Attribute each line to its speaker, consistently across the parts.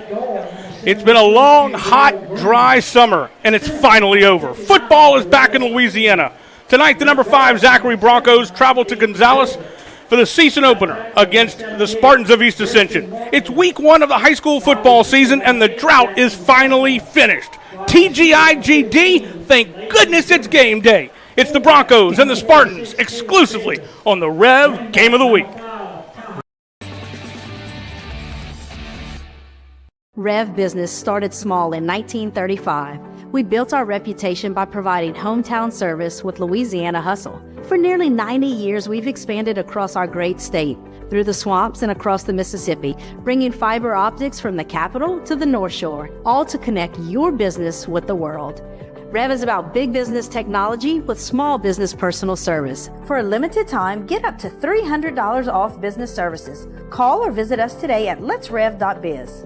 Speaker 1: It's been a long, hot, dry summer, and it's finally over. Football is back in Louisiana. Tonight, the number 5 Zachary Broncos travel to Gonzales for the season opener against the Spartans of East Ascension. It's week 1 of the high school football season, and the drought is finally finished. TGIGD, thank goodness it's game day. It's the Broncos and the Spartans exclusively on the REV Game of the Week.
Speaker 2: REV Business started small in 1935. We built our reputation by providing hometown service with Louisiana hustle. For nearly 90 years, we've expanded across our great state, through the swamps and across the Mississippi, bringing fiber optics from the capital to the North Shore, all to connect your business with the world. REV is about big business technology with small business personal service. For a limited time, get up to $300 off business services. Call or visit us today at letsrev.biz.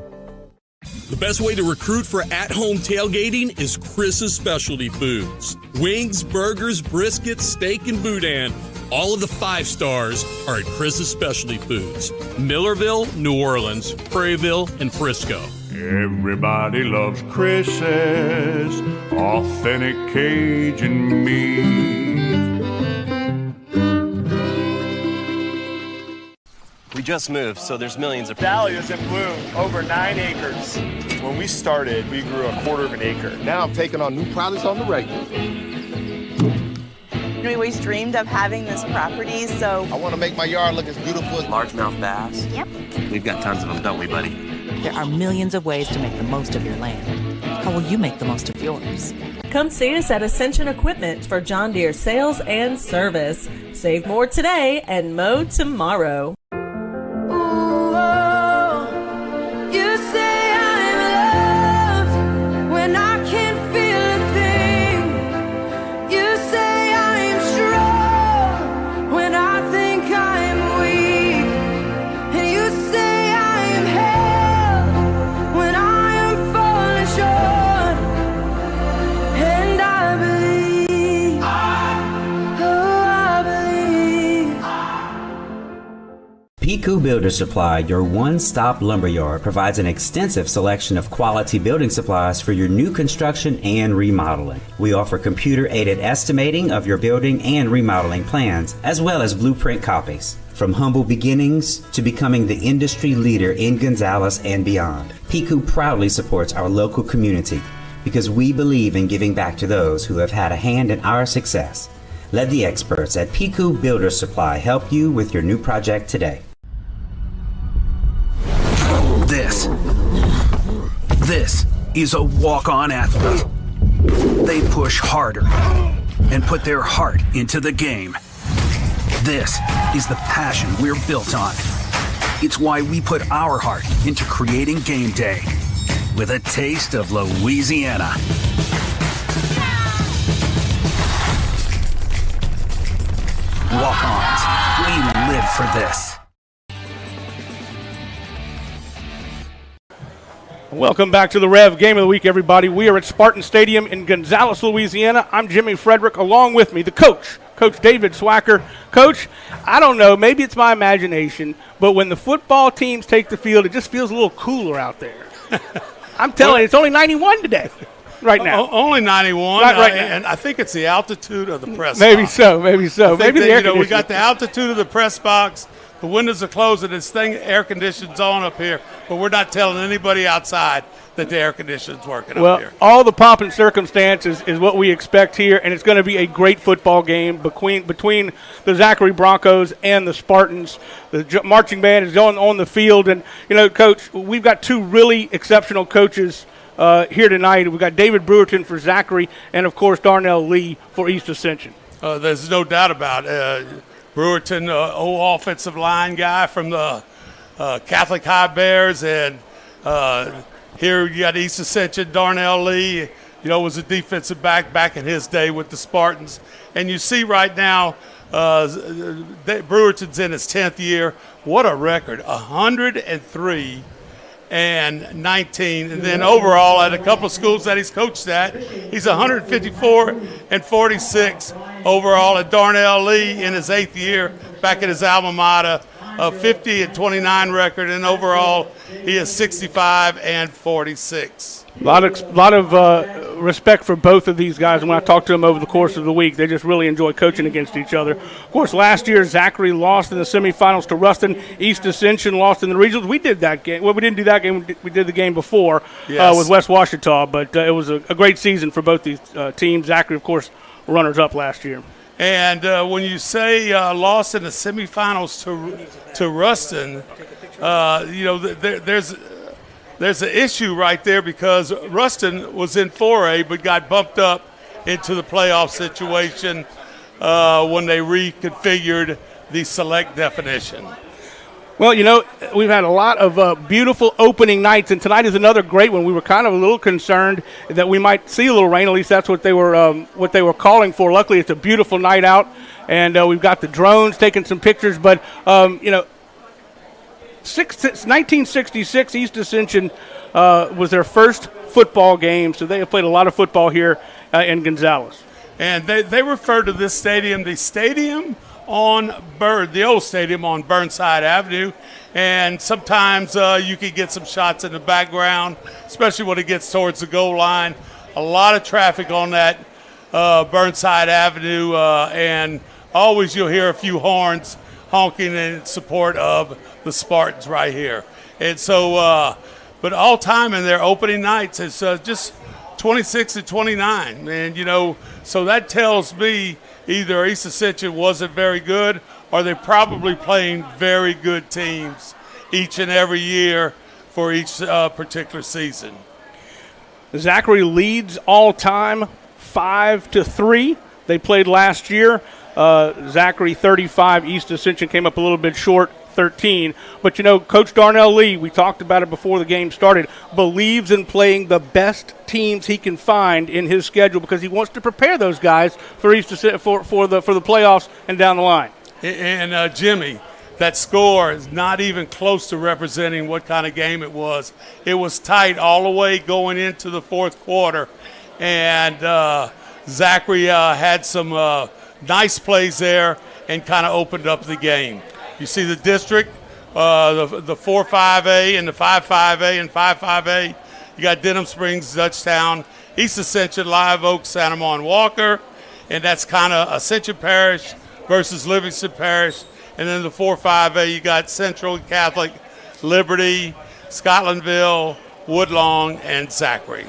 Speaker 3: The best way to recruit for at-home tailgating is Chris's Specialty Foods. Wings, burgers, briskets, steak, and boudin. All of the 5 stars are at Chris's Specialty Foods. Millerville, New Orleans, Prairieville, and Frisco.
Speaker 4: Everybody loves Chris's authentic Cajun meat.
Speaker 5: We just moved, so there's millions of
Speaker 6: dahlias in bloom, over 9 acres. When we started, we grew a quarter of an acre.
Speaker 7: Now I'm taking on new products on the regular.
Speaker 8: We always dreamed of having this property, so
Speaker 7: I want to make my yard look as beautiful as
Speaker 5: largemouth bass.
Speaker 8: Yep.
Speaker 5: We've got tons of them, don't we, buddy?
Speaker 9: There are millions of ways to make the most of your land. How will you make the most of yours?
Speaker 10: Come see us at Ascension Equipment for John Deere sales and service. Save more today and mow tomorrow.
Speaker 11: Piku Builder Supply, your one-stop lumberyard, provides an extensive selection of quality building supplies for your new construction and remodeling. We offer computer-aided estimating of your building and remodeling plans, as well as blueprint copies. From humble beginnings to becoming the industry leader in Gonzales and beyond, Piku proudly supports our local community because we believe in giving back to those who have had a hand in our success. Let the experts at Piku Builder Supply help you with your new project today.
Speaker 12: This is a walk-on athlete. They push harder and put their heart into the game. This is the passion we're built on. It's why we put our heart into creating game day with a taste of Louisiana. Walk-ons, we live for this.
Speaker 1: Welcome back to the REV Game of the Week, everybody. We are at Spartan Stadium in Gonzales, Louisiana. I'm Jimmy Frederick. Along with me, the coach, Coach David Swacker. Coach, I don't know, maybe it's my imagination, but when the football teams take the field, it just feels a little cooler out there. I'm telling you, it's only 91 today, right now.
Speaker 13: Only 91,
Speaker 1: right now.
Speaker 13: And I think it's the altitude of the press
Speaker 1: maybe
Speaker 13: box.
Speaker 1: Maybe so. Maybe the air conditioning.
Speaker 13: We got the altitude of the press box. The windows are closed and this thing, air conditioning's on up here, but we're not telling anybody outside that the air conditioning's working up here.
Speaker 1: Well, all the pomp and circumstances is what we expect here, and it's going to be a great football game between the Zachary Broncos and the Spartans. The marching band is on the field, and, you know, Coach, we've got 2 really exceptional coaches here tonight. We've got David Brewerton for Zachary and, of course, Darnell Lee for East Ascension.
Speaker 13: There's no doubt about it. Brewerton, old offensive line guy from the Catholic High Bears, and here you got East Ascension, Darnell Lee, was a defensive back in his day with the Spartans. And you see right now, Brewerton's in his 10th year. What a record, 103 and 19. And then overall at a couple of schools that he's coached at, he's 154 and 46 overall. At Darnell Lee in his 8th year back at his alma mater, a 50-29 record, and overall he is 65-46.
Speaker 1: A lot of respect for both of these guys. And when I talked to them over the course of the week, they just really enjoy coaching against each other. Of course, last year Zachary lost in the semifinals to Ruston. East Ascension lost in the regionals. We did that game. Well, we didn't do that game. We did the game before with West Washita. But it was a great season for both these teams. Zachary, of course, runners-up last year.
Speaker 13: And when you say lost in the semifinals to Ruston, there's an issue right there because Ruston was in 4A but got bumped up into the playoff situation when they reconfigured the select definition.
Speaker 1: Well, we've had a lot of beautiful opening nights, and tonight is another great one. We were kind of a little concerned that we might see a little rain. At least that's what they were calling for. Luckily, it's a beautiful night out, and we've got the drones taking some pictures. But 1966, East Ascension was their first football game, so they have played a lot of football here in Gonzales.
Speaker 13: And they refer to this stadium, the stadium on the old stadium on Burnside Avenue, and sometimes you can get some shots in the background, especially when it gets towards the goal line. A lot of traffic on that Burnside Avenue, and always you'll hear a few horns honking in support of the Spartans right here. And so, but all time in their opening nights, it's just 26-29. And, so that tells me either East Ascension wasn't very good or they're probably playing very good teams each and every year for each particular season.
Speaker 1: Zachary leads all time 5-3. They played last year. Zachary 35, East Ascension came up a little bit short, 13. But, Coach Darnell Lee, we talked about it before the game started, believes in playing the best teams he can find in his schedule because he wants to prepare those guys for East for the playoffs and down the line.
Speaker 13: And Jimmy, that score is not even close to representing what kind of game it was. It was tight all the way going into the fourth quarter, and Zachary had some nice plays there and kind of opened up the game. You see the district, the 4-5A and the 5-5A and 5-5A. You got Denham Springs, Dutchtown, East Ascension, Live Oak, Santa Maria, and Walker. And that's kind of Ascension Parish versus Livingston Parish. And then the 4-5A, you got Central, Catholic, Liberty, Scotlandville, Woodlawn, and Zachary.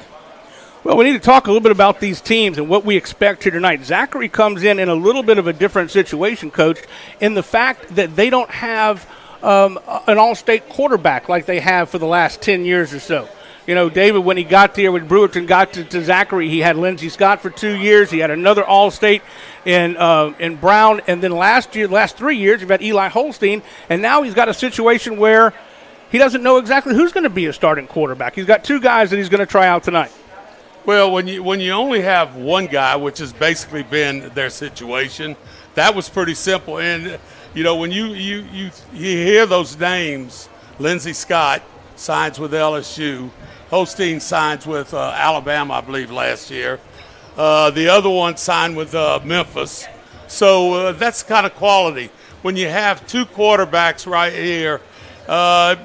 Speaker 1: Well, we need to talk a little bit about these teams and what we expect here tonight. Zachary comes in a little bit of a different situation, Coach, in the fact that they don't have an all-state quarterback like they have for the last 10 years or so. David, when he got there, when Brewerton got to Zachary, he had Lindsey Scott for 2 years. He had another all-state in Brown. And then last 3 years, you've had Eli Holstein. And now he's got a situation where he doesn't know exactly who's going to be a starting quarterback. He's got two guys that he's going to try out tonight.
Speaker 13: Well, when you only have one guy, which has basically been their situation, that was pretty simple. And when you hear those names, Lindsey Scott signs with LSU, Holstein signs with Alabama, I believe, last year. The other one signed with Memphis. So that's kind of quality. When you have two quarterbacks right here,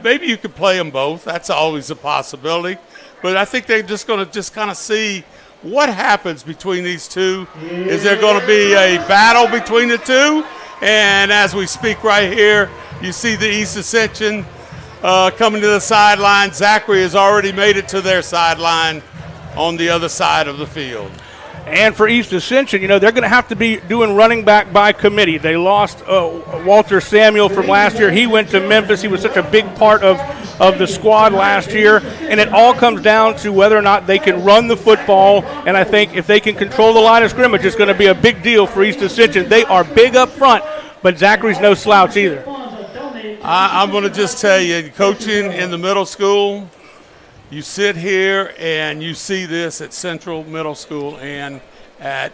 Speaker 13: maybe you could play them both. That's always a possibility. But I think they're just going to kind of see what happens between these two. Is there going to be a battle between the two? And as we speak right here, you see the East Ascension coming to the sideline. Zachary has already made it to their sideline on the other side of the field.
Speaker 1: And for East Ascension, they're going to have to be doing running back by committee. They lost Walter Samuel from last year. He went to Memphis. He was such a big part of the squad last year. And it all comes down to whether or not they can run the football. And I think if they can control the line of scrimmage, it's going to be a big deal for East Ascension. They are big up front, but Zachary's no slouch either.
Speaker 13: I'm going to just tell you, coaching in the middle school, you sit here and you see this at Central Middle School and at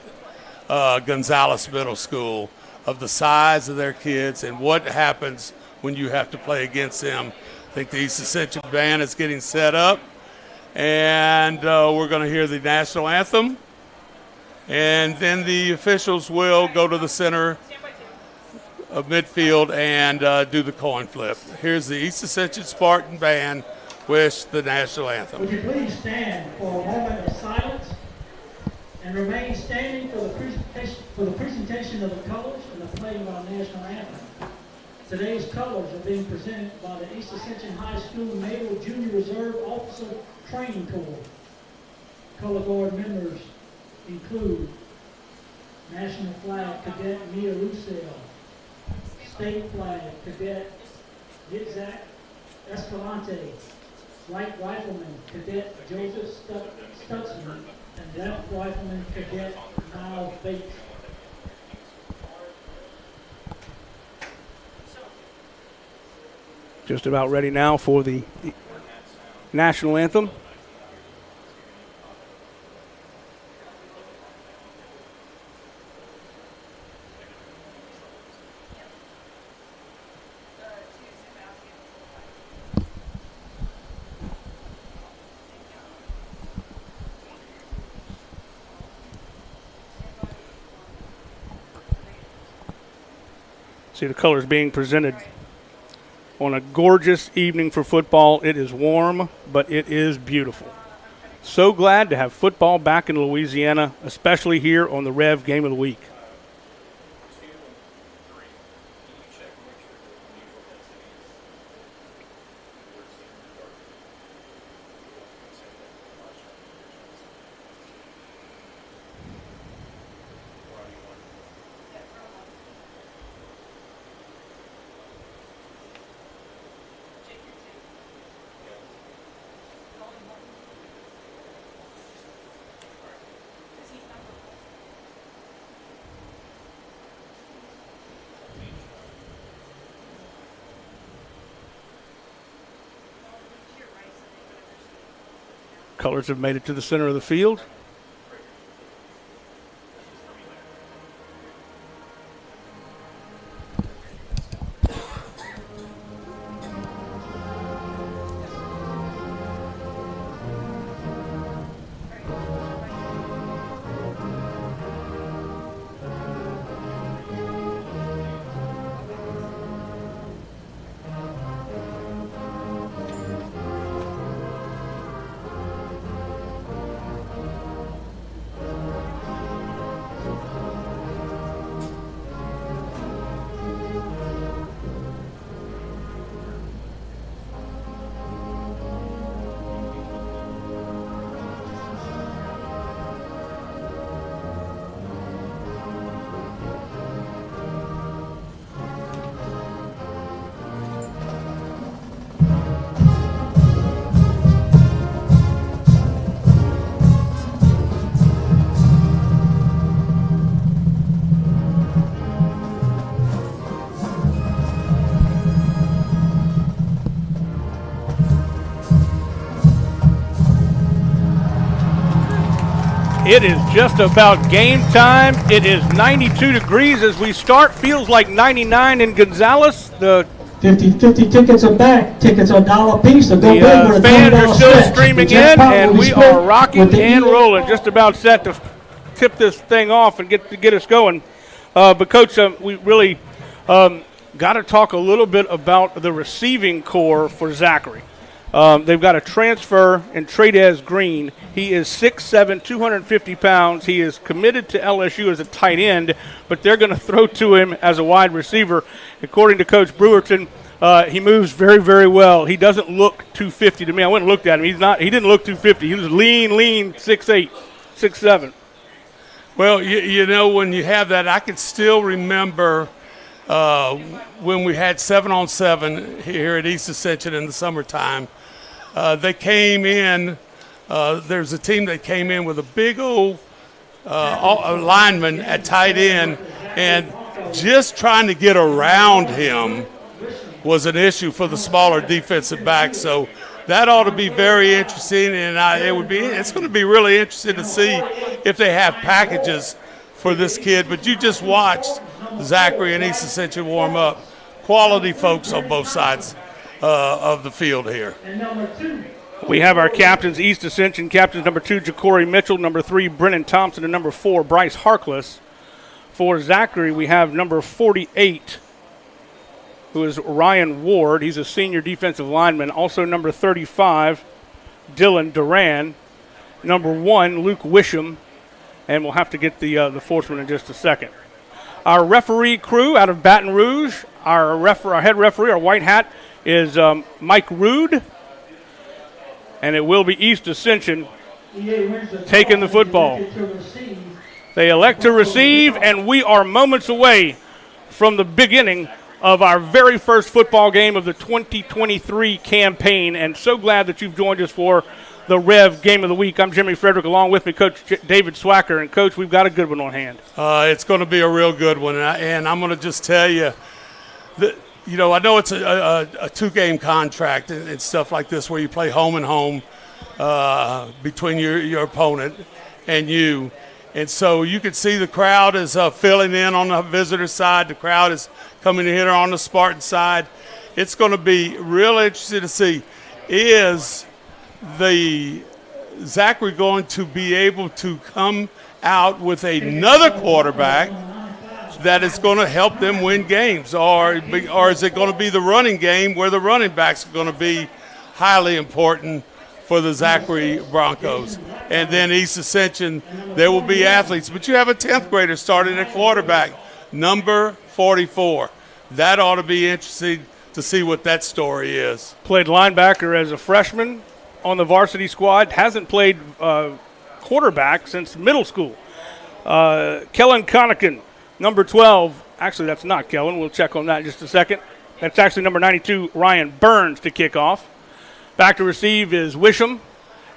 Speaker 13: Gonzales Middle School of the size of their kids and what happens when you have to play against them. I think the East Ascension band is getting set up, and we're going to hear the national anthem, and then the officials will go to the center of midfield and do the coin flip. Here's the East Ascension Spartan Band with the national anthem.
Speaker 14: Would you please stand for a moment of silence and remain standing for the presentation of the colors and the playing of our national anthem. Today's colors are being presented by the East Ascension High School Naval Junior Reserve Officer Training Corps. Color Guard members include National Flag Cadet Mia Roussel, State Flag Cadet Yitzhak Escalante, Light Rifleman Cadet Joseph Stutzman, and Left Rifleman Cadet Niall Bates.
Speaker 1: Just about ready now for the national anthem. See the colors being presented on a gorgeous evening for football. It is warm, but it is beautiful. So glad to have football back in Louisiana, especially here on the REV Game of the Week. Colors have made it to the center of the field. It is just about game time. It is 92 degrees as we start. Feels like 99 in Gonzales. The
Speaker 14: 50 tickets are back. Tickets are $1 a piece. So go big with a
Speaker 1: fans are
Speaker 14: $20
Speaker 1: still
Speaker 14: stretch.
Speaker 1: streaming
Speaker 14: The
Speaker 1: in,
Speaker 14: jackpot
Speaker 1: and
Speaker 14: will be
Speaker 1: we
Speaker 14: split
Speaker 1: are rocking
Speaker 14: with the
Speaker 1: and rolling. Just about set to tip this thing off and get us going. But, Coach, we really got to talk a little bit about the receiving core for Zachary. They've got a transfer in Tradez Green. He is 6'7", 250 pounds. He is committed to LSU as a tight end, but they're going to throw to him as a wide receiver. According to Coach Brewerton, he moves very, very well. He doesn't look 250 to me. I went and looked at him. He didn't look 250. He was lean, 6'8", 6'7".
Speaker 13: Well, you know, when you have that, I can still remember when we had 7-on-7 here at East Ascension in the summertime. They came in, there's a team that came in with a big old lineman at tight end, and just trying to get around him was an issue for the smaller defensive back. So that ought to be very interesting, and it's going to be really interesting to see if they have packages for this kid. But you just watched Zachary and East Ascension warm up. Quality folks on both sides of the field here.
Speaker 1: We have our captains, East Ascension, captains number 2, Ja'Cory Mitchell, number 3, Brennan Thompson, and number 4, Bryce Harkless. For Zachary, we have number 48, who is Ryan Ward. He's a senior defensive lineman. Also number 35, Dylan Duran. Number 1, Luke Wisham. And we'll have to get the fourth one in just a second. Our referee crew out of Baton Rouge, our head referee, our white hat, is Mike Rude. And it will be East Ascension taking the football. They elect to receive, and we are moments away from the beginning of our very first football game of the 2023 campaign. And so glad that you've joined us for the REV Game of the Week. I'm Jimmy Frederick, along with me, Coach David Swacker. And, Coach, we've got a good one on hand.
Speaker 13: It's going to be a real good one. And I'm going to just tell you, that, you know, I know it's a 2-game contract and stuff like this where you play home and home between your opponent and you. And so you can see the crowd is filling in on the visitor side. The crowd is coming in here on the Spartan side. It's going to be real interesting to see, is the Zachary going to be able to come out with another quarterback that is going to help them win games, or is it going to be the running game where the running backs are going to be highly important for the Zachary Broncos? And then East Ascension, there will be athletes, but you have a 10th grader starting at quarterback, number 44. That ought to be interesting to see what that story is.
Speaker 1: Played linebacker as a freshman on the varsity squad, hasn't played quarterback since middle school. Kellen Connican, number 12. Actually, that's not Kellen. We'll check on that in just a second. That's actually number 92, Ryan Burns, to kick off. Back to receive is Wisham,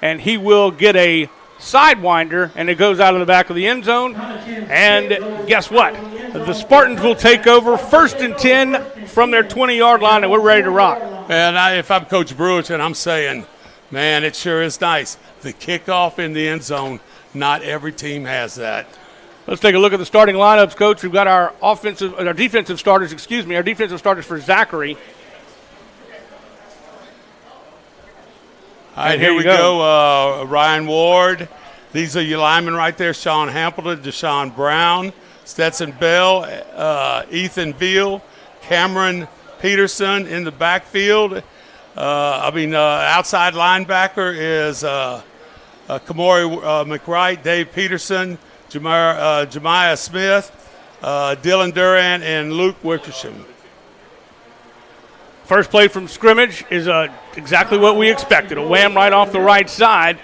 Speaker 1: and he will get a sidewinder, and it goes out of the back of the end zone. And guess what? The Spartans will take over 1st and 10 from their 20-yard line, and we're ready to rock.
Speaker 13: And if I'm Coach Brewerton, I'm saying, man, it sure is nice. The kickoff in the end zone, not every team has that.
Speaker 1: Let's take a look at the starting lineups, Coach. We've got our defensive starters for Zachary.
Speaker 13: All right, here we go. Ryan Ward. These are your linemen right there. Sean Hampleton, Deshaun Brown, Stetson Bell, Ethan Veal, Cameron Peterson in the backfield. Outside linebacker is Kamori McWright, Dave Peterson, Jemiah Smith, Dylan Duran, and Luke Wickersham.
Speaker 1: First play from scrimmage is exactly what we expected. A wham right off the right side.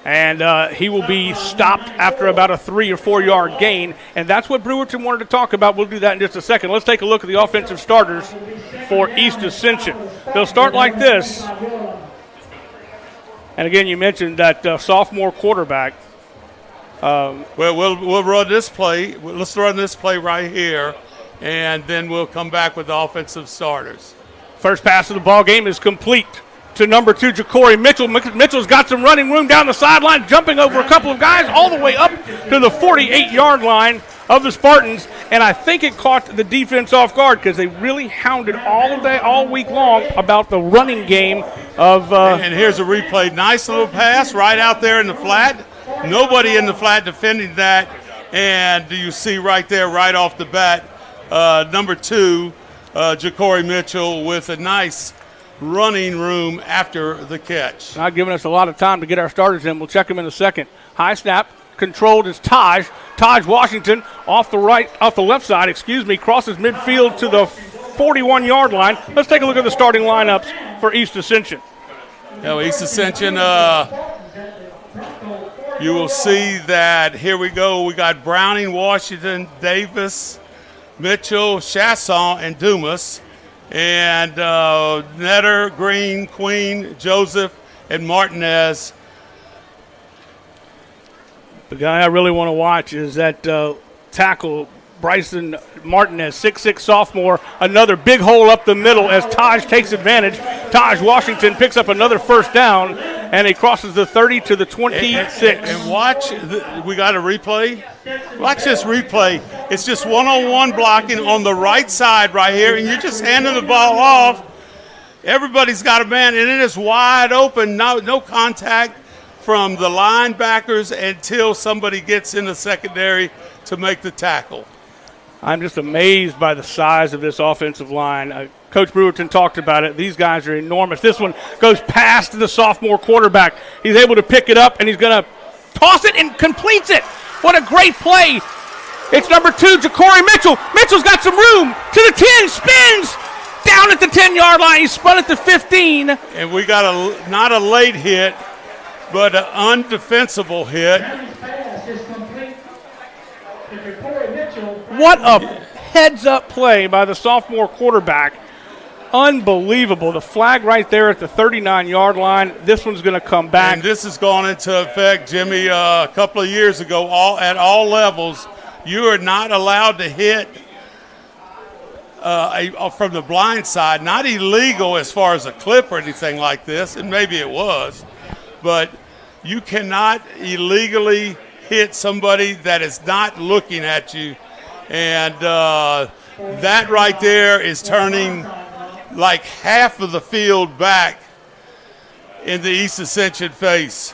Speaker 1: And he will be stopped after about a 3 or 4 yard gain. And that's what Brewerton wanted to talk about. We'll do that in just a second. Let's take a look at the offensive starters for East Ascension. They'll start like this. And again, you mentioned that sophomore quarterback.
Speaker 13: We'll run this play. Let's run this play right here. And then we'll come back with the offensive starters.
Speaker 1: First pass of the ball game is complete to number 2, Ja'Cory Mitchell. Mitchell's got some running room down the sideline, jumping over a couple of guys all the way up to the 48-yard line of the Spartans. And I think it caught the defense off guard because they really hounded all week long about the running game of.
Speaker 13: And here's a replay. Nice little pass right out there in the flat. Nobody in the flat defending that. And do you see right there, right off the bat, number 2, Ja'Cory Mitchell with a nice running room after the catch.
Speaker 1: Not giving us a lot of time to get our starters in. We'll check them in a second. High snap, controlled is Taj. Taj Washington off the left side, crosses midfield to the 41-yard line. Let's take a look at the starting lineups for East Ascension.
Speaker 13: East Ascension, you will see that here we go. We got Browning, Washington, Davis, Mitchell, Chasson, and Dumas. And Netter, Green, Queen, Joseph, and Martinez.
Speaker 1: The guy I really want to watch is that tackle, Bryson Martinez, 6'6" sophomore. Another big hole up the middle as Taj takes advantage. Taj Washington picks up another first down, and he crosses the 30 to the 26.
Speaker 13: And watch, we got a replay. Watch this replay. It's just one-on-one blocking on the right side right here, and you're just handing the ball off. Everybody's got a man, and it is wide open. No contact from the linebackers until somebody gets in the secondary to make the tackle.
Speaker 1: I'm just amazed by the size of this offensive line. Coach Brewerton talked about it. These guys are enormous. This one goes past the sophomore quarterback. He's able to pick it up, and he's going to toss it and completes it. What a great play. It's number 2, ZACHARY Mitchell. Mitchell's got some room to the 10, spins down at the 10-yard line. He spun at the 15.
Speaker 13: And we got not a late hit, but an undefensible hit.
Speaker 1: What a heads-up play by the sophomore quarterback. Unbelievable. The flag right there at the 39-yard line. This one's going to come back.
Speaker 13: And this has gone into effect, Jimmy, a couple of years ago. At all levels, you are not allowed to hit from the blind side. Not illegal as far as a clip or anything like this, and maybe it was, but you cannot illegally hit somebody that is not looking at you. And that right there is turning like half of the field back in the East Ascension face.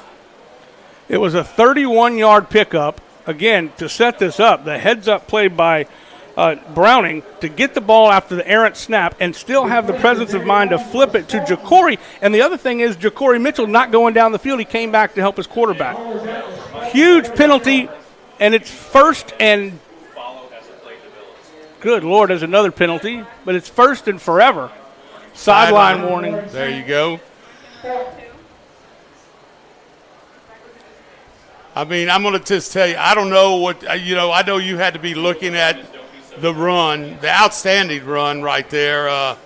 Speaker 1: It was a 31-yard pickup. Again, to set this up, the heads-up play by Browning to get the ball after the errant snap and still have the presence of mind to flip it to ZACHARY. And the other thing is ZACHARY Mitchell not going down the field. He came back to help his quarterback. Huge penalty, and it's first and good Lord, there's another penalty, but it's first and forever. Sideline warning.
Speaker 13: There you go. I mean, I'm going to just tell you, I don't know what, I know you had to be looking at the run, the outstanding run right there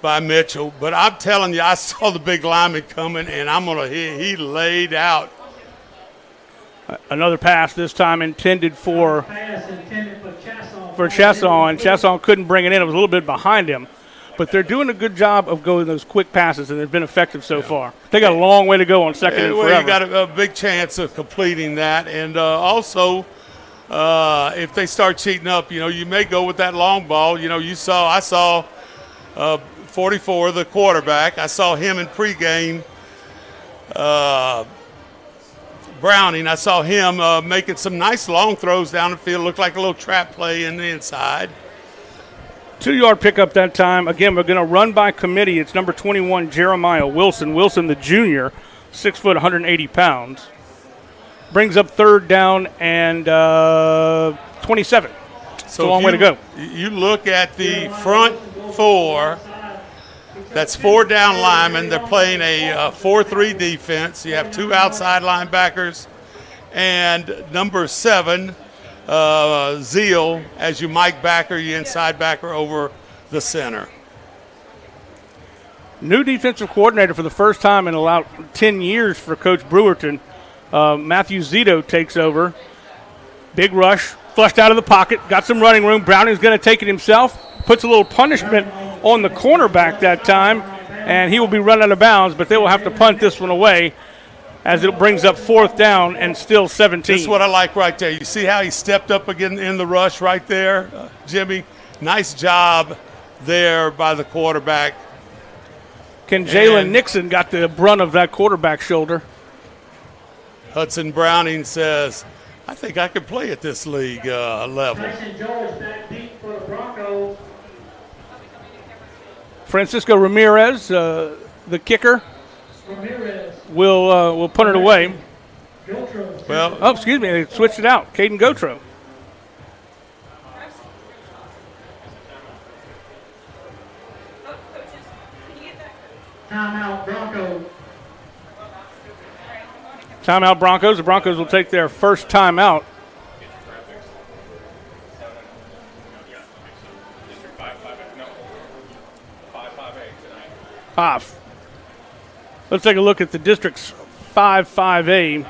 Speaker 13: by Mitchell. But I'm telling you, I saw the big lineman coming, and he laid out.
Speaker 1: Another pass, this time intended for Chasson, and Chasson couldn't bring it in. It was a little bit behind him. But they're doing a good job of going those quick passes, and they've been effective so far. They got a long way to go on second and forever.
Speaker 13: You got a big chance of completing that. And also, if they start cheating up, you may go with that long ball. I saw 44, the quarterback. I saw him in pregame. Browning, I saw him making some nice long throws down the field. Looked like a little trap play in the inside.
Speaker 1: 2-yard pickup that time. Again, we're going to run by committee. It's number 21, Jeremiah Wilson. Wilson, the junior, 6 foot, 180 pounds. Brings up third down and 27. It's a long way to go.
Speaker 13: You look at the front four. That's 4 down linemen. They're playing a 4-3 defense. You have 2 outside linebackers and number 7, Zeal, as you Mike backer, you inside backer over the center.
Speaker 1: New defensive coordinator for the first time in about 10 years for Coach Brewerton. Matthew Zito takes over. Big rush, flushed out of the pocket, got some running room. Browning's going to take it himself. Puts a little punishment on the cornerback that time, and he will be run out of bounds, but they will have to punt this one away as it brings up 4th down and still 17.
Speaker 13: This is what I like right there. You see how he stepped up again in the rush right there, Jimmy? Nice job there by the quarterback.
Speaker 1: Jalen Nixon got the brunt of that quarterback shoulder.
Speaker 13: Hudson Browning says, I think I could play at this league level.
Speaker 1: Francisco Ramirez, the kicker, will punt it away.
Speaker 13: Well,
Speaker 1: excuse me, they switched it out. Caden Gotro.
Speaker 14: Timeout Broncos.
Speaker 1: Timeout Broncos. The Broncos will take their first timeout. Let's take a look at the district's 5-5A.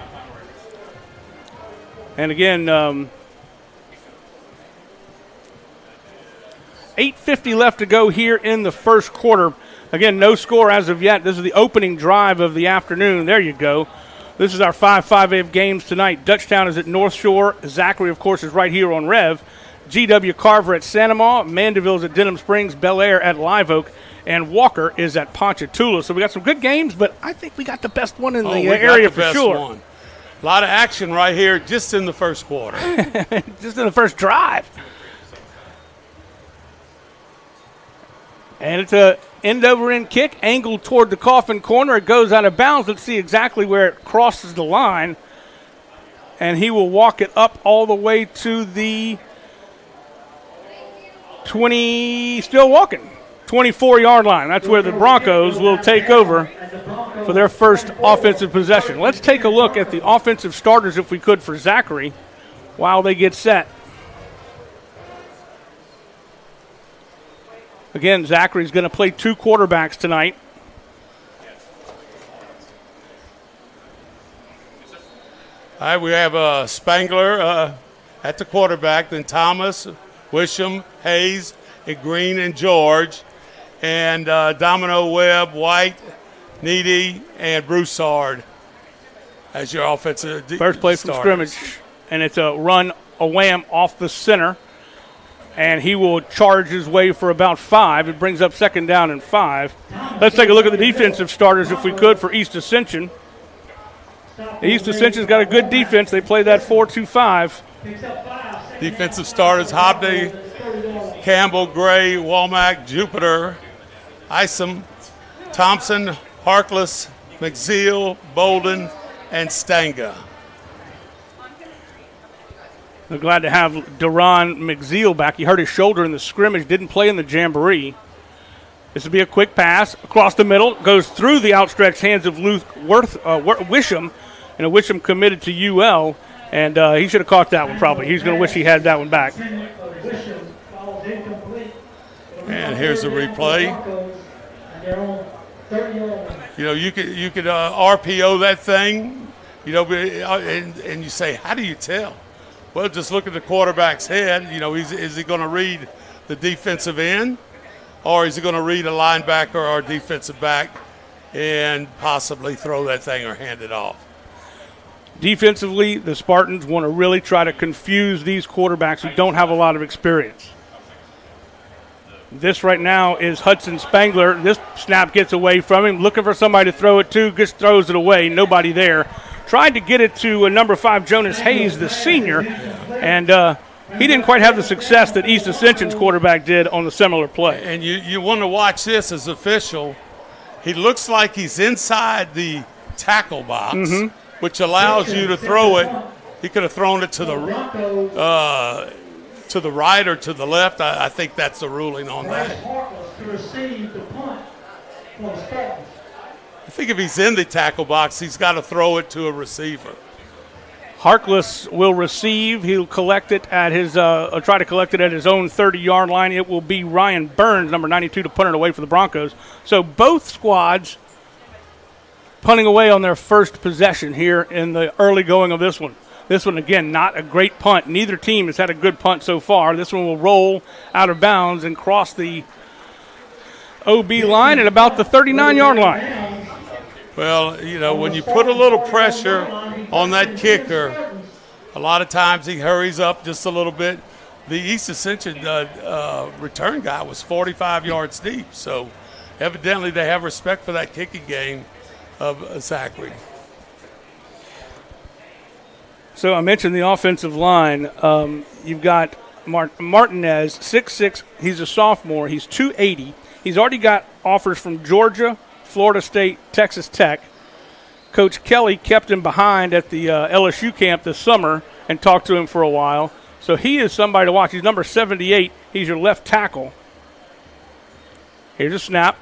Speaker 1: And again, 8:50 left to go here in the first quarter. Again, no score as of yet. This is the opening drive of the afternoon. There you go. This is our 5-5A of games tonight. Dutchtown is at North Shore. Zachary, of course, is right here on REV. GW Carver at Santa Ma. Mandeville's at Denham Springs. Bel Air at Live Oak. And Walker is at Ponchatoula. So we got some good games, but I think we got the best one in the area for sure.
Speaker 13: A lot of action right here just in the first quarter.
Speaker 1: Just in the first drive. And it's a end-over-end kick, angled toward the Coffin corner. It goes out of bounds. Let's see exactly where it crosses the line. And he will walk it up all the way to the 24-yard line. That's where the Broncos will take over for their first offensive possession. Let's take a look at the offensive starters, if we could, for Zachary while they get set. Again, Zachary's going to play two quarterbacks tonight.
Speaker 13: All right, we have Spangler at the quarterback, then Thomas, Wisham, Hayes, and Green and George, and Domino, Webb, White, Needy, and Broussard as your offensive
Speaker 1: First play from scrimmage, and it's a run, a wham off the center, and he will charge his way for about 5. It brings up 2nd down and 5. Let's take a look at the defensive starters, if we could, for East Ascension. East Ascension's got a good defense. They play that 4-2-5.
Speaker 13: Defensive starters: Hobday, Campbell, Gray, Womack, Jupiter, Isom, Thompson, Harkless, McZeal, Bolden, and Stanga.
Speaker 1: We're glad to have Deron McZeal back. He hurt his shoulder in the scrimmage, didn't play in the jamboree. This will be a quick pass across the middle, goes through the outstretched hands of Wisham, and Wisham committed to UL, and he should have caught that one probably. He's going to wish he had that one back.
Speaker 13: And here's the replay. You know, you could RPO that thing, you know, and you say, how do you tell? Well, just look at the quarterback's head. You know, is he going to read the defensive end, or is he going to read a linebacker or a defensive back and possibly throw that thing or hand it off?
Speaker 1: Defensively, the Spartans want to really try to confuse these quarterbacks who don't have a lot of experience. This right now is Hudson Spangler. This snap gets away from him, looking for somebody to throw it to, just throws it away, nobody there. Tried to get it to number 5, Jonas Hayes, the senior, and he didn't quite have the success that East Ascension's quarterback did on the similar play.
Speaker 13: And you want to watch this as official. He looks like he's inside the tackle box, which allows you to throw it. He could have thrown it to the right or to the left. I think that's the ruling on that. I think if he's in the tackle box, he's got to throw it to a receiver.
Speaker 1: Harkless will receive. He'll collect it at his try to collect it at his own 30-yard line. It will be Ryan Burns, number 92, to punt it away for the Broncos. So both squads punting away on their first possession here in the early going of this one. This one, again, not a great punt. Neither team has had a good punt so far. This one will roll out of bounds and cross the OB line at about the 39-yard line.
Speaker 13: Well, you know, when you put a little pressure on that kicker, a lot of times he hurries up just a little bit. The East Ascension return guy was 45 yards deep, so evidently they have respect for that kicking game of Zachary.
Speaker 1: So I mentioned the offensive line. You've got Martinez, 6'6". He's a sophomore. He's 280. He's already got offers from Georgia, Florida State, Texas Tech. Coach Kelly kept him behind at the LSU camp this summer and talked to him for a while. So he is somebody to watch. He's number 78. He's your left tackle. Here's a snap,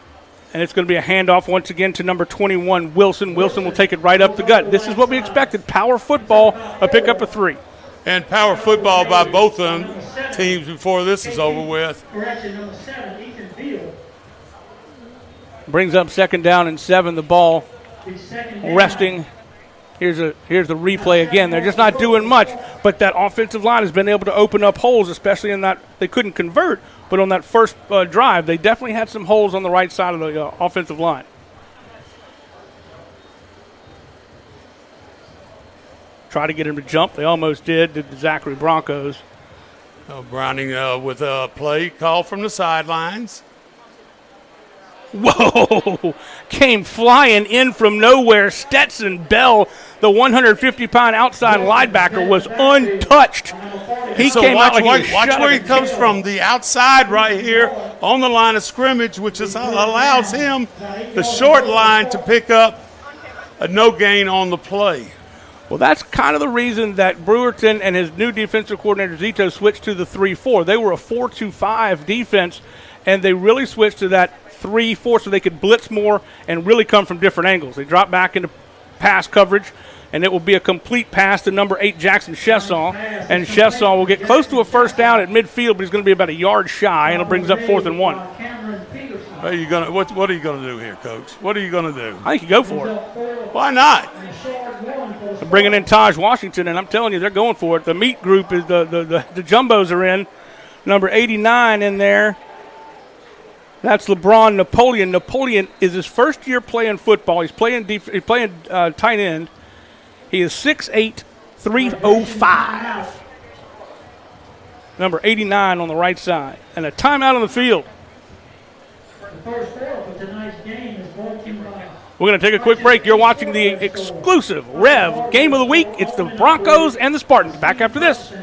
Speaker 1: and it's going to be a handoff once again to number 21, Wilson. Wilson will take it right up the gut. This is what we expected. Power football, a pickup of 3.
Speaker 13: And power football by both of them teams before this is over with.
Speaker 1: Brings up 2nd down and 7. The ball resting. Here's the replay again. They're just not doing much, but that offensive line has been able to open up holes, especially in that they couldn't convert, but on that first drive, they definitely had some holes on the right side of the offensive line. Try to get him to jump. They almost did the Zachary Broncos.
Speaker 13: Browning with a play call from the sidelines.
Speaker 1: Whoa! Came flying in from nowhere. Stetson Bell, the 150-pound outside linebacker was untouched. He came out like he was
Speaker 13: watch
Speaker 1: shot
Speaker 13: where
Speaker 1: at
Speaker 13: he comes from. The outside right here on the line of scrimmage, which allows him, the short line, to pick up a no gain on the play.
Speaker 1: Well, that's kind of the reason that Brewerton and his new defensive coordinator, Zito, switched to the 3-4. They were a 4-2-5 defense, and they really switched to that 3-4 so they could blitz more and really come from different angles. They dropped back into pass coverage, and it will be a complete pass to number 8, Jackson Chesson. And Chesson will get close to a first down at midfield, but he's going to be about a yard shy, and it brings up 4th and 1.
Speaker 13: What are you going to do here, Coach? What are you going to do?
Speaker 1: I think you go for it.
Speaker 13: Why not?
Speaker 1: They're bringing in Taj Washington, and I'm telling you, they're going for it. The meat group is the Jumbos are in. Number 89 in there. That's LeBron Napoleon. Napoleon is his first year playing football. He's playing tight end. He is 6'8", 305. Number 89 on the right side. And a timeout on the field. We're going to take a quick break. You're watching the exclusive REV Game of the Week. It's the Broncos and the Spartans. Back after this.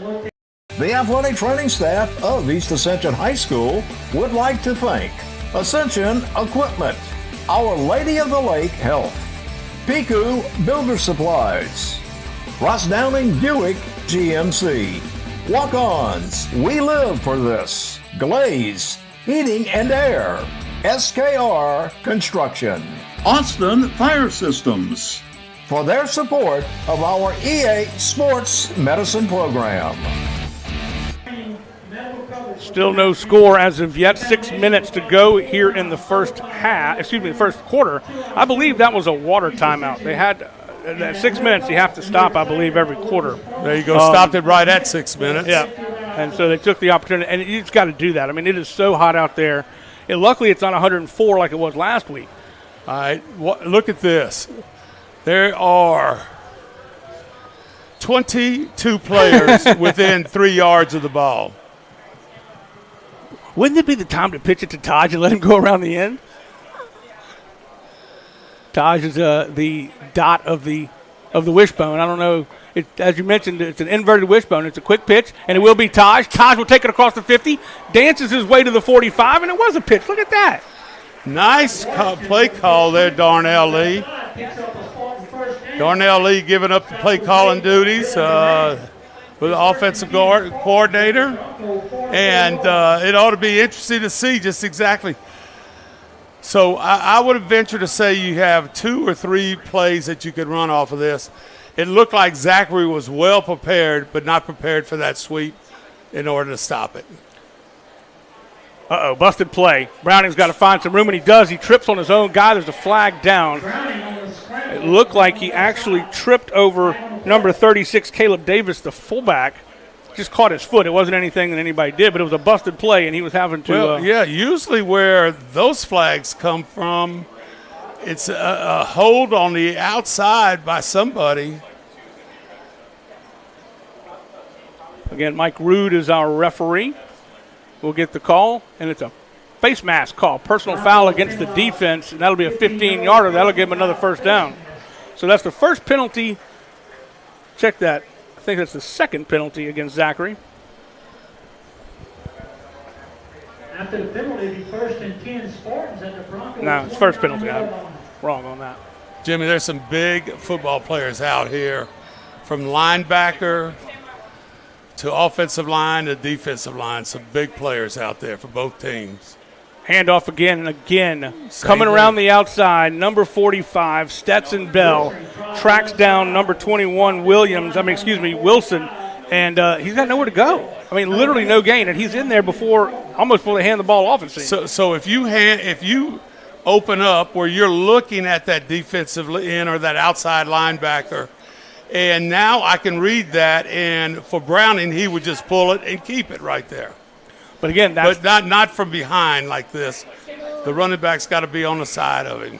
Speaker 15: The athletic training staff of East Ascension High School would like to thank Ascension Equipment, Our Lady of the Lake Health, Piku Builder Supplies, Ross Downing Buick GMC, Walk-Ons, We Live for This, Glaze, Heating and Air, SKR Construction, Austin Fire Systems, for their support of our EA Sports Medicine Program.
Speaker 1: Still no score as of yet. 6 minutes to go here in the first quarter. I believe that was a water timeout. They had 6 minutes. You have to stop, I believe, every quarter.
Speaker 13: There you go. Stopped it right at 6 minutes.
Speaker 1: Yeah. And so they took the opportunity, and you just got to do that. I mean, it is so hot out there. And luckily, it's not 104 like it was last week.
Speaker 13: All right. Look at this. There are 22 players within 3 yards of the ball.
Speaker 1: Wouldn't it be the time to pitch it to Taj and let him go around the end? Taj is the dot of the wishbone. I don't know. As you mentioned, it's an inverted wishbone. It's a quick pitch, and it will be Taj. Taj will take it across the 50, dances his way to the 45, and it was a pitch. Look at that.
Speaker 13: Nice play call there, Darnell Lee. Darnell Lee giving up the play calling duties with the offensive coordinator. And it ought to be interesting to see just exactly. So I would venture to say you have 2 or 3 plays that you could run off of this. It looked like Zachary was well prepared, but not prepared for that sweep in order to stop it.
Speaker 1: Busted play. Browning's got to find some room, and he does. He trips on his own guy. There's a flag down. It looked like he actually tripped over number 36, Caleb Davis, the fullback. Just caught his foot. It wasn't anything that anybody did, but it was a busted play, and he was having to.
Speaker 13: Well, yeah, usually where those flags come from, it's a hold on the outside by somebody.
Speaker 1: Again, Mike Rude is our referee. We'll get the call, and it's a face mask call. Personal foul against the defense, and that'll be a 15-yarder. That'll give him another first down. So that's the first penalty. Check that. I think that's the second penalty against Zachary.
Speaker 14: After the penalty, it'd be 1st and 10 Spartans at the Broncos.
Speaker 1: No, it's first penalty. I'm wrong on that.
Speaker 13: Jimmy, there's some big football players out here, from linebacker to offensive line to defensive line. Some big players out there for both teams.
Speaker 1: Handoff again and again. Coming around the outside, number 45, Stetson Bell, tracks down number 21, Wilson, and he's got nowhere to go. I mean, literally no gain, and he's in there almost before they hand the ball off, it seems.
Speaker 13: So if you open up where you're looking at that defensive end or that outside linebacker, and now I can read that, and for Browning, he would just pull it and keep it right there.
Speaker 1: But again,
Speaker 13: but not from behind like this. The running back's got to be on the side of him.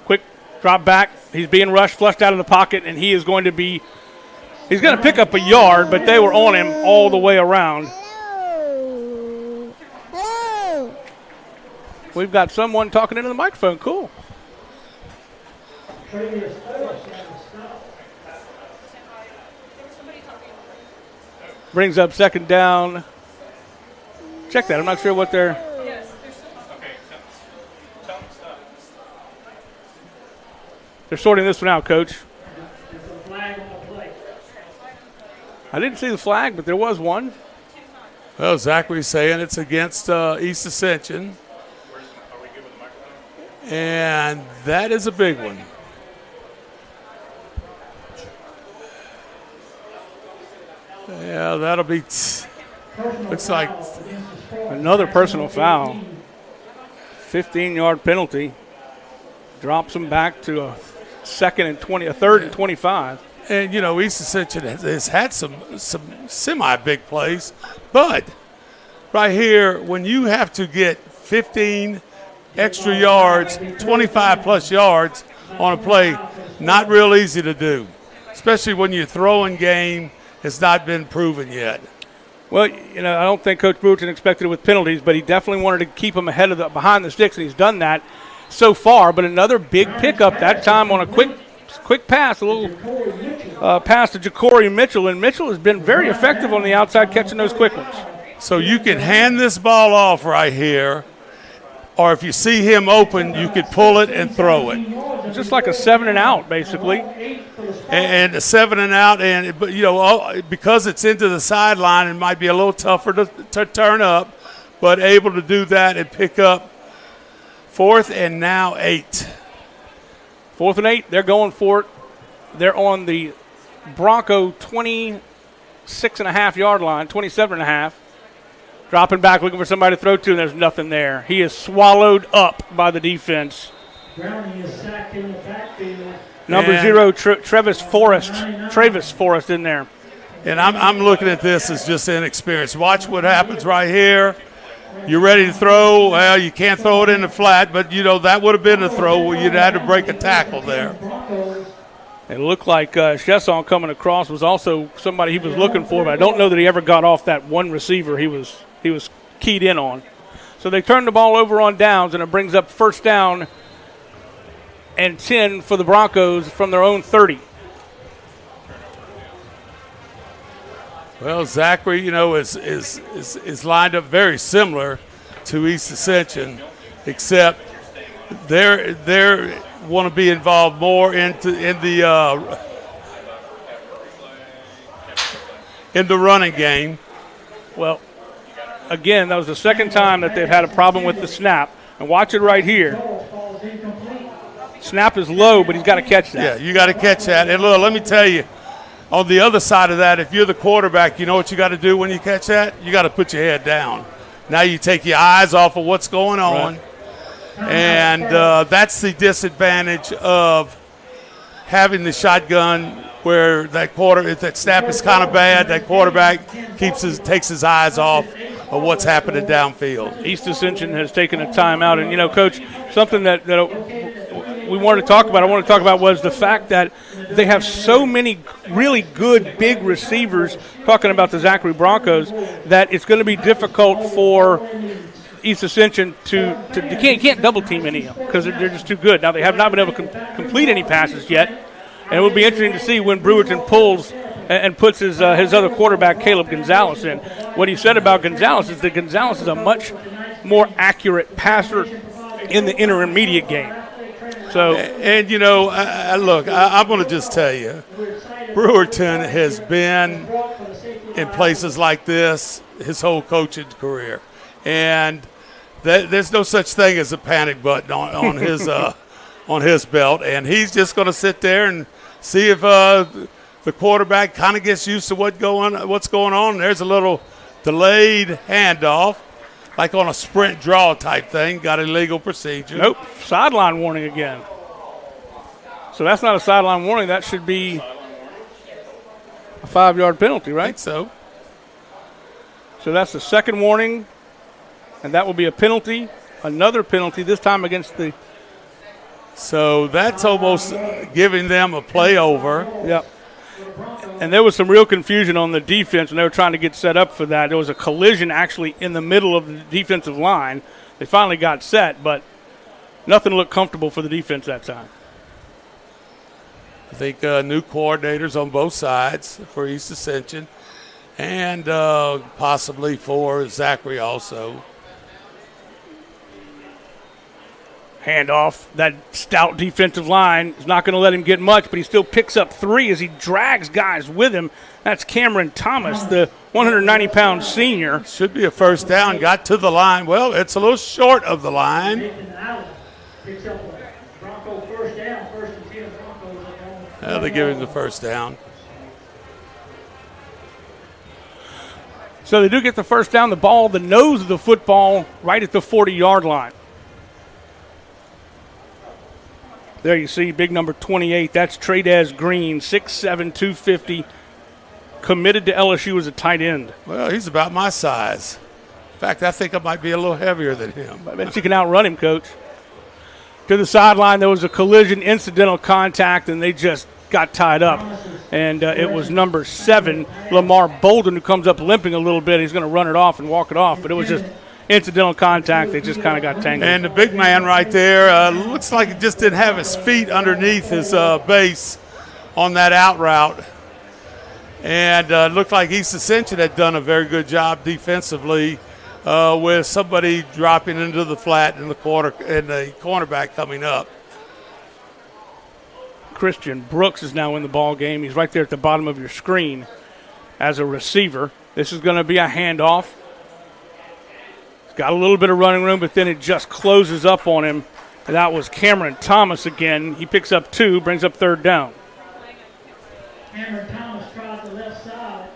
Speaker 1: Quick drop back. He's being rushed, flushed out of the pocket, and he's going to pick up a yard, but they were on him all the way around. We've got someone talking into the microphone. Cool. Brings up second down. Check that. I'm not sure what they're. They're sorting this one out, Coach. I didn't see the flag, but there was one.
Speaker 13: Well, Zachary's saying it's against East Ascension. And that is a big one. Yeah, that'll be, looks like
Speaker 1: another personal foul. 15-yard penalty. Drops them back to a third and 25.
Speaker 13: And, you know, East Ascension has had some semi-big plays. But right here, when you have to get 15 extra yards, 25-plus yards on a play, not real easy to do, especially when your throwing game has not been proven yet.
Speaker 1: Well, you know, I don't think Coach Brewerton expected it with penalties, but he definitely wanted to keep them ahead of behind the sticks, and he's done that so far. But another big pickup that time on a quick pass, a little pass to ZACHARY Mitchell, and Mitchell has been very effective on the outside catching those quick ones.
Speaker 13: So you can hand this ball off right here, or if you see him open, you could pull it and throw it.
Speaker 1: Just like a 7 and out, basically.
Speaker 13: And a 7 and out, but you know, because it's into the sideline, it might be a little tougher to turn up, but able to do that and pick up 4th and now 8.
Speaker 1: 4th and 8, they're going for it. They're on the Bronco 26.5-yard line, 27.5. Dropping back, looking for somebody to throw to, and there's nothing there. He is swallowed up by the defense.
Speaker 14: Browning is sacked in the backfield.
Speaker 1: Number 0, Travis Forrest in there.
Speaker 13: And I'm looking at this as just inexperience. Watch what happens right here. You're ready to throw. Well, you can't throw it in the flat, but, you know, that would have been a throw where you'd had to break a tackle there.
Speaker 1: It looked like Chesson coming across was also somebody he was looking for, but I don't know that he ever got off that one receiver he was keyed in on. So they turn the ball over on downs, and it brings up first down and 10 for the Broncos from their own 30.
Speaker 13: Well, Zachary, you know, is lined up very similar to East Ascension, except they want to be involved more in the running game.
Speaker 1: Well, again, that was the second time that they've had a problem with the snap. And watch it right here. Snap is low, but he's got to catch that.
Speaker 13: Yeah, you got to catch that. And look, let me tell you, on the other side of that, if you're the quarterback, you know what you got to do when you catch that? You got to put your head down. Now you take your eyes off of what's going on. Right. And that's the disadvantage of having the shotgun where if that snap is kind of bad, that quarterback takes his eyes off of what's happening downfield.
Speaker 1: East Ascension has taken a timeout. And, you know, Coach, something that we wanted to talk about, was the fact that they have so many really good big receivers, talking about the Zachary Broncos, that it's going to be difficult for East Ascension to you can't double team any of them because they're just too good. Now they have not been able to complete any passes yet, and it will be interesting to see when Brewerton pulls and puts his other quarterback, Caleb Gonzalez, in. What he said about Gonzalez is that Gonzalez is a much more accurate passer in the intermediate game. So,
Speaker 13: and you know, look, I'm going to just tell you, Brewerton has been in places like this his whole coaching career, and there's no such thing as a panic button on his on his belt, and he's just going to sit there and see if the quarterback kind of gets used to what's going on. There's a little delayed handoff, like on a sprint draw type thing. Got a legal procedure.
Speaker 1: Nope. Sideline warning again. So that's not a sideline warning. That should be a 5-yard penalty, right?
Speaker 13: I think so.
Speaker 1: So that's the second warning, and that will be a penalty. Another penalty, this time against the.
Speaker 13: So that's almost giving them a play over.
Speaker 1: Yep. And there was some real confusion on the defense when they were trying to get set up for that. There was a collision actually in the middle of the defensive line. They finally got set, but nothing looked comfortable for the defense that time.
Speaker 13: I think new coordinators on both sides for East Ascension, and possibly for Zachary also.
Speaker 1: Handoff. That stout defensive line is not going to let him get much, but he still picks up 3 as he drags guys with him. That's Cameron Thomas, the 190-pound senior.
Speaker 13: Should be a first down. Got to the line. Well, it's a little short of the line. Well, they give him the first down.
Speaker 1: So they do get the first down. The ball, the nose of the football, right at the 40-yard line. There you see big number 28. That's Tradez Green, 6'7", 250, committed to LSU as a tight end.
Speaker 13: Well, he's about my size. In fact, I think I might be a little heavier than him.
Speaker 1: I bet you can outrun him, Coach. To the sideline, there was a collision, incidental contact, and they just got tied up. And it was number 7, Lamar Bolden, who comes up limping a little bit. He's going to run it off and walk it off, but it was just incidental contact. They just kind of got tangled.
Speaker 13: And the big man right there looks like he just didn't have his feet underneath his base on that out route. And looked like East Ascension had done a very good job defensively with somebody dropping into the flat and the cornerback coming up.
Speaker 1: Christian Brooks is now in the ball game. He's right there at the bottom of your screen as a receiver. This is going to be a handoff. Got a little bit of running room, but then it just closes up on him. And that was Cameron Thomas again. He picks up 2, brings up 3rd down.
Speaker 14: Cameron Thomas tried the left side.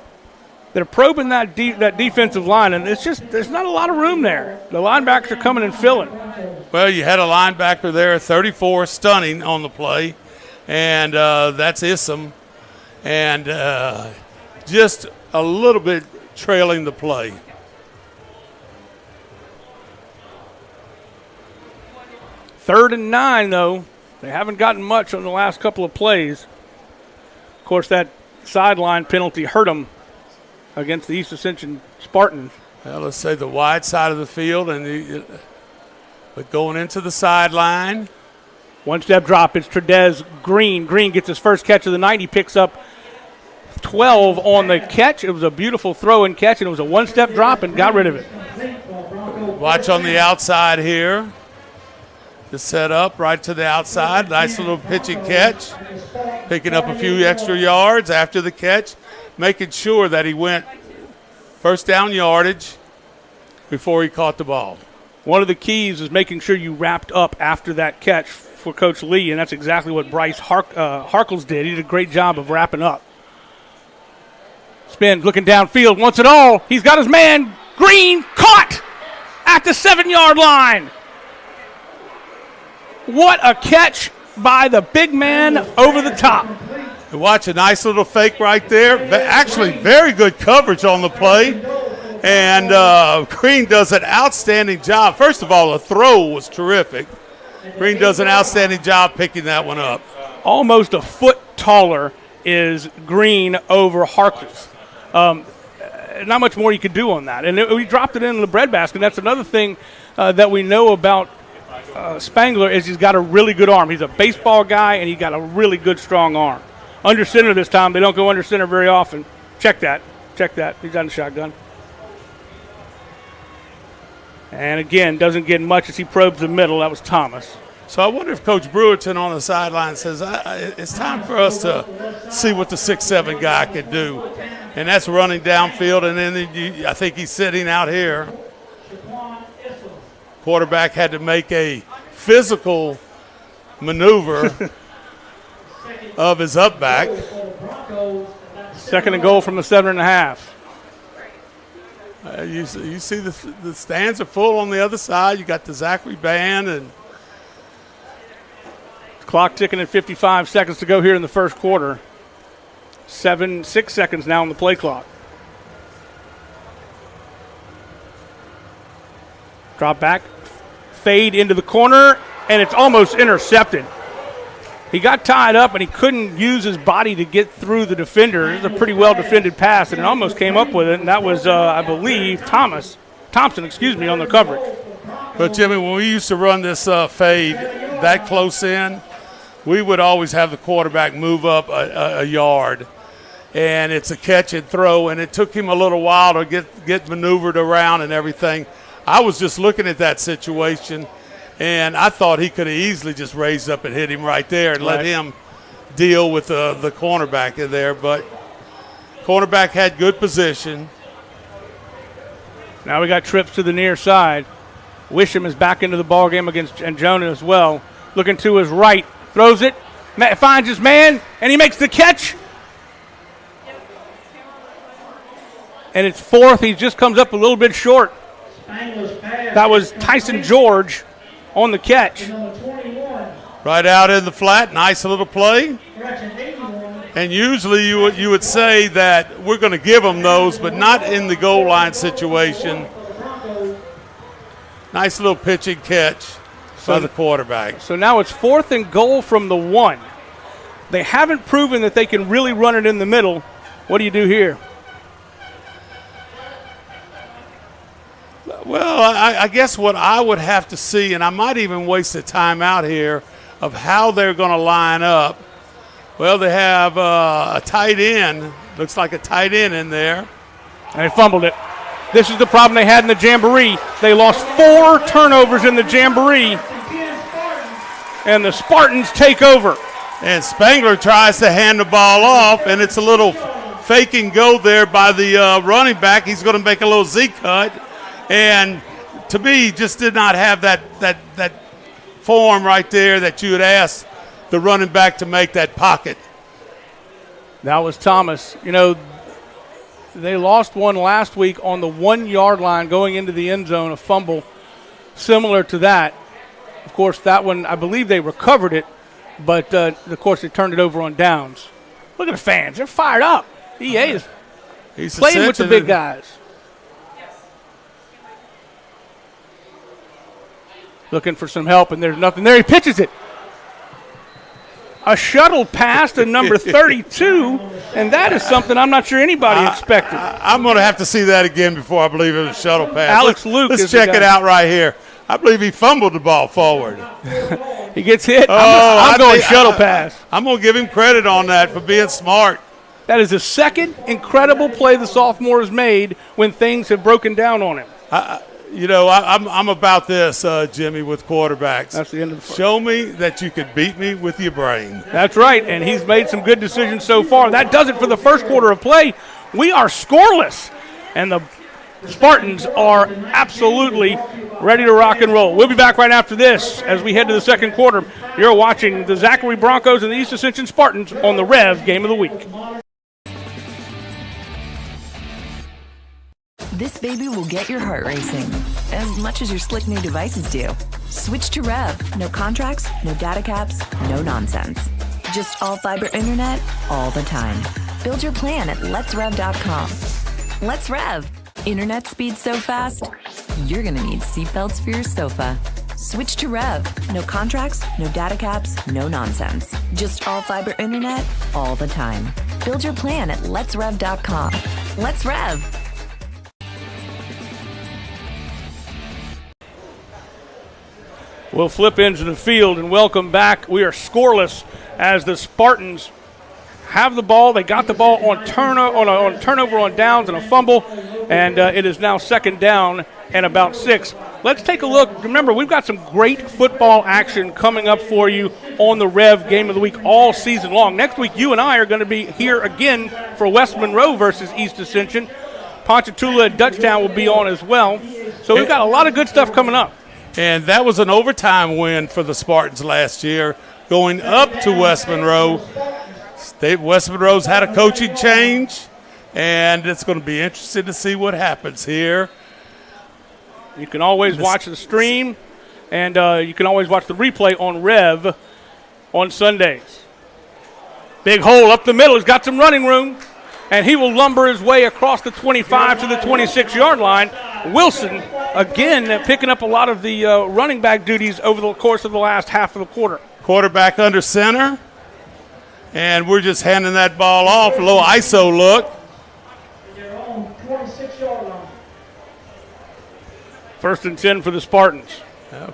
Speaker 1: They're probing that defensive line, and it's just there's not a lot of room there. The linebackers are coming and filling.
Speaker 13: Well, you had a linebacker there, 34, stunning on the play, and that's Issam, and just a little bit trailing the play.
Speaker 1: Third and 9, though. They haven't gotten much on the last couple of plays. Of course, that sideline penalty hurt them against the East Ascension Spartans.
Speaker 13: Well, let's say the wide side of the field, but going into the sideline.
Speaker 1: One-step drop. It's Tradez Green. Green gets his first catch of the night. He picks up 12 on the catch. It was a beautiful throw and catch, and it was a one-step drop and got rid of it.
Speaker 13: Watch on the outside here. The setup right to the outside. Nice little pitch and catch. Picking up a few extra yards after the catch. Making sure that he went first down yardage before he caught the ball.
Speaker 1: One of the keys is making sure you wrapped up after that catch for Coach Lee, and that's exactly what Bryce Harkles did. He did a great job of wrapping up. Spin, looking downfield, wants it all. He's got his man, Green, caught at the 7-yard line. What a catch by the big man over the top.
Speaker 13: Watch a nice little fake right there. Actually, very good coverage on the play. And Green does an outstanding job. First of all, the throw was terrific. Green does an outstanding job picking that one up.
Speaker 1: Almost a foot taller is Green over Harkles. Not much more you could do on that. And we dropped it in the breadbasket. That's another thing that we know about Spangler is he's got a really good arm. He's a baseball guy, and he's got a really good, strong arm. Under center this time. They don't go under center very often. Check that. He's on the shotgun. And again, doesn't get much as he probes the middle. That was Thomas.
Speaker 13: So I wonder if Coach Brewerton on the sideline says, it's time for us to see what the 6'7" guy can do. And that's running downfield, and then I think he's sitting out here. Quarterback had to make a physical maneuver of his up back.
Speaker 1: 2nd and goal from the 7.5.
Speaker 13: You see the stands are full on the other side. You got the Zachary band, and
Speaker 1: clock ticking at 55 seconds to go here in the first quarter. 6 seconds now on the play clock. Drop back, fade into the corner, and it's almost intercepted. He got tied up, and he couldn't use his body to get through the defender. It was a pretty well-defended pass, and it almost came up with it, and that was, I believe, Thompson, on the coverage.
Speaker 13: But, Jimmy, when we used to run this fade that close in, we would always have the quarterback move up a yard, and it's a catch and throw, and it took him a little while to get maneuvered around and everything. I was just looking at that situation, and I thought he could have easily just raised up and hit him right there and let him deal with the cornerback in there, but cornerback had good position.
Speaker 1: Now we got trips to the near side. Wisham is back into the ball game against Jonah as well. Looking to his right, throws it, finds his man, and he makes the catch. And it's fourth. He just comes up a little bit short. That was Tyson George on the catch.
Speaker 13: Right out in the flat, nice little play. And usually you would say that we're going to give them those, but not in the goal line situation. Nice little pitching catch by the quarterback.
Speaker 1: So now it's 4th and goal from the 1. They haven't proven that they can really run it in the middle. What do you do here?
Speaker 13: Well, I guess what I would have to see, and I might even waste the time out here, of how they're going to line up. Well, they have a tight end. Looks like a tight end in there.
Speaker 1: And they fumbled it. This is the problem they had in the Jamboree. They lost 4 turnovers in the Jamboree, and the Spartans take over.
Speaker 13: And Spangler tries to hand the ball off, and it's a little fake and go there by the running back. He's going to make a little Z cut, and to me, just did not have that form right there that you would ask the running back to make that pocket.
Speaker 1: That was Thomas. You know, they lost one last week on the 1-yard line going into the end zone, a fumble similar to that. Of course, that one, I believe they recovered it, but, of course, they turned it over on downs. Look at the fans. They're fired up. EA is playing with the big guys. Looking for some help, and there's nothing there. He pitches it. A shuttle pass to number 32, and that is something I'm not sure anybody expected.
Speaker 13: I'm going to have to see that again before I believe it was a shuttle pass.
Speaker 1: Alex Luke.
Speaker 13: Let's check it out right here. I believe he fumbled the ball forward.
Speaker 1: He gets hit. I'm going shuttle pass.
Speaker 13: I'm going to give him credit on that for being smart.
Speaker 1: That is the second incredible play the sophomore has made when things have broken down on him.
Speaker 13: I'm about this, Jimmy, with quarterbacks.
Speaker 1: That's the end of the first.
Speaker 13: Show me that you can beat me with your brain.
Speaker 1: That's right, and he's made some good decisions so far. That does it for the first quarter of play. We are scoreless, and the Spartans are absolutely ready to rock and roll. We'll be back right after this as we head to the second quarter. You're watching the Zachary Broncos and the East Ascension Spartans on the REV Game of the Week.
Speaker 16: This baby will get your heart racing as much as your slick new devices do. Switch to REV. No contracts, no data caps, no nonsense. Just all fiber internet all the time. Build your plan at letsrev.com. Let's Rev. Internet speed so fast, you're going to need seatbelts for your sofa. Switch to REV. No contracts, no data caps, no nonsense. Just all fiber internet all the time. Build your plan at letsrev.com. Let's Rev.
Speaker 1: We'll flip into the field and welcome back. We are scoreless as the Spartans have the ball. They got the ball on turnover on downs and a fumble, and it is now second down and about 6. Let's take a look. Remember, we've got some great football action coming up for you on the REV Game of the Week all season long. Next week, you and I are going to be here again for West Monroe versus East Ascension. Ponchatoula and Dutchtown will be on as well. So we've got a lot of good stuff coming up.
Speaker 13: And that was an overtime win for the Spartans last year, going up to West Monroe. West Monroe's had a coaching change, and it's going to be interesting to see what happens here.
Speaker 1: You can always watch the stream, and you can always watch the replay on REV on Sundays. Big hole up the middle. He's got some running room, and he will lumber his way across the 25 to the 26-yard line. Wilson, again, picking up a lot of the running back duties over the course of the last half of the quarter.
Speaker 13: Quarterback under center, and we're just handing that ball off. A little ISO look.
Speaker 1: First and 10 for the Spartans.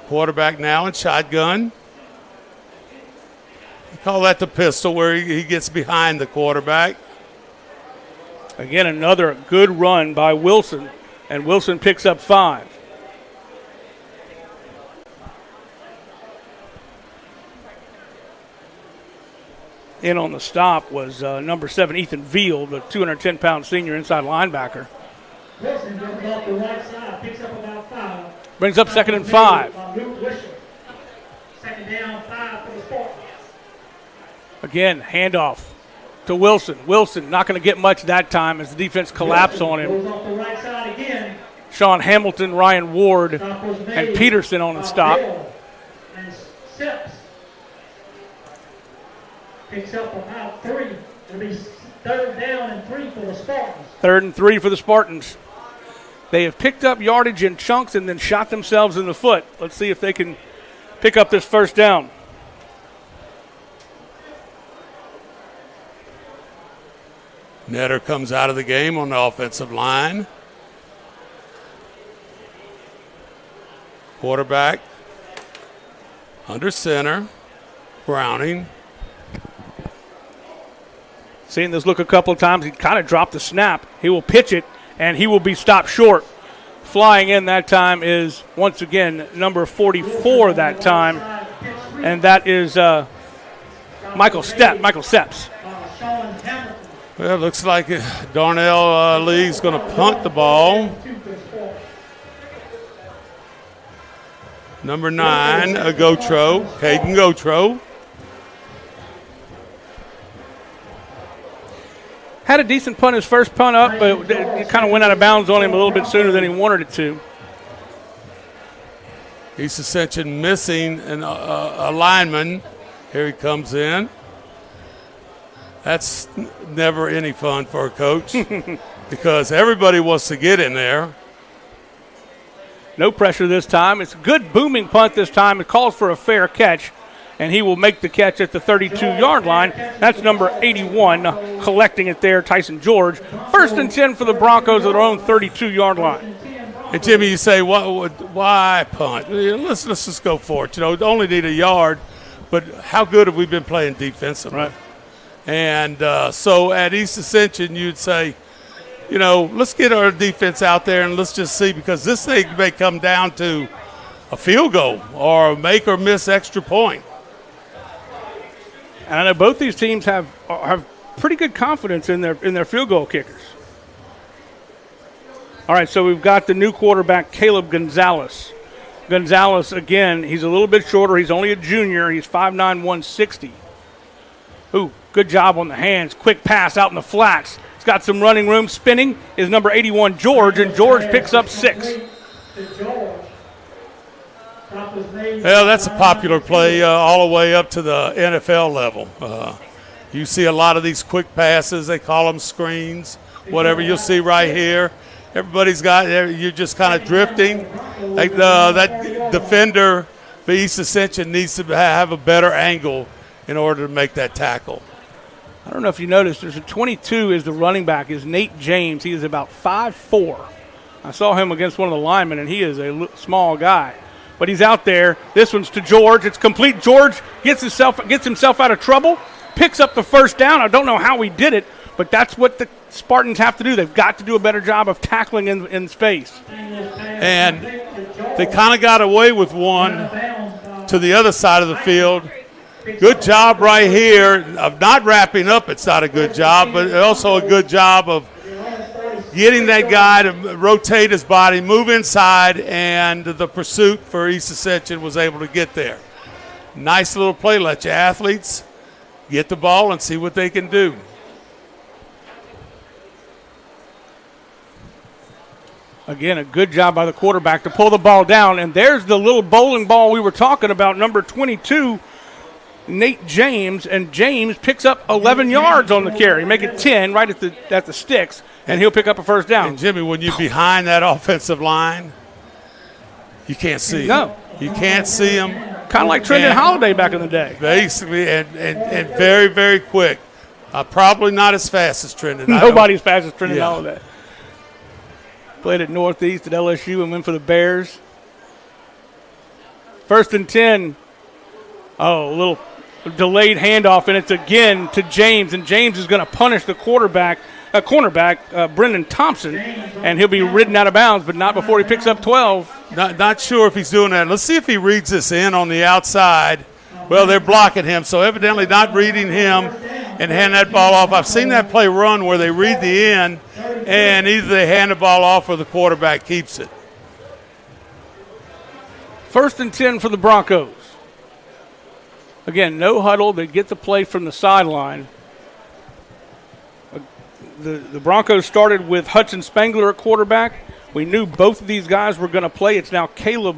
Speaker 13: Quarterback now in shotgun. Call that the pistol, where he gets behind the quarterback.
Speaker 1: Again, another good run by Wilson, and Wilson picks up 5. In on the stop was number 7, Ethan Veal, the 210-pound senior inside linebacker.
Speaker 14: Wilson goes off the right side, picks up about 5.
Speaker 1: Brings up 2nd and 5.
Speaker 14: Second down, 5 for the Spartans.
Speaker 1: Again, handoff to Wilson. Wilson not going to get much that time as the defense collapsed on him.
Speaker 14: Goes off the right side again.
Speaker 1: Sean Hamilton, Ryan Ward, and Peterson on the stop.
Speaker 14: And Sips picks up about 3. It'll be 3rd down and 3 for the Spartans.
Speaker 1: 3rd and 3 for the Spartans. They have picked up yardage in chunks and then shot themselves in the foot. Let's see if they can pick up this 1st down.
Speaker 13: Netter comes out of the game on the offensive line. Quarterback under center. Browning.
Speaker 1: Seeing this look a couple of times, he kind of dropped the snap. He will pitch it, and he will be stopped short. Flying in that time is, once again, number 44 that time, and that is Michael Steps.
Speaker 13: Well, it looks like Darnell Lee's going to punt the ball. Number 9, Gotro, Caden Gotro.
Speaker 1: Had a decent punt his first punt up, but it kind of went out of bounds on him a little bit sooner than he wanted it to.
Speaker 13: East Ascension missing a lineman. Here he comes in. That's never any fun for a coach because everybody wants to get in there.
Speaker 1: No pressure this time. It's a good booming punt this time. It calls for a fair catch, and he will make the catch at the 32-yard line. That's number 81 collecting it there, Tyson George. 1st and 10 for the Broncos at their own 32-yard line.
Speaker 13: And Jimmy, you say, why punt? Let's just go for it. Only need a yard, but how good have we been playing defensively?
Speaker 1: Right.
Speaker 13: And so at East Ascension, you'd say, let's get our defense out there and let's just see, because this thing may come down to a field goal or a make or miss extra point.
Speaker 1: And I know both these teams have pretty good confidence in their field goal kickers. All right, so we've got the new quarterback, Caleb Gonzalez. Gonzalez, again, he's a little bit shorter. He's only a junior. He's 5'9", 160. Ooh, good job on the hands. Quick pass out in the flats. He's got some running room. Spinning is number 81, George, and George picks up 6.
Speaker 13: Well, that's a popular play all the way up to the NFL level. You see a lot of these quick passes. They call them screens, whatever. You'll see right here. Everybody's got – you're just kind of drifting. That defender for East Ascension needs to have a better angle in order to make that tackle.
Speaker 1: I don't know if you noticed, there's a 22 is the running back, is Nate James. He is about 5'4". I saw him against one of the linemen, and he is a small guy. But he's out there. This one's to George. It's complete. George gets himself out of trouble, picks up the 1st down. I don't know how he did it, but that's what the Spartans have to do. They've got to do a better job of tackling in space.
Speaker 13: And they kind of got away with one to the other side of the field. Good job right here of not wrapping up. It's not a good job, but also a good job of getting that guy to rotate his body, move inside, and the pursuit for East Ascension was able to get there. Nice little play. Let your athletes get the ball and see what they can do.
Speaker 1: Again, a good job by the quarterback to pull the ball down, and there's the little bowling ball we were talking about, number 22, Nate James, and James picks up 11 yards on the carry, make it 10 right at the sticks, and he'll pick up a 1st down.
Speaker 13: And Jimmy, when you're behind that offensive line, you can't see him. You can't see him.
Speaker 1: Kind of like Trendon Holiday back in the day.
Speaker 13: Basically, and very, very quick. Probably not as fast as Trendon.
Speaker 1: Nobody's fast as Trendon Holiday. Played at Northeast at LSU and went for the Bears. 1st and 10. Oh, a little delayed handoff, and it's again to James, and James is going to punish the cornerback, Brendan Thompson, and he'll be ridden out of bounds, but not before he picks up 12.
Speaker 13: Not sure if he's doing that. Let's see if he reads this in on the outside. Well, they're blocking him, so evidently not reading him and hand that ball off. I've seen that play run where they read the end, and either they hand the ball off or the quarterback keeps it.
Speaker 1: 1st and 10 for the Broncos. Again, no huddle. They get the play from the sideline. The Broncos started with Hudson Spangler at quarterback. We knew both of these guys were going to play. It's now Caleb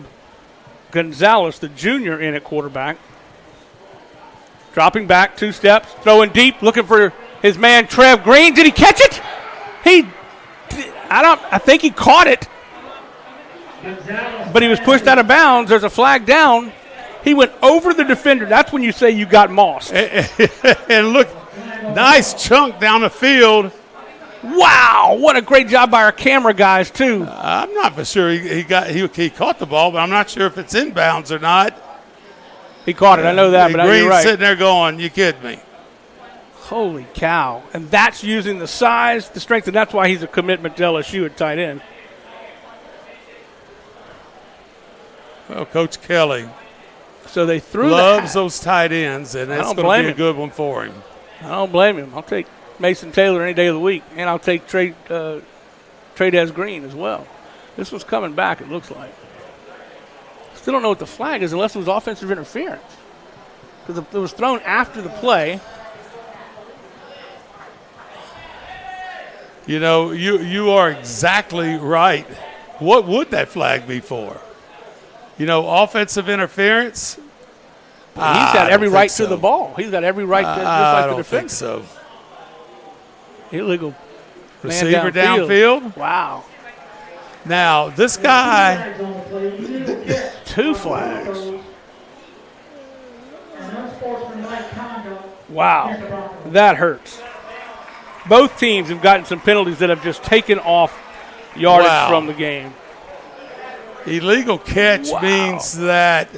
Speaker 1: Gonzalez, the junior, in at quarterback. Dropping back 2 steps, throwing deep, looking for his man Trev Green. Did he catch it? I think he caught it, but he was pushed out of bounds. There's a flag down. He went over the defender. That's when you say you got mossed.
Speaker 13: And look, nice chunk down the field.
Speaker 1: Wow, what a great job by our camera guys, too.
Speaker 13: I'm not for sure he caught the ball, but I'm not sure if it's inbounds or not.
Speaker 1: He caught it, I know that, but
Speaker 13: Green's
Speaker 1: you're right.
Speaker 13: Sitting there going, you kidding me.
Speaker 1: Holy cow. And that's using the size, the strength, and that's why he's a commitment to LSU at tight end.
Speaker 13: Well, Coach Kelly
Speaker 1: so they
Speaker 13: loves those tight ends, and that's going to be a good one for him.
Speaker 1: I don't blame him. I'll take Mason Taylor any day of the week, and I'll take Tradez Green as well. This was coming back, it looks like. Still don't know what the flag is unless it was offensive interference, because it was thrown after the play.
Speaker 13: You know, you are exactly right. What would that flag be for? You know, offensive interference?
Speaker 1: He's got every right to the ball. He's got every right to, just like the defender.
Speaker 13: Think so.
Speaker 1: Illegal.
Speaker 13: Receiver downfield?
Speaker 1: Wow.
Speaker 13: Now, this guy.
Speaker 1: 2 flags. Wow. That hurts. Both teams have gotten some penalties that have just taken off yardage from the game.
Speaker 13: Illegal catch means that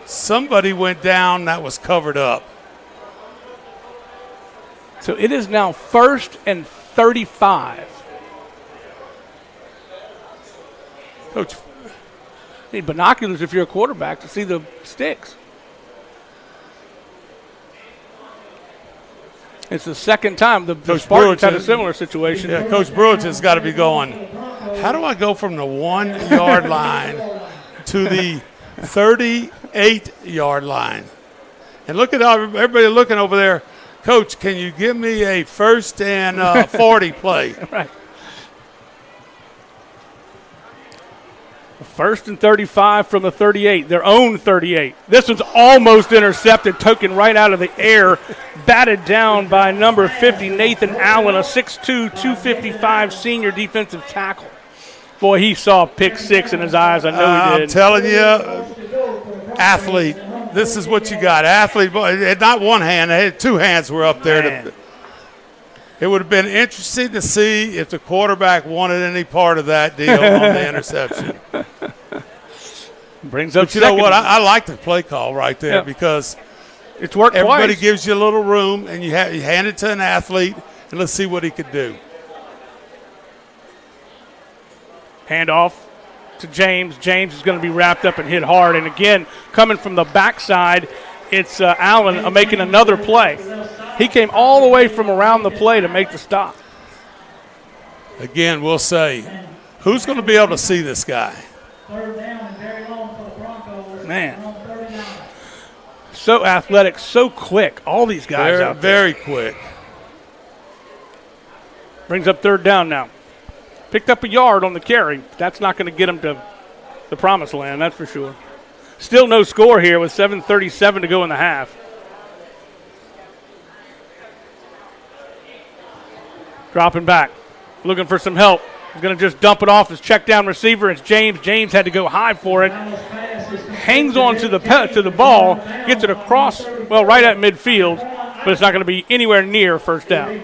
Speaker 13: somebody went down that was covered up.
Speaker 1: So it is now 1st and 35.
Speaker 13: Coach,
Speaker 1: you need binoculars if you're a quarterback to see the sticks. It's the second time the Spartans had a similar situation.
Speaker 13: Yeah, Coach Bruins has got to be going, how do I go from the 1-yard line to the 38-yard line? And look at everybody looking over there. Coach, can you give me a 1st and 40 play?
Speaker 1: Right. 1st and 35 from the 38, their own 38. This one's almost intercepted, taken right out of the air, batted down by number 50, Nathan Allen, a 6'2", 255 senior defensive tackle. Boy, he saw pick 6 in his eyes. I know he did.
Speaker 13: I'm telling you, athlete. This is what you got. Athlete, not one hand, 2 hands were up there. It would have been interesting to see if the quarterback wanted any part of that deal on the interception.
Speaker 1: Brings up.
Speaker 13: But you know what? I like the play call right there because
Speaker 1: it's worked.
Speaker 13: Everybody
Speaker 1: twice.
Speaker 13: gives you a little room, and you hand it to an athlete, and let's see what he could do.
Speaker 1: Handoff to James. James is going to be wrapped up and hit hard. And again, coming from the backside, it's Allen making another play. He came all the way from around the play to make the stop.
Speaker 13: Again, we'll say, who's going to be able to see this guy?
Speaker 1: Man. So athletic, so quick. All these guys out there.
Speaker 13: Very quick.
Speaker 1: Brings up 3rd down now. Picked up a yard on the carry. That's not going to get him to the promised land, that's for sure. Still no score here with 7:37 to go in the half. Dropping back, looking for some help. He's going to just dump it off his check down receiver. It's James. James had to go high for it. Hangs on to the ball, gets it across, well, right at midfield, but it's not going to be anywhere near 1st down.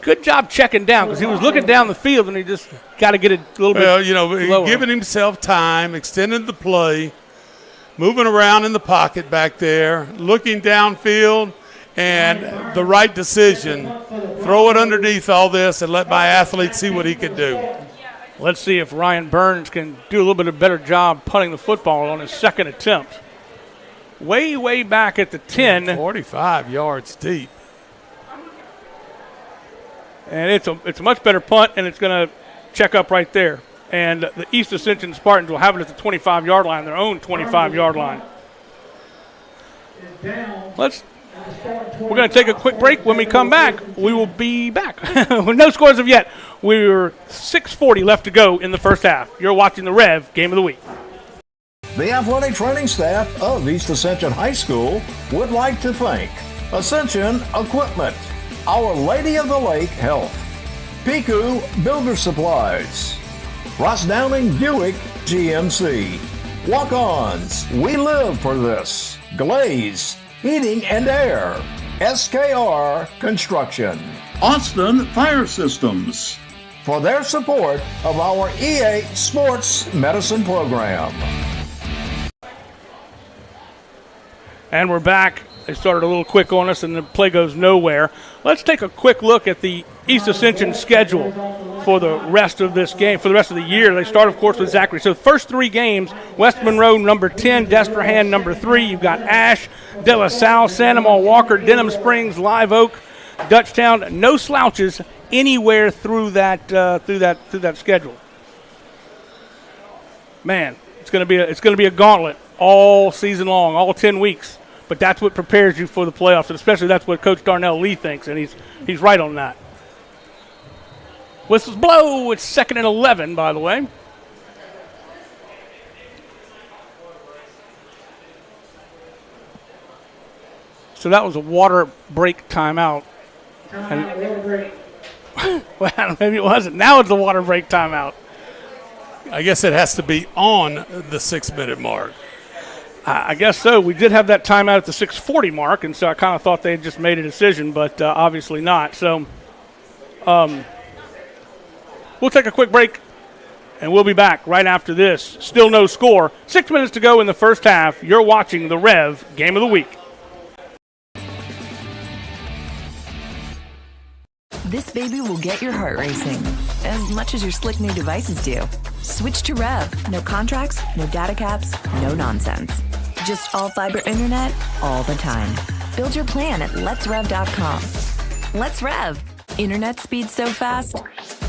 Speaker 1: Good job checking down because he was looking down the field and he just got to get it a little bit lower.
Speaker 13: Giving himself time, extending the play. moving around in the pocket back there, looking downfield, and the right decision. Throw it underneath all this and let my athlete see what he can do.
Speaker 1: Let's see if Ryan Burns can do a little bit of a better job punting the football on his second attempt. Way back at the 10.
Speaker 13: 45 yards deep.
Speaker 1: And it's a much better punt, and it's going to check up right there. And the East Ascension Spartans will have it at the 25-yard line, their own 25-yard line. We're going to take a quick break. When we come back, we will be back. No scores of yet. We're 6:40 left to go in the first half. You're watching the REV Game of the Week.
Speaker 15: The athletic training staff of East Ascension High School would like to thank Ascension Equipment, Our Lady of the Lake Health, Piku Builder Supplies, Ross Downing Buick GMC, Walk-Ons, We Live for This, Glaze, Heating and Air, SKR Construction, Austin Fire Systems, for their support of our EA Sports Medicine Program.
Speaker 1: And we're back. They started a little quick on us, and the play goes nowhere. Let's take a quick look at the East Ascension schedule for the rest of this game, for the rest of the year. They start, of course, with Zachary. So the first three games, West Monroe, number 10, Destrehan, number 3. You've got Ash, De La Salle, Sandoval, Walker, Denham Springs, Live Oak, Dutchtown. No slouches anywhere through that schedule. Man, it's going to be a gauntlet all season long, all 10 weeks. But that's what prepares you for the playoffs, and especially that's what Coach Darnell Lee thinks, and he's right on that. Whistles blow. It's 2nd and 11, by the way. So that was a water break timeout. Well, maybe it wasn't. Now it's a water break timeout.
Speaker 13: I guess it has to be on the 6-minute mark.
Speaker 1: I guess so. We did have that timeout at the 6:40 mark, and so I kind of thought they had just made a decision, but obviously not. So we'll take a quick break, and we'll be back right after this. Still no score. 6 minutes to go in the first half. You're watching the REV Game of the Week.
Speaker 16: This baby will get your heart racing as much as your slick new devices do. Switch to REV. No contracts, no data caps, no nonsense. Just all fiber internet all the time. Build your plan at letsrev.com. Let's Rev. Internet speed so fast,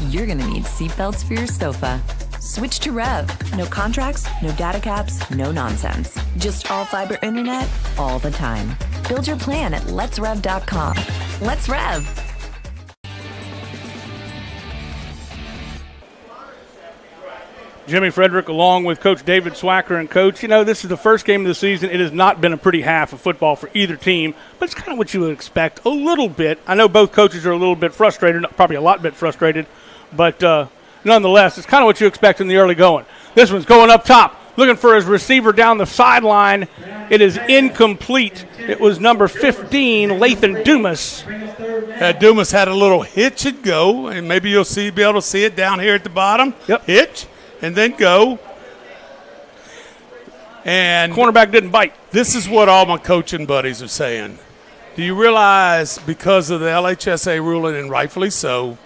Speaker 16: you're going to need seatbelts for your sofa. Switch to REV. No contracts, no data caps, no nonsense. Just all fiber internet all the time. Build your plan at letsrev.com. Let's Rev.
Speaker 1: Jimmy Frederick along with Coach David Swacker. And, Coach, this is the first game of the season. It has not been a pretty half of football for either team, but it's kind of what you would expect a little bit. I know both coaches are a little bit frustrated, probably a lot bit frustrated, but nonetheless, it's kind of what you expect in the early going. This one's going up top, looking for his receiver down the sideline. It is incomplete. It was number 15, Lathan Dumas.
Speaker 13: Dumas had a little hitch and go, and maybe you'll be able to see it down here at the bottom.
Speaker 1: Yep.
Speaker 13: Hitch. And then go. And
Speaker 1: cornerback didn't bite.
Speaker 13: This is what all my coaching buddies are saying. Do you realize, because of the LHSA ruling, and rightfully so,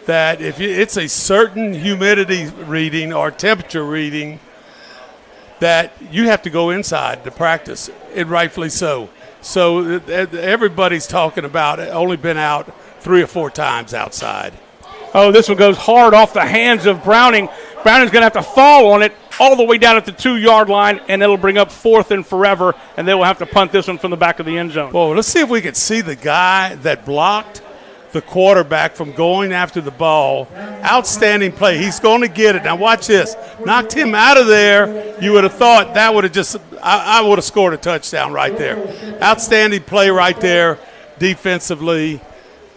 Speaker 13: that if it's a certain humidity reading or temperature reading, that you have to go inside to practice, and rightfully so. So everybody's talking about it, only been out 3 or 4 times outside.
Speaker 1: Oh, this one goes hard off the hands of Browning. Browning's going to have to fall on it all the way down at the 2-yard line, and it'll bring up 4th and forever, and they will have to punt this one from the back of the end zone.
Speaker 13: Well, let's see if we can see the guy that blocked the quarterback from going after the ball. Outstanding play. He's going to get it. Now watch this. Knocked him out of there. You would have thought that would have just – I would have scored a touchdown right there. Outstanding play right there defensively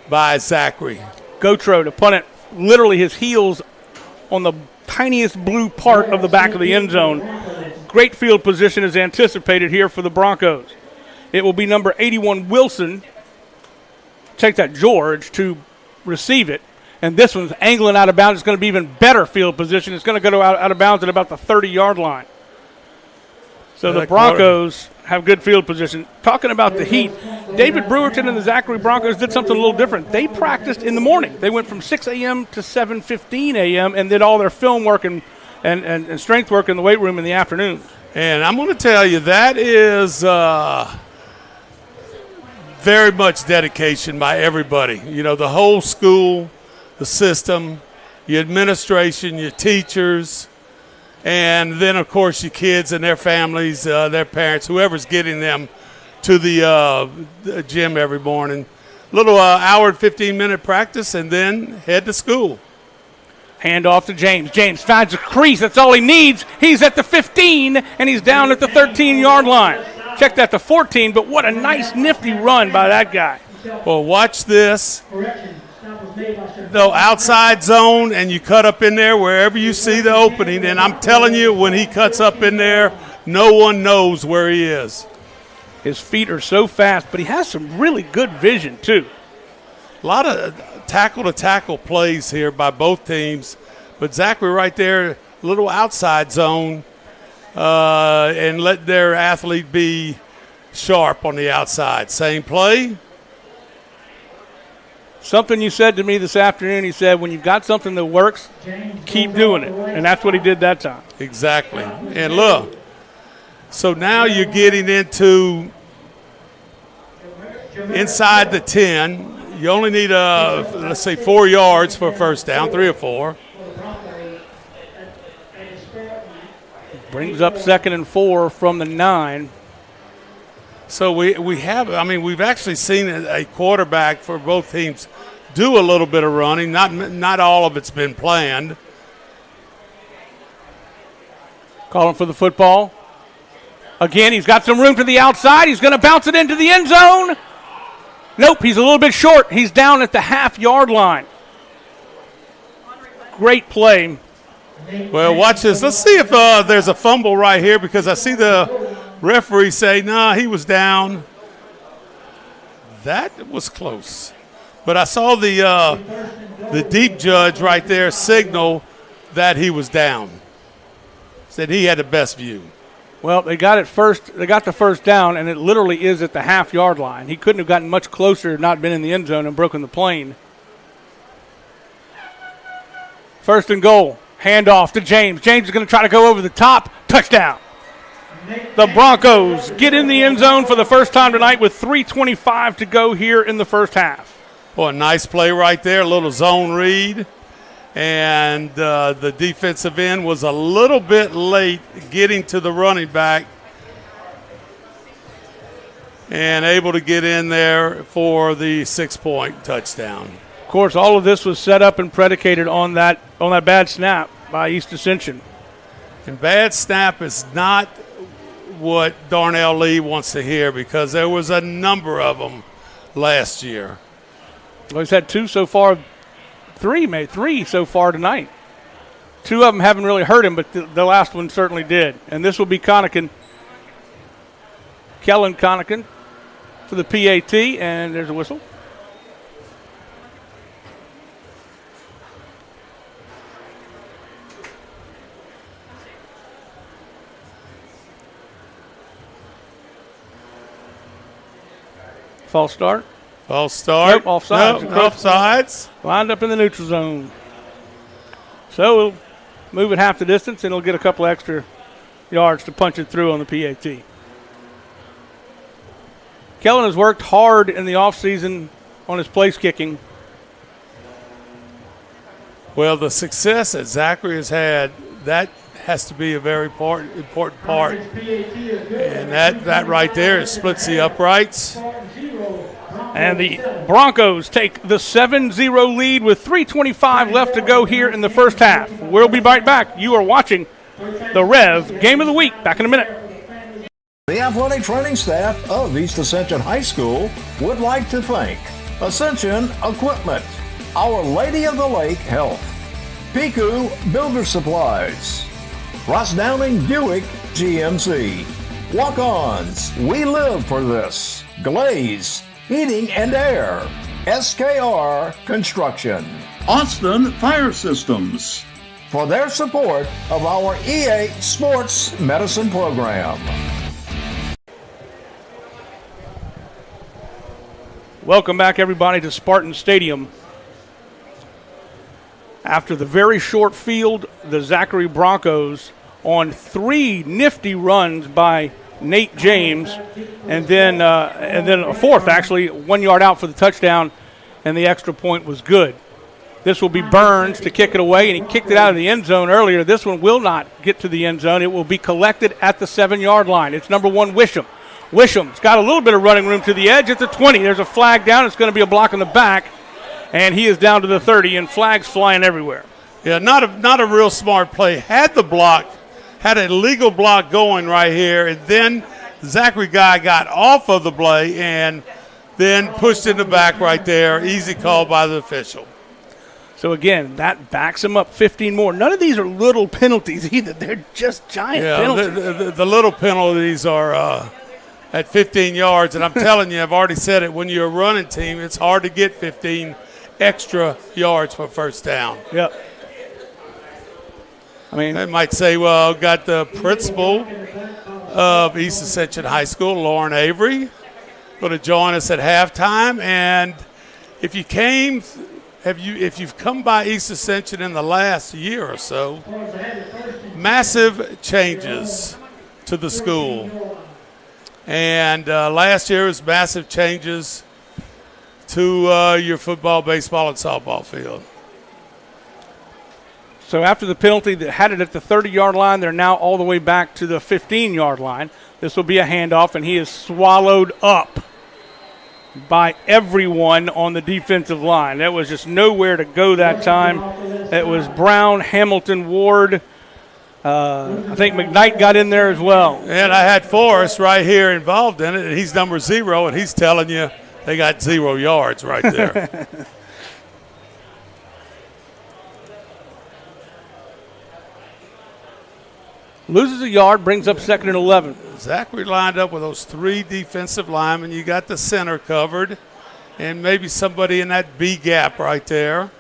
Speaker 13: by Zachary.
Speaker 1: Gotro to punt it, literally his heels on the tiniest blue part of the back of the end zone. Great field position is anticipated here for the Broncos. It will be number 81, Wilson. Take that, George, to receive it. And this one's angling out of bounds. It's going to be even better field position. It's going to go out of bounds at about the 30-yard line. So the Broncos have good field position. Talking about the heat, David Brewerton and the Zachary Broncos did something a little different. They practiced in the morning. They went from 6 a.m. to 7:15 a.m. and did all their film work and strength work in the weight room in the afternoon.
Speaker 13: And I'm going to tell you, that is very much dedication by everybody. You know, the whole school, the system, your administration, your teachers, and then, of course, your kids and their families, their parents, whoever's getting them to the gym every morning. Little hour and 15-minute practice, and then head to school.
Speaker 1: Hand off to James. James finds a crease. That's all he needs. He's at the 15, and he's down at the 13-yard line. Check that to 14, but what a nice, nifty run by that guy.
Speaker 13: Well, watch this. No, outside zone, and you cut up in there wherever you see the opening. And I'm telling you, when he cuts up in there, no one knows where he is.
Speaker 1: His feet are so fast, but he has some really good vision, too.
Speaker 13: A lot of tackle-to-tackle plays here by both teams. But Zachary right there, little outside zone, and let their athlete be sharp on the outside. Same play.
Speaker 1: Something you said to me this afternoon, he said, when you've got something that works, keep doing it. And that's what he did that time.
Speaker 13: Exactly. And look, so now you're getting into inside the 10. You only need, let's say, 4 yards for a first down, 3 or 4.
Speaker 1: Brings up 2nd and 4 from the 9.
Speaker 13: So we have, I mean, we've actually seen a quarterback for both teams do a little bit of running. Not all of it's been planned.
Speaker 1: Calling for the football. Again, he's got some room to the outside. He's going to bounce it into the end zone. Nope, he's a little bit short. He's down at the half-yard line. Great play.
Speaker 13: Well, watch this. Let's see if there's a fumble right here, because I see the referee say, nah, he was down. That was close. But I saw the deep judge right there signal that he was down. Said he had the best view.
Speaker 1: Well, they got it first. They got the first down, and it literally is at the half-yard line. He couldn't have gotten much closer, not been in the end zone and broken the plane. 1st and goal. Handoff to James. James is going to try to go over the top. Touchdown. The Broncos get in the end zone for the first time tonight with 3:25 to go here in the first half.
Speaker 13: Well, a nice play right there, a little zone read. And the defensive end was a little bit late getting to the running back and able to get in there for the 6-point touchdown.
Speaker 1: Of course, all of this was set up and predicated on that bad snap by East Ascension.
Speaker 13: And bad snap is not what Darnell Lee wants to hear, because there was a number of them last year.
Speaker 1: Well, he's had 2 so far, 3 so far tonight. 2 of them haven't really hurt him, but the last one certainly did. And this will be Kellen Connican for the PAT, and there's a whistle. False start.
Speaker 13: False start.
Speaker 1: Nope, offsides.
Speaker 13: Nope, offsides.
Speaker 1: Lined up in the neutral zone. So we'll move it half the distance, and it'll get a couple extra yards to punch it through on the PAT. Kellen has worked hard in the offseason on his place kicking.
Speaker 13: Well, the success that Zachary has had, that has to be a very important part. And that right there splits the uprights.
Speaker 1: And the Broncos take the 7-0 lead with 3:25 left to go here in the first half. We'll be right back. You are watching the REV Game of the Week. Back in a minute.
Speaker 15: The athletic training staff of East Ascension High School would like to thank Ascension Equipment, Our Lady of the Lake Health, Piku Builder Supplies, Ross Downing Buick GMC, Walk-Ons, We Live for This, Glaze, Heating and Air, SKR Construction,
Speaker 17: Austin Fire Systems,
Speaker 15: for their support of our EA Sports Medicine program.
Speaker 1: Welcome back, everybody, to Spartan Stadium. After the very short field, the Zachary Broncos on 3 nifty runs by Nate James, and then a fourth, actually, 1 yard out for the touchdown, and the extra point was good. This will be Burns to kick it away, and he kicked it out of the end zone earlier. This one will not get to the end zone. It will be collected at the 7-yard line. It's number 1, Wisham. Wisham's got a little bit of running room to the edge at the 20. There's a flag down. It's going to be a block in the back, and he is down to the 30, and flags flying everywhere.
Speaker 13: Yeah, not a real smart play. Had a legal block going right here, and then the Zachary guy got off of the play and then pushed in the back right there. Easy call by the official.
Speaker 1: So, again, that backs him up 15 more. None of these are little penalties either. They're just giant penalties.
Speaker 13: The little penalties are at 15 yards, and I'm telling you, I've already said it, when you're a running team, it's hard to get 15 extra yards for first down.
Speaker 1: Yep.
Speaker 13: I mean, they might say, well, got the principal of East Ascension High School, Lauren Avery, going to join us at halftime. And if you've come by East Ascension in the last year or so, massive changes to the school. And last year was massive changes to your football, baseball, and softball field.
Speaker 1: So after the penalty that had it at the 30-yard line, they're now all the way back to the 15-yard line. This will be a handoff, and he is swallowed up by everyone on the defensive line. There was just nowhere to go that time. It was Brown, Hamilton, Ward. I think McKnight got in there as well.
Speaker 13: And I had Forrest right here involved in it, and he's number 0, and he's telling you they got 0 yards right there.
Speaker 1: Loses a yard, brings up 2nd and 11.
Speaker 13: Zachary lined up with those 3 defensive linemen. You got the center covered, and maybe somebody in that B gap right there.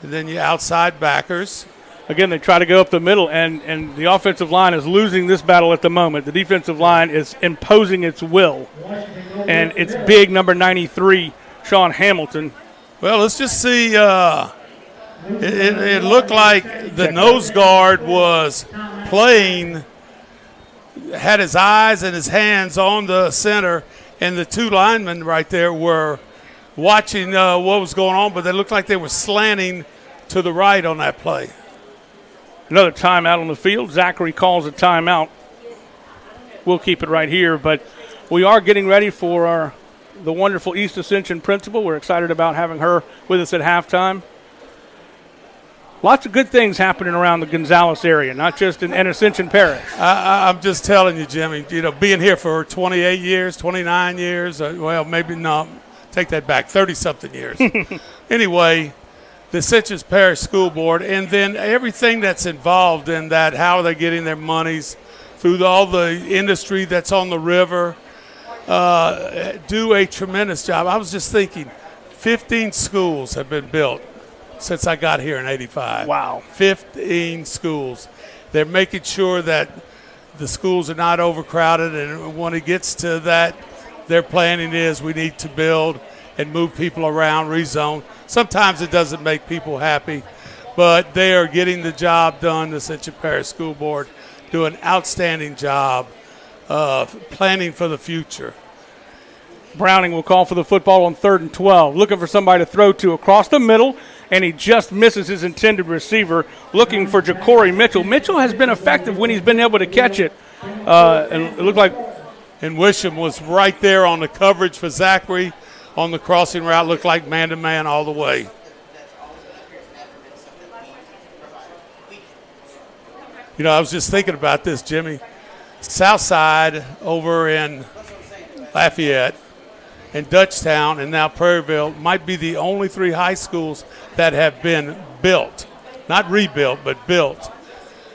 Speaker 13: And then your outside backers.
Speaker 1: Again, they try to go up the middle, and the offensive line is losing this battle at the moment. The defensive line is imposing its will, and it's big number 93, Sean Hamilton.
Speaker 13: Well, let's just see. It looked like the nose guard was playing, had his eyes and his hands on the center, and the 2 linemen right there were watching what was going on, but they looked like they were slanting to the right on that play.
Speaker 1: Another timeout on the field. Zachary calls a timeout. We'll keep it right here, but we are getting ready for the wonderful East Ascension principal. We're excited about having her with us at halftime. Lots of good things happening around the Gonzales area, not just in Ascension Parish.
Speaker 13: I'm just telling you, Jimmy, being here for 28 years, 29 years, well, maybe not, take that back, 30-something years. Anyway, the Ascension Parish School Board, and then everything that's involved in that, how are they getting their monies through all the industry that's on the river, do a tremendous job. I was just thinking, 15 schools have been built since I got here in 85.
Speaker 1: Wow.
Speaker 13: 15 schools. They're making sure that the schools are not overcrowded, and when it gets to that, their planning is we need to build and move people around, rezone. Sometimes it doesn't make people happy, but they are getting the job done. The Ascension Parish School Board do an outstanding job of planning for the future.
Speaker 1: Browning will call for the football on 3rd and 12. Looking for somebody to throw to across the middle, and he just misses his intended receiver, looking for Ja'Cory Mitchell. Mitchell has been effective when he's been able to catch it. And it looked like
Speaker 13: and Wisham was right there on the coverage for Zachary on the crossing route. Looked like man-to-man all the way. I was just thinking about this, Jimmy. Southside over in Lafayette and Dutchtown and now Prairieville might be the only 3 high schools that have been built, not rebuilt, but built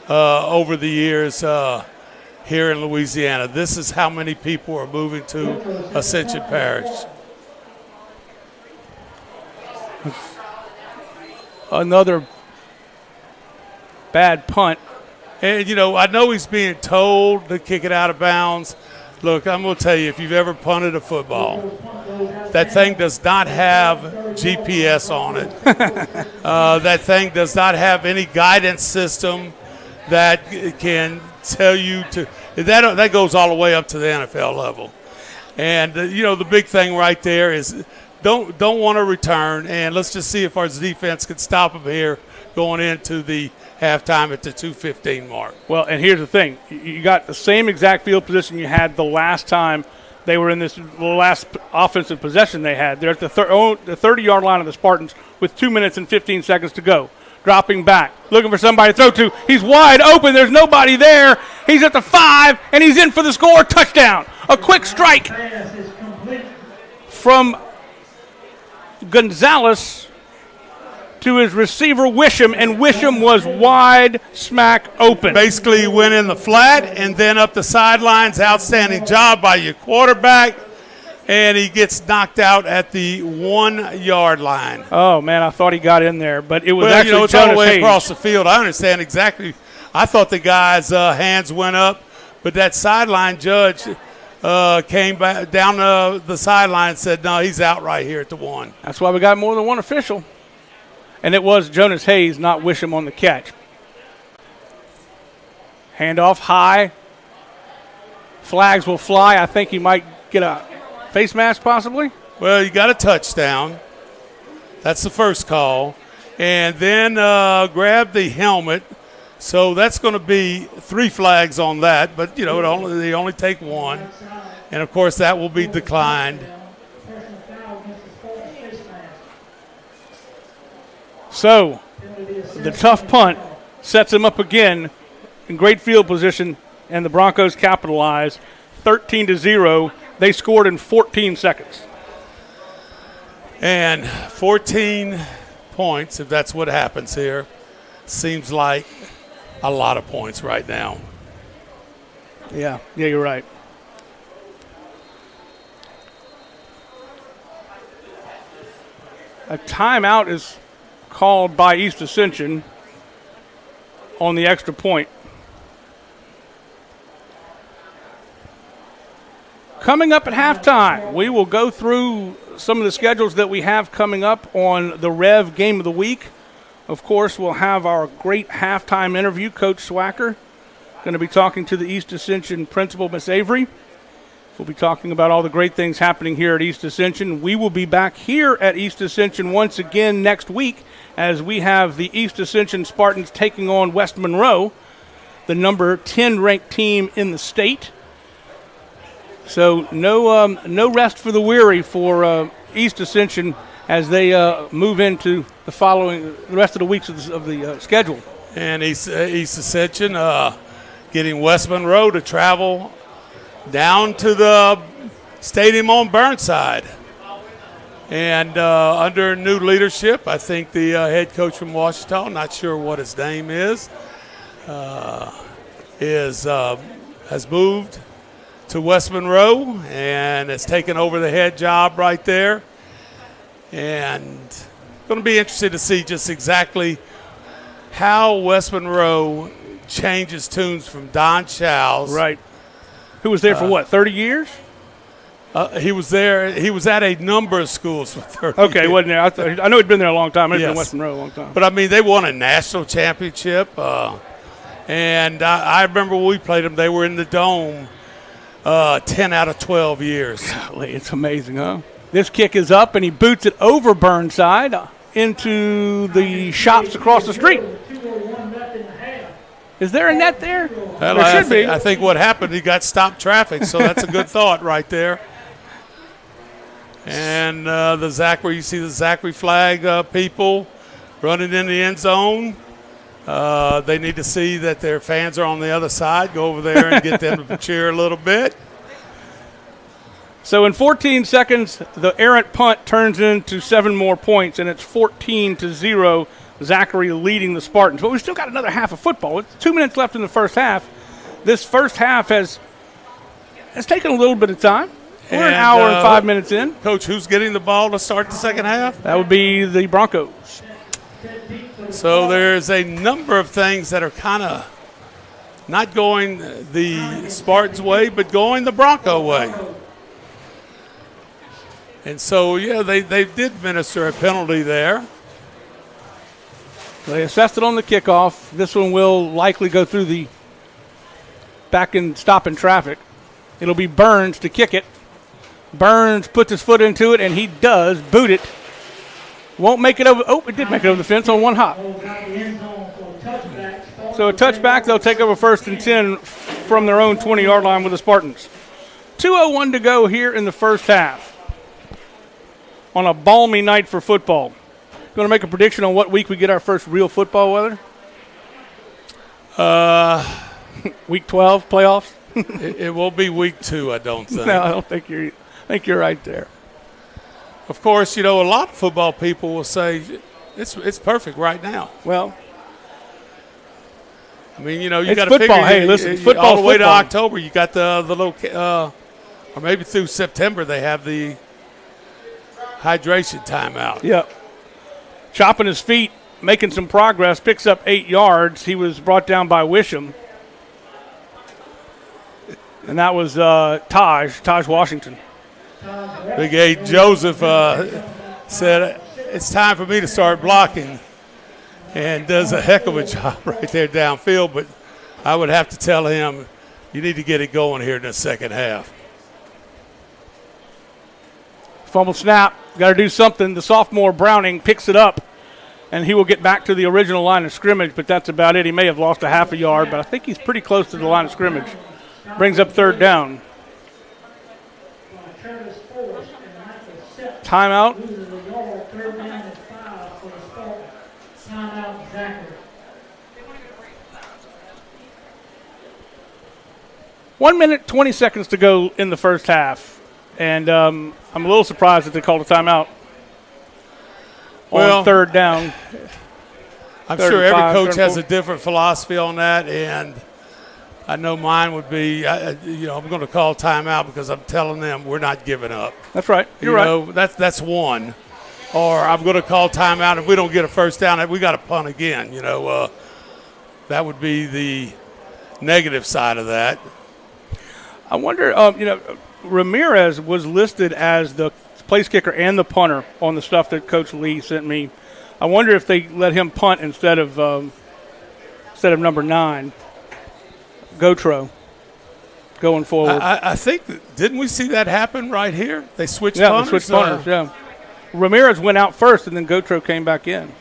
Speaker 13: over the years here in Louisiana. This is how many people are moving to Ascension Parish.
Speaker 1: Another Bad punt.
Speaker 13: And, I know he's being told to kick it out of bounds. Look, I'm going to tell you, if you've ever punted a football, that thing does not have GPS on it. That thing does not have any guidance system that can tell you to – that goes all the way up to the NFL level. And, the big thing right there is don't want to return, and let's just see if our defense can stop them here going into the halftime at the 2:15 mark.
Speaker 1: Well, and here's the thing. You got the same exact field position you had the last time they were in the last offensive possession they had. They're at the 30-yard line of the Spartans with 2 minutes and 15 seconds to go. Dropping back, looking for somebody to throw to. He's wide open. There's nobody there. He's at the 5, and he's in for the score. Touchdown. A quick strike from Gonzalez to his receiver, Wisham, and Wisham was wide smack open.
Speaker 13: Basically, he went in the flat and then up the sidelines. Outstanding job by your quarterback. And he gets knocked out at the 1 yard line.
Speaker 1: Oh, man, I thought he got in there, but it was actually
Speaker 13: it's
Speaker 1: Jonas
Speaker 13: all the way
Speaker 1: Hayes.
Speaker 13: Across the field. I understand exactly. I thought the guy's hands went up, but that sideline judge came back down the sideline and said, no, he's out right here at the 1.
Speaker 1: That's why we got more than one official. And it was Jonas Hayes, not Wisham, on the catch. Handoff high. Flags will fly. I think he might get a face mask possibly.
Speaker 13: Well, you got a touchdown. That's the first call. And then grab the helmet. So that's going to be 3 flags on that. But, they only take 1. And, of course, that will be declined.
Speaker 1: So the tough punt sets him up again in great field position, and the Broncos capitalize 13-0. They scored in 14 seconds.
Speaker 13: And 14 points, if that's what happens here, seems like a lot of points right now.
Speaker 1: Yeah, you're right. A timeout is called by East Ascension on the extra point. Coming up at halftime, we will go through some of the schedules that we have coming up on the REV Game of the Week. Of course, we'll have our great halftime interview. Coach Swacker going to be talking to the East Ascension principal, Miss Avery. We'll be talking about all the great things happening here at East Ascension. We will be back here at East Ascension once again next week as we have the East Ascension Spartans taking on West Monroe, the number 10 ranked team in the state. So no rest for the weary for East Ascension as they move into the rest of the weeks of the schedule.
Speaker 13: And East Ascension getting West Monroe to travel down to the stadium on Burnside. And under new leadership, I think the head coach from Washita, not sure what his name is has moved to West Monroe and has taken over the head job right there. And going to be interesting to see just exactly how West Monroe changes tunes from Don Chow's.
Speaker 1: Right. Who was there for 30 years?
Speaker 13: He was there. He was at a number of schools for 30 years.
Speaker 1: Okay, wasn't there? I know he'd been there a long time. He'd been in West Monroe a long time.
Speaker 13: But, they won a national championship. And I remember when we played them, they were in the Dome 10 out of 12 years.
Speaker 1: Golly, it's amazing, huh? This kick is up, and he boots it over Burnside into the shops across the street. Is there a net there?
Speaker 13: Well,
Speaker 1: there should be.
Speaker 13: I think what happened, he got stopped traffic, so that's a good thought right there. And the Zachary, you see the Zachary flag people running in the end zone. They need to see that their fans are on the other side. Go over there and get them to cheer a little bit.
Speaker 1: So in 14 seconds, the errant punt turns into 7 more points, and it's 14-0. Zachary leading the Spartans. But we've still got another half of football. It's 2 minutes left in the first half. This first half has taken a little bit of time. We're an hour and 5 minutes in.
Speaker 13: Coach, who's getting the ball to start the second half?
Speaker 1: That would be the Broncos.
Speaker 13: So there's a number of things that are kind of not going the Spartans' way, but going the Bronco way. And so, yeah, they did minister a penalty there.
Speaker 1: They assessed it on the kickoff. This one will likely go through the back and stop in traffic. It'll be Burns to kick it. Burns puts his foot into it, and he does boot it. Won't make it over. Oh, it did make it over the fence on one hop. So a touchback. They'll take over 1st and 10 from their own 20-yard line with the Spartans. 2:01 to go here in the first half. On a balmy night for football. Going to make a prediction on what week we get our first real football weather? Week 12 playoffs.
Speaker 13: it will be week 2, I don't think.
Speaker 1: No, I don't think you're right there.
Speaker 13: Of course, you know, a lot of football people will say it's perfect right now.
Speaker 1: Well,
Speaker 13: I mean, you know, you
Speaker 1: it's
Speaker 13: got to
Speaker 1: football.
Speaker 13: figure.
Speaker 1: Hey, listen, football
Speaker 13: all the way
Speaker 1: football.
Speaker 13: to October. You got the little, or maybe through September they have the hydration timeout.
Speaker 1: Yep. Chopping his feet, making some progress, picks up 8 yards. He was brought down by Wisham. And that was Taj Washington.
Speaker 13: Big A Joseph said, it's time for me to start blocking, and does a heck of a job right there downfield. But I would have to tell him, you need to get it going here in the second half.
Speaker 1: Fumble snap. Got to do something. The sophomore Browning picks it up, and he will get back to the original line of scrimmage, but that's about it. He may have lost a half a yard, but I think he's pretty close to the line of scrimmage. Brings up 3rd down. Timeout. 1 minute, 20 seconds to go in the first half. And I'm a little surprised that they called a timeout on 3rd down.
Speaker 13: I'm sure every coach has a different philosophy on that, and I know mine would be, I'm going to call timeout because I'm telling them we're not giving up.
Speaker 1: That's right. You're right.
Speaker 13: That's one. Or I'm going to call timeout. If we don't get a first down, we got to punt again. That would be the negative side of that.
Speaker 1: I wonder, Ramirez was listed as the place kicker and the punter on the stuff that Coach Lee sent me. I wonder if they let him punt instead of number 9, Gotro, going forward.
Speaker 13: I think, didn't we see that happen right here? They switched
Speaker 1: punters?
Speaker 13: Yeah,
Speaker 1: they switched punters, yeah. Ramirez went out first, and then Gotro came back in.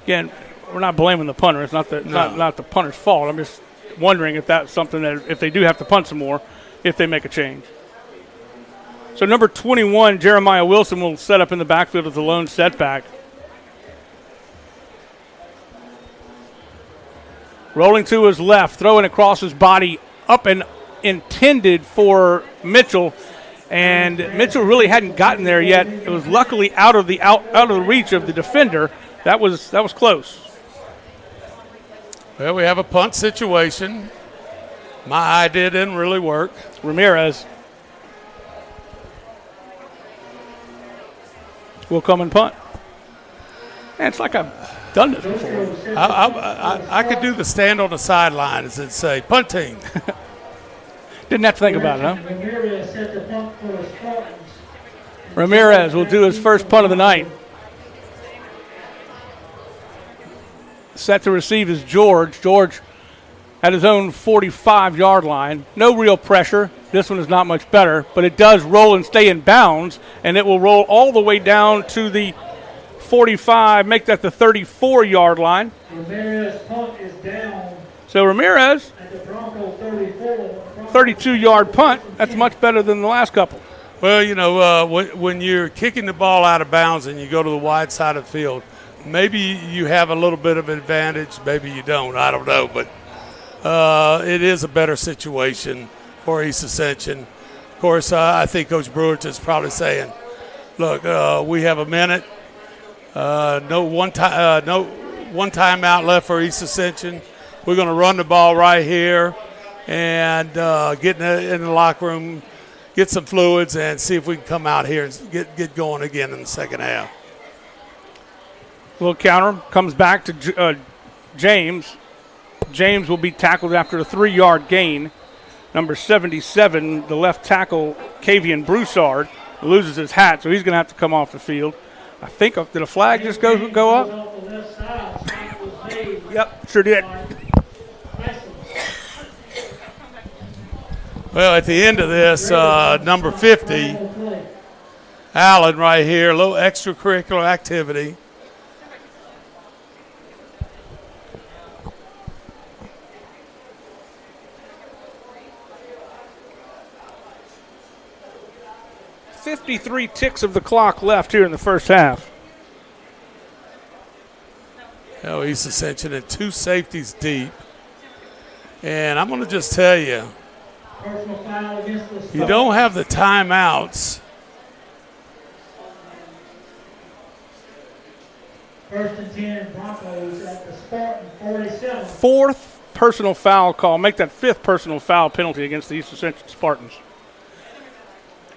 Speaker 1: Again, we're not blaming the punter. It's not the punter's fault. I'm just wondering if that's something that if they do have to punt some more, if they make a change. So number 21, Jeremiah Wilson, will set up in the backfield as the lone setback. Rolling to his left, throwing across his body, up and intended for Mitchell. And Mitchell really hadn't gotten there yet. It was luckily out of the reach of the defender. That was close.
Speaker 13: Well, we have a punt situation. My idea didn't really work.
Speaker 1: Ramirez will come and punt. Man, it's like I've done this before.
Speaker 13: I could do the stand on the sidelines and say, punting.
Speaker 1: Didn't have to think about it, huh? Ramirez will do his first punt of the night. Set to receive is George. George at his own 45-yard line. No real pressure. This one is not much better, but it does roll and stay in bounds, and it will roll all the way down to the 45, make that the 34-yard line.
Speaker 14: Ramirez's punt is down.
Speaker 1: So Ramirez,
Speaker 14: at the Bronco 34.
Speaker 1: 32-yard punt. That's much better than the last couple.
Speaker 13: Well, when you're kicking the ball out of bounds and you go to the wide side of the field, maybe you have a little bit of advantage. Maybe you don't. I don't know. But it is a better situation for East Ascension. Of course, I think Coach Brewerton's probably saying, look, we have a minute. No one timeout left for East Ascension. We're going to run the ball right here and get in the locker room, get some fluids and see if we can come out here and get going again in the second half.
Speaker 1: Little counter comes back to James. James will be tackled after a 3-yard gain. Number 77, the left tackle, Kavian Broussard, loses his hat, so he's going to have to come off the field. I think, did a flag just go up? Yep, sure did.
Speaker 13: Well, at the end of this, number 50, Allen right here, a little extracurricular activity.
Speaker 1: .53 ticks of the clock left here in the first half.
Speaker 13: Oh, East Ascension and 2 safeties deep. And I'm going to just tell you, you don't have the timeouts.
Speaker 14: First and 10, Broncos at the Spartan 47.
Speaker 1: 4th personal foul call. Make that 5th personal foul penalty against the East Ascension Spartans.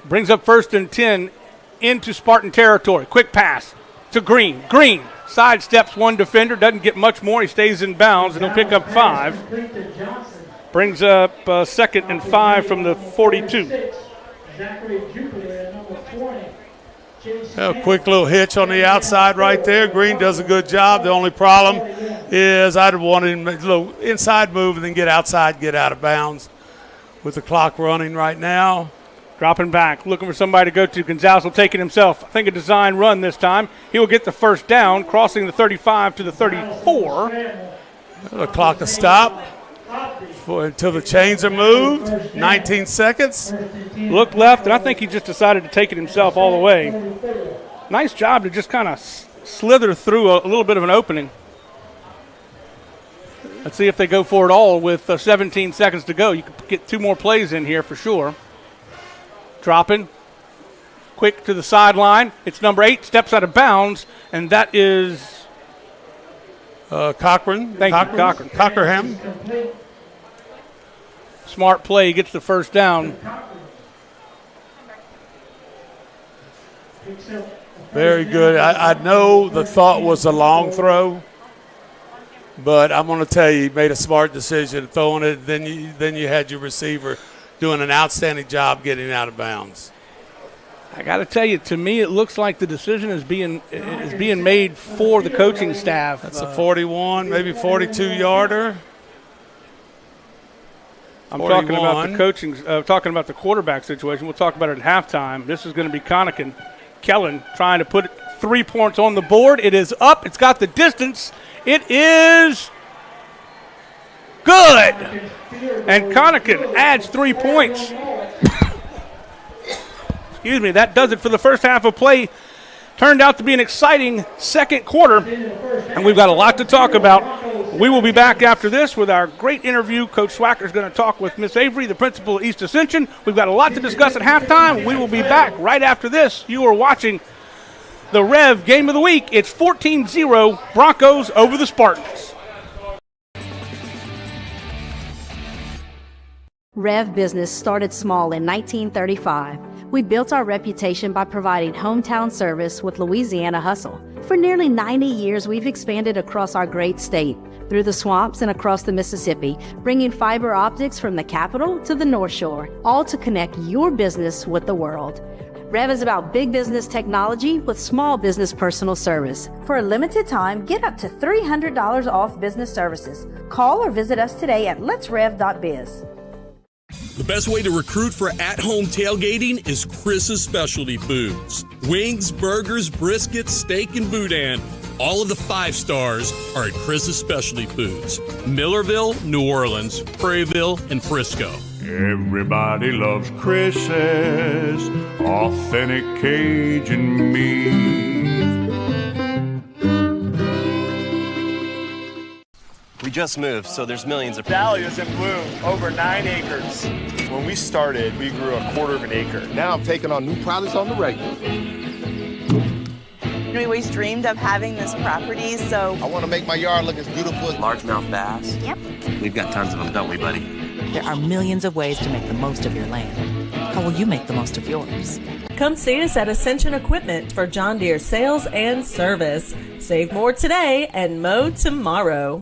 Speaker 1: Brings up 1st and 10 into Spartan territory. Quick pass to Green. Green sidesteps one defender, doesn't get much more. He stays in bounds, and he'll pick up 5. Brings up 2nd and 5 from the 42.
Speaker 13: A quick little hitch on the outside right there. Green does a good job. The only problem is I'd want him a little inside move and then get outside, get out of bounds with the clock running right now.
Speaker 1: Dropping back, looking for somebody to go to. Gonzalez will take it himself. I think a design run this time. He will get the first down, crossing the 35 to the 34.
Speaker 13: The clock will stop until the chains are moved. 19 seconds.
Speaker 1: Look left, and I think he just decided to take it himself all the way. Nice job to just kind of slither through a little bit of an opening. Let's see if they go for it all with 17 seconds to go. You could get 2 more plays in here for sure. Dropping, quick to the sideline. It's number 8, steps out of bounds, and that is
Speaker 13: Cochran.
Speaker 1: Thank you, Cochran.
Speaker 13: Cockerham.
Speaker 1: Smart play, he gets the first down.
Speaker 13: Very good. I know the thought was a long throw, but I'm going to tell you, he made a smart decision throwing it. Then you had your receiver doing an outstanding job getting out of bounds.
Speaker 1: I got to tell you, to me, it looks like the decision is being made for the coaching staff.
Speaker 13: That's a 41, maybe 42-yarder.
Speaker 1: I'm talking about the coaching, talking about the quarterback situation. We'll talk about it at halftime. This is going to be Connican. Kellen trying to put 3 points on the board. It is up. It's got the distance. It is good. And Connican adds 3 points. Excuse me, that does it for the first half of play. Turned out to be an exciting second quarter, and we've got a lot to talk about. We will be back after this with our great interview. Coach Swacker's going to talk with Miss Avery, the principal of East Ascension. We've got a lot to discuss at halftime. We will be back right after this. You are watching the REV Game of the Week. It's 14-0 Broncos over the Spartans.
Speaker 2: REV Business started small in 1935. We built our reputation by providing hometown service with Louisiana hustle. For nearly 90 years, we've expanded across our great state, through the swamps and across the Mississippi, bringing fiber optics from the capital to the North Shore, all to connect your business with the world. REV is about big business technology with small business personal service. For a limited time, get up to $300 off business services. Call or visit us today at letsrev.biz.
Speaker 3: The best way to recruit for at-home tailgating is Chris's Specialty Foods. Wings, burgers, briskets, steak, and boudin. All of the 5 stars are at Chris's Specialty Foods. Millerville, New Orleans, Prairieville, and Frisco.
Speaker 4: Everybody loves Chris's authentic Cajun meat.
Speaker 5: We just moved, so there's millions of...
Speaker 6: Valley is in bloom, over 9 acres. When we started, we grew 1/4 of an acre.
Speaker 7: Now I'm taking on new projects on the regular.
Speaker 8: We always dreamed of having this property, so...
Speaker 7: I want to make my yard look as beautiful as...
Speaker 5: Largemouth bass.
Speaker 8: Yep.
Speaker 5: We've got tons of them, don't we, buddy?
Speaker 9: There are millions of ways to make the most of your land. How will you make the most of yours?
Speaker 10: Come see us at Ascension Equipment for John Deere sales and service. Save more today and mow tomorrow.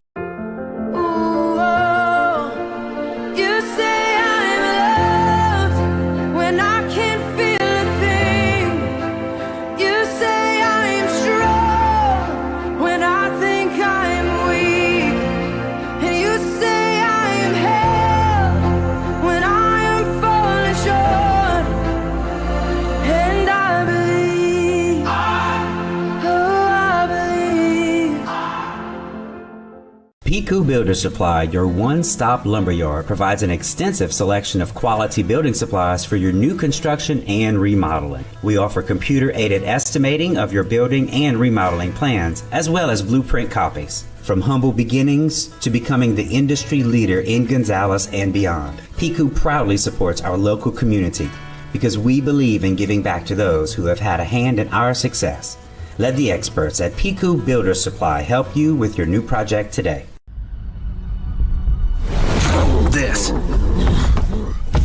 Speaker 11: Piku Builder Supply, your one-stop lumberyard, provides an extensive selection of quality building supplies for your new construction and remodeling. We offer computer-aided estimating of your building and remodeling plans, as well as blueprint copies. From humble beginnings to becoming the industry leader in Gonzales and beyond, Piku proudly supports our local community because we believe in giving back to those who have had a hand in our success. Let the experts at Piku Builder Supply help you with your new project today.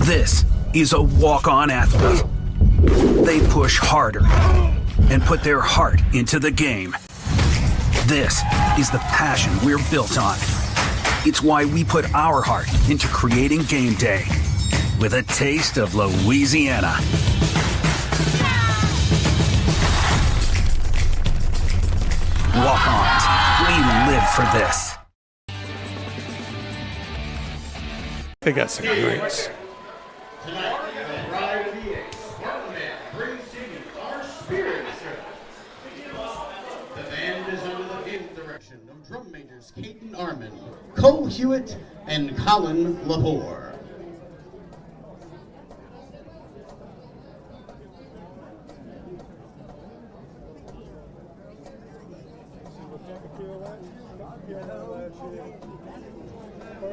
Speaker 12: This is a walk-on athlete. They push harder and put their heart into the game. This is the passion we're built on. It's why we put our heart into creating game day with a taste of Louisiana. Walk-ons, we live for this.
Speaker 13: They got some drinks.
Speaker 17: Tonight, the REV Spartan Band brings to you our spirit show. The band is under the field direction of drum majors Caden Armin, Cole Hewitt, and Colin Lepore.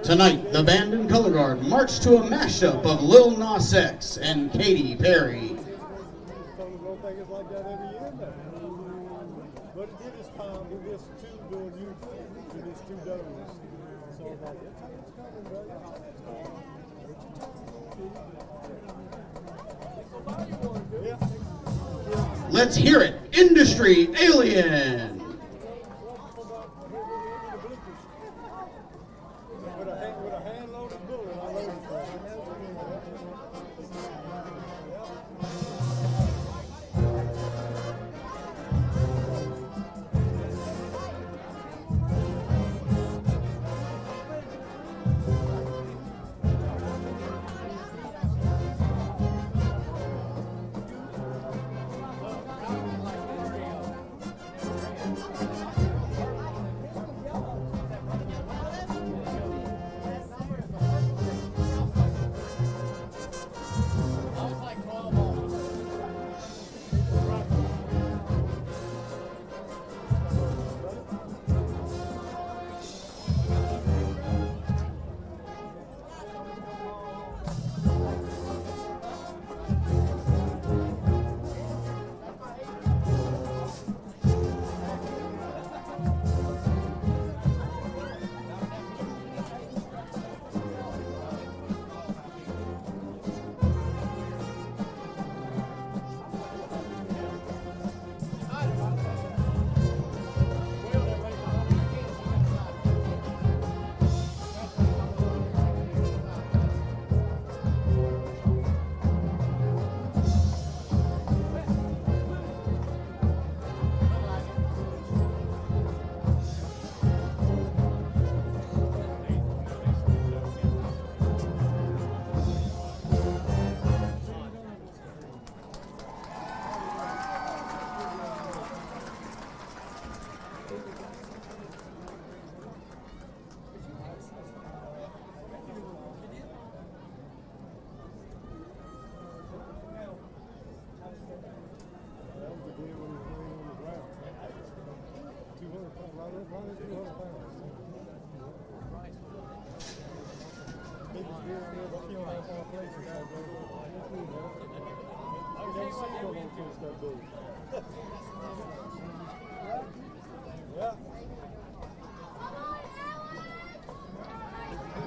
Speaker 17: Tonight, the band and color guard march to a mashup of Lil Nas X and Katy Perry. Let's hear it, Industry Alien.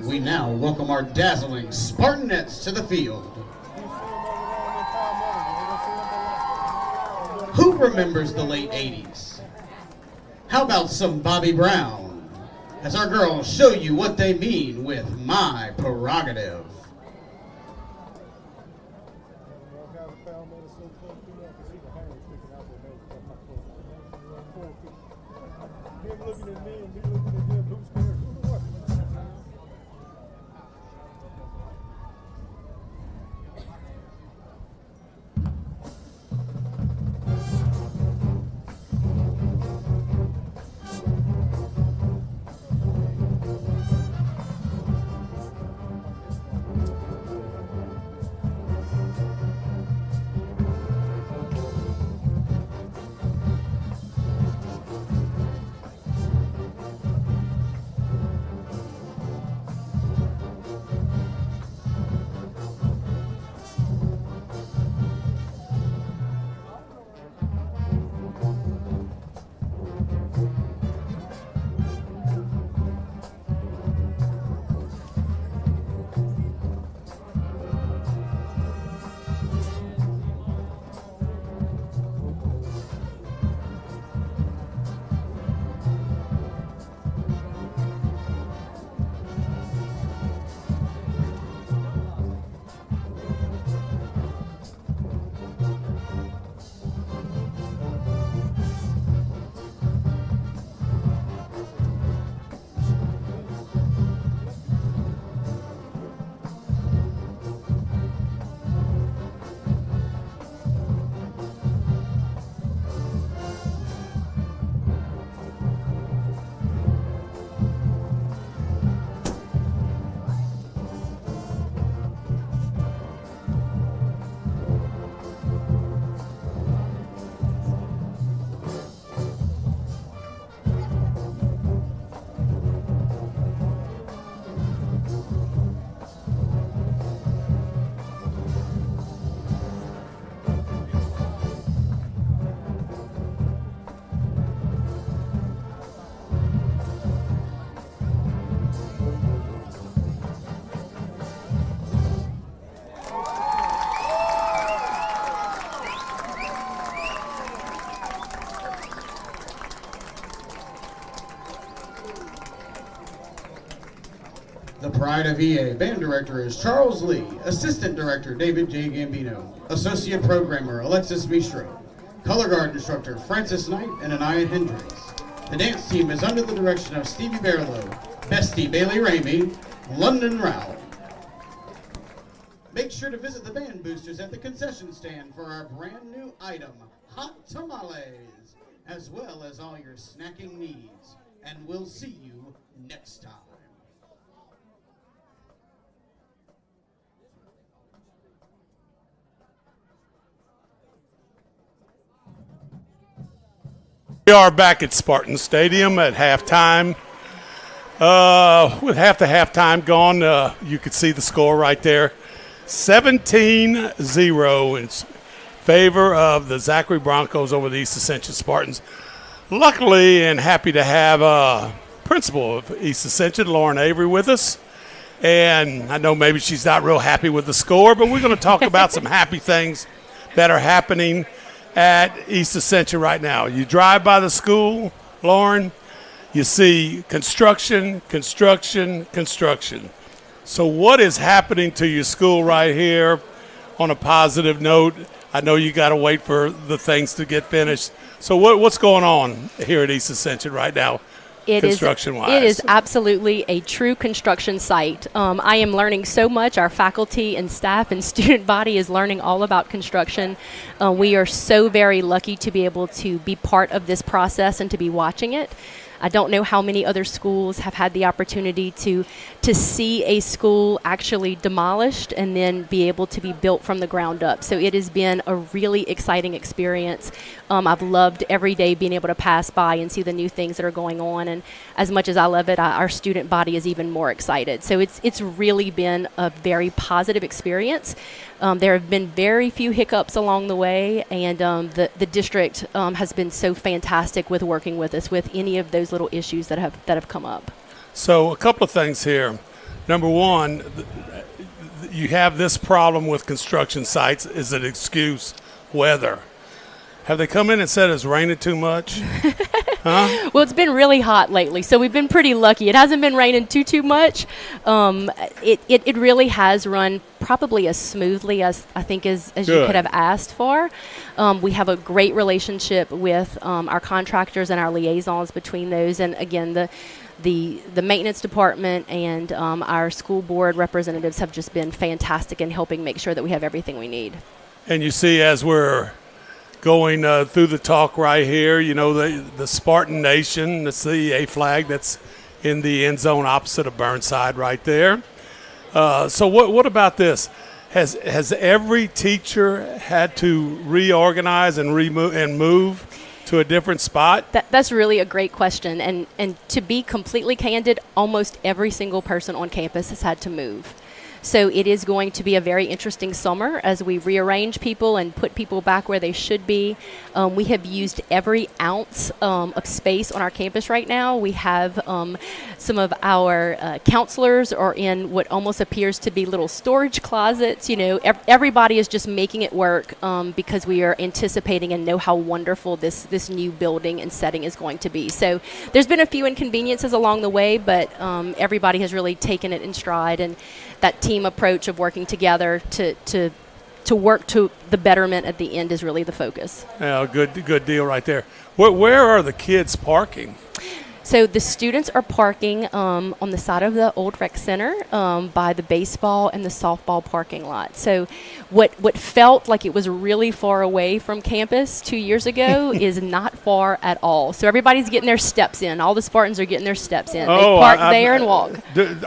Speaker 17: We now welcome our dazzling Spartanettes to the field. Who remembers the late 80s? How about some Bobby Brown? As our girls show you what they mean with my prerogative. The Pride of EA Band Director is Charles Lee, Assistant Director David J. Gambino, Associate Programmer Alexis Mistro, Color Guard Instructor Francis Knight and Anaya Hendricks. The dance team is under the direction of Stevie Barlow, Bestie Bailey Ramey, London Rowell. Make sure to visit the band boosters at the concession stand for our brand new item, Hot Tamales, as well as all your snacking needs. And we'll see you next time.
Speaker 13: We are back at Spartan Stadium at halftime. With half the halftime gone, you could see the score right there. 17-0 in favor of the Zachary Broncos over the East Ascension Spartans. Luckily and happy to have principal of East Ascension, Lauren Avery, with us. And I know maybe she's not real happy with the score, but we're going to talk about some happy things that are happening at East Ascension right now. You drive by the school, Lauren, you see construction. So what is happening to your school right here on a positive note? I know you got to wait for the things to get finished. So what's going on here at East Ascension right now? Construction-wise.
Speaker 18: It is absolutely a true construction site. I am learning so much. Our faculty and staff and student body is learning all about construction. We are so very lucky to be able to be part of this process and to be watching it. I don't know how many other schools have had the opportunity to see a school actually demolished and then be able to be built from the ground up. So it has been a really exciting experience. I've loved every day being able to pass by and see the new things that are going on. And as much as I love it, our student body is even more excited. So it's really been a very positive experience. There have been very few hiccups along the way, and the district has been so fantastic with working with us with any of those little issues that have come up.
Speaker 13: So a couple of things here. Number one, you have this problem with construction sites is an excuse, weather. Have they come in and said it's raining too much? Huh?
Speaker 18: Well, it's been really hot lately, so we've been pretty lucky. It hasn't been raining too much. It really has run probably as smoothly as I think as you could have asked for. We have a great relationship with our contractors and our liaisons between those, and again, the maintenance department and our school board representatives have just been fantastic in helping make sure that we have everything we need.
Speaker 13: And you see, as we're going through the talk right here, you know, the Spartan Nation, the CEA flag that's in the end zone opposite of Burnside right there. So what about this? Has every teacher had to reorganize and move to a different spot?
Speaker 18: That's really a great question. And to be completely candid, almost every single person on campus has had to move. So it is going to be a very interesting summer as we rearrange people and put people back where they should be. We have used every ounce of space on our campus right now. We have some of our counselors are in what almost appears to be little storage closets. You know, everybody is just making it work because we are anticipating and know how wonderful this new building and setting is going to be. So there's been a few inconveniences along the way, but everybody has really taken it in stride, and that team approach of working together to work to the betterment at the end is really the focus.
Speaker 13: Yeah, good deal right there. Where are the kids parking?
Speaker 18: So the students are parking on the side of the old rec center by the baseball and the softball parking lot. So what felt like it was really far away from campus 2 years ago is not far at all. So everybody's getting their steps in. All the Spartans are getting their steps in. They park there and walk.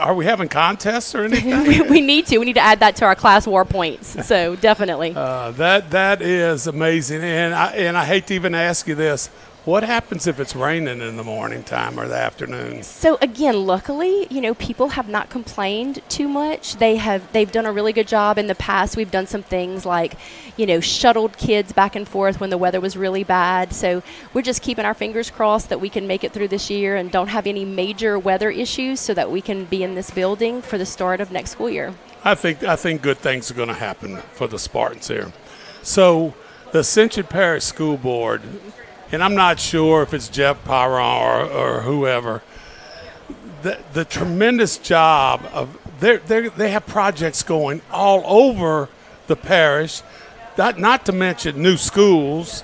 Speaker 13: Are we having contests or anything?
Speaker 18: we need to. We need to add that to our class war points. So definitely.
Speaker 13: That is amazing. And I hate to even ask you this. What happens if it's raining in the morning time or the afternoon?
Speaker 18: So again, luckily, you know, people have not complained too much. They've done a really good job in the past. We've done some things like, you know, shuttled kids back and forth when the weather was really bad. So we're just keeping our fingers crossed that we can make it through this year and don't have any major weather issues so that we can be in this building for the start of next school year. I
Speaker 13: think good things are going to happen for the Spartans here. So the Ascension Parish School Board, and I'm not sure if it's Jeff Pyron or whoever, the tremendous job of they have projects going all over the parish, not to mention new schools,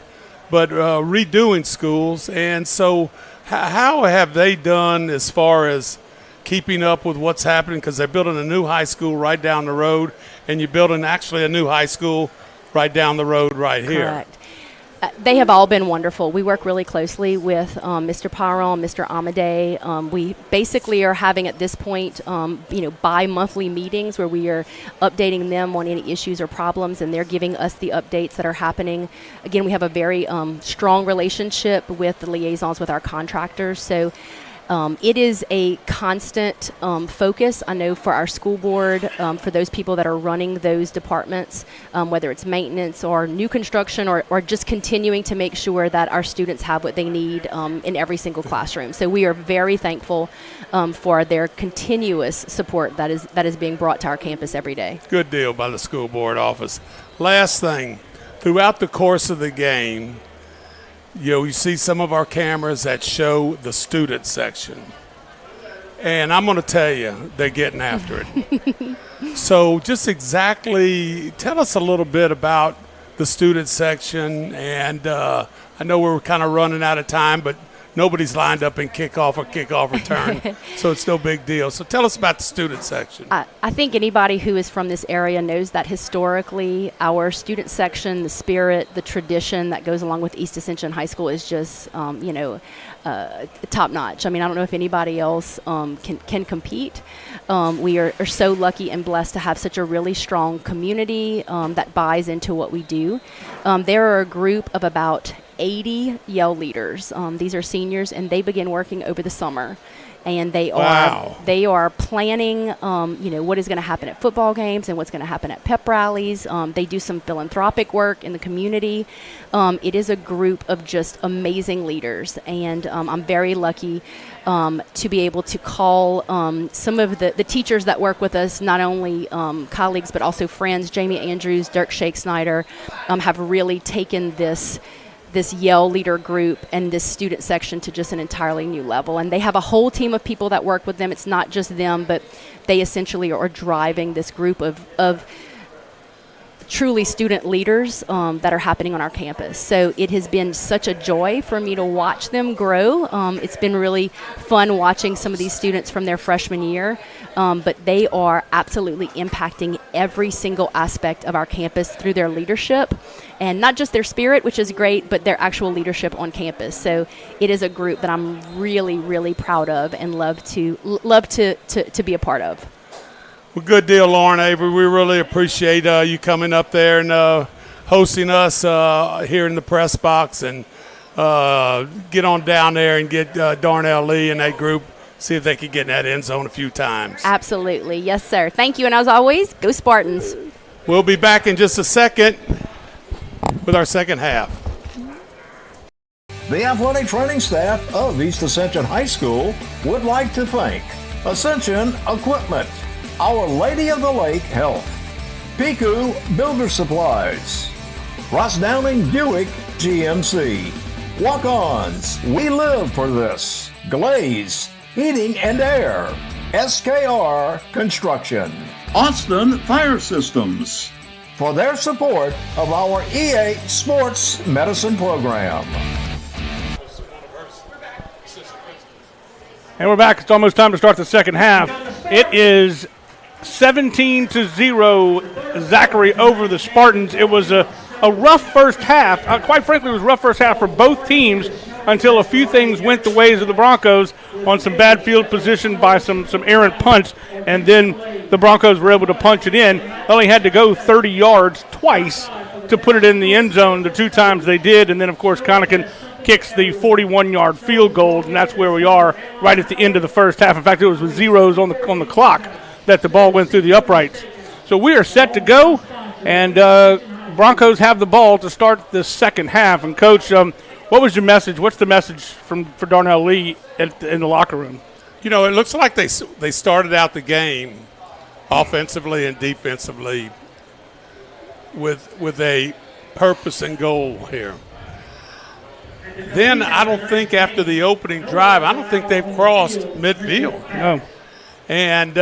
Speaker 13: but redoing schools. And so how have they done as far as keeping up with what's happening? Because they're building a new high school right down the road, and you're building actually a new high school right down the road right here.
Speaker 18: Correct. They have all been wonderful. We work really closely with Mr. Pyron, Mr. Amadei. We basically are having at this point, bi-monthly meetings where we are updating them on any issues or problems, and they're giving us the updates that are happening. Again, we have a very strong relationship with the liaisons with our contractors. So it is a constant focus, I know, for our school board, for those people that are running those departments, whether it's maintenance or new construction or just continuing to make sure that our students have what they need in every single classroom. So we are very thankful for their continuous support that is being brought to our campus every day.
Speaker 13: Good deal by the school board office. Last thing, throughout the course of the game, you see some of our cameras that show the student section. And I'm going to tell you, they're getting after it. So just exactly tell us a little bit about the student section. And I know we're kind of running out of time, but nobody's lined up in kickoff return, so it's no big deal. So tell us about the student section.
Speaker 18: I think anybody who is from this area knows that historically our student section, the spirit, the tradition that goes along with East Ascension High School is just, top notch. I mean, I don't know if anybody else can compete. We are so lucky and blessed to have such a really strong community that buys into what we do. There are a group of about 80 Yell leaders. These are seniors, and they begin working over the summer. And they are planning, what is going to happen at football games and what's going to happen at pep rallies. They do some philanthropic work in the community. It is a group of just amazing leaders, and I'm very lucky to be able to call some of the teachers that work with us, not only colleagues but also friends. Jamie Andrews, Dirk Shake Snyder have really taken this this Yale leader group and this student section to just an entirely new level. And they have a whole team of people that work with them. It's not just them, but they essentially are driving this group of truly student leaders that are happening on our campus. So it has been such a joy for me to watch them grow. It's been really fun watching some of these students from their freshman year, but they are absolutely impacting every single aspect of our campus through their leadership, and not just their spirit, which is great, but their actual leadership on campus. So it is a group that I'm really, really proud of and love to be a part of.
Speaker 13: Well, good deal, Lauren Avery. We really appreciate you coming up there and hosting us here in the press box, and get on down there and get Darnell Lee and that group, see if they can get in that end zone a few times.
Speaker 18: Absolutely. Yes, sir. Thank you. And as always, go Spartans.
Speaker 13: We'll be back in just a second with our second half.
Speaker 15: The athletic training staff of East Ascension High School would like to thank Ascension Equipment, Our Lady of the Lake Health, Piku Builder Supplies, Ross Downing Buick GMC, Walk-Ons, We Live for This, Glaze, Heating and Air, SKR Construction, Austin Fire Systems, for their support of our EA Sports Medicine Program.
Speaker 1: And we're back. It's almost time to start the second half. It is 17-0 Zachary over the Spartans. It was a rough first half. Quite frankly, it was a rough first half for both teams until a few things went the ways of the Broncos on some bad field position by some errant punts, and then the Broncos were able to punch it in. They only had to go 30 yards twice to put it in the end zone the two times they did, and then, of course, Connaughton kicks the 41-yard field goal, and that's where we are right at the end of the first half. In fact, it was with zeros on the clock that the ball went through the uprights. So we are set to go, and Broncos have the ball to start the second half. And, Coach, what was your message? What's the message for Darnell Lee in the locker room?
Speaker 13: You know, it looks like they started out the game offensively and defensively with a purpose and goal here. Then I don't think after the opening drive, I don't think they've crossed midfield.
Speaker 1: No.
Speaker 13: And,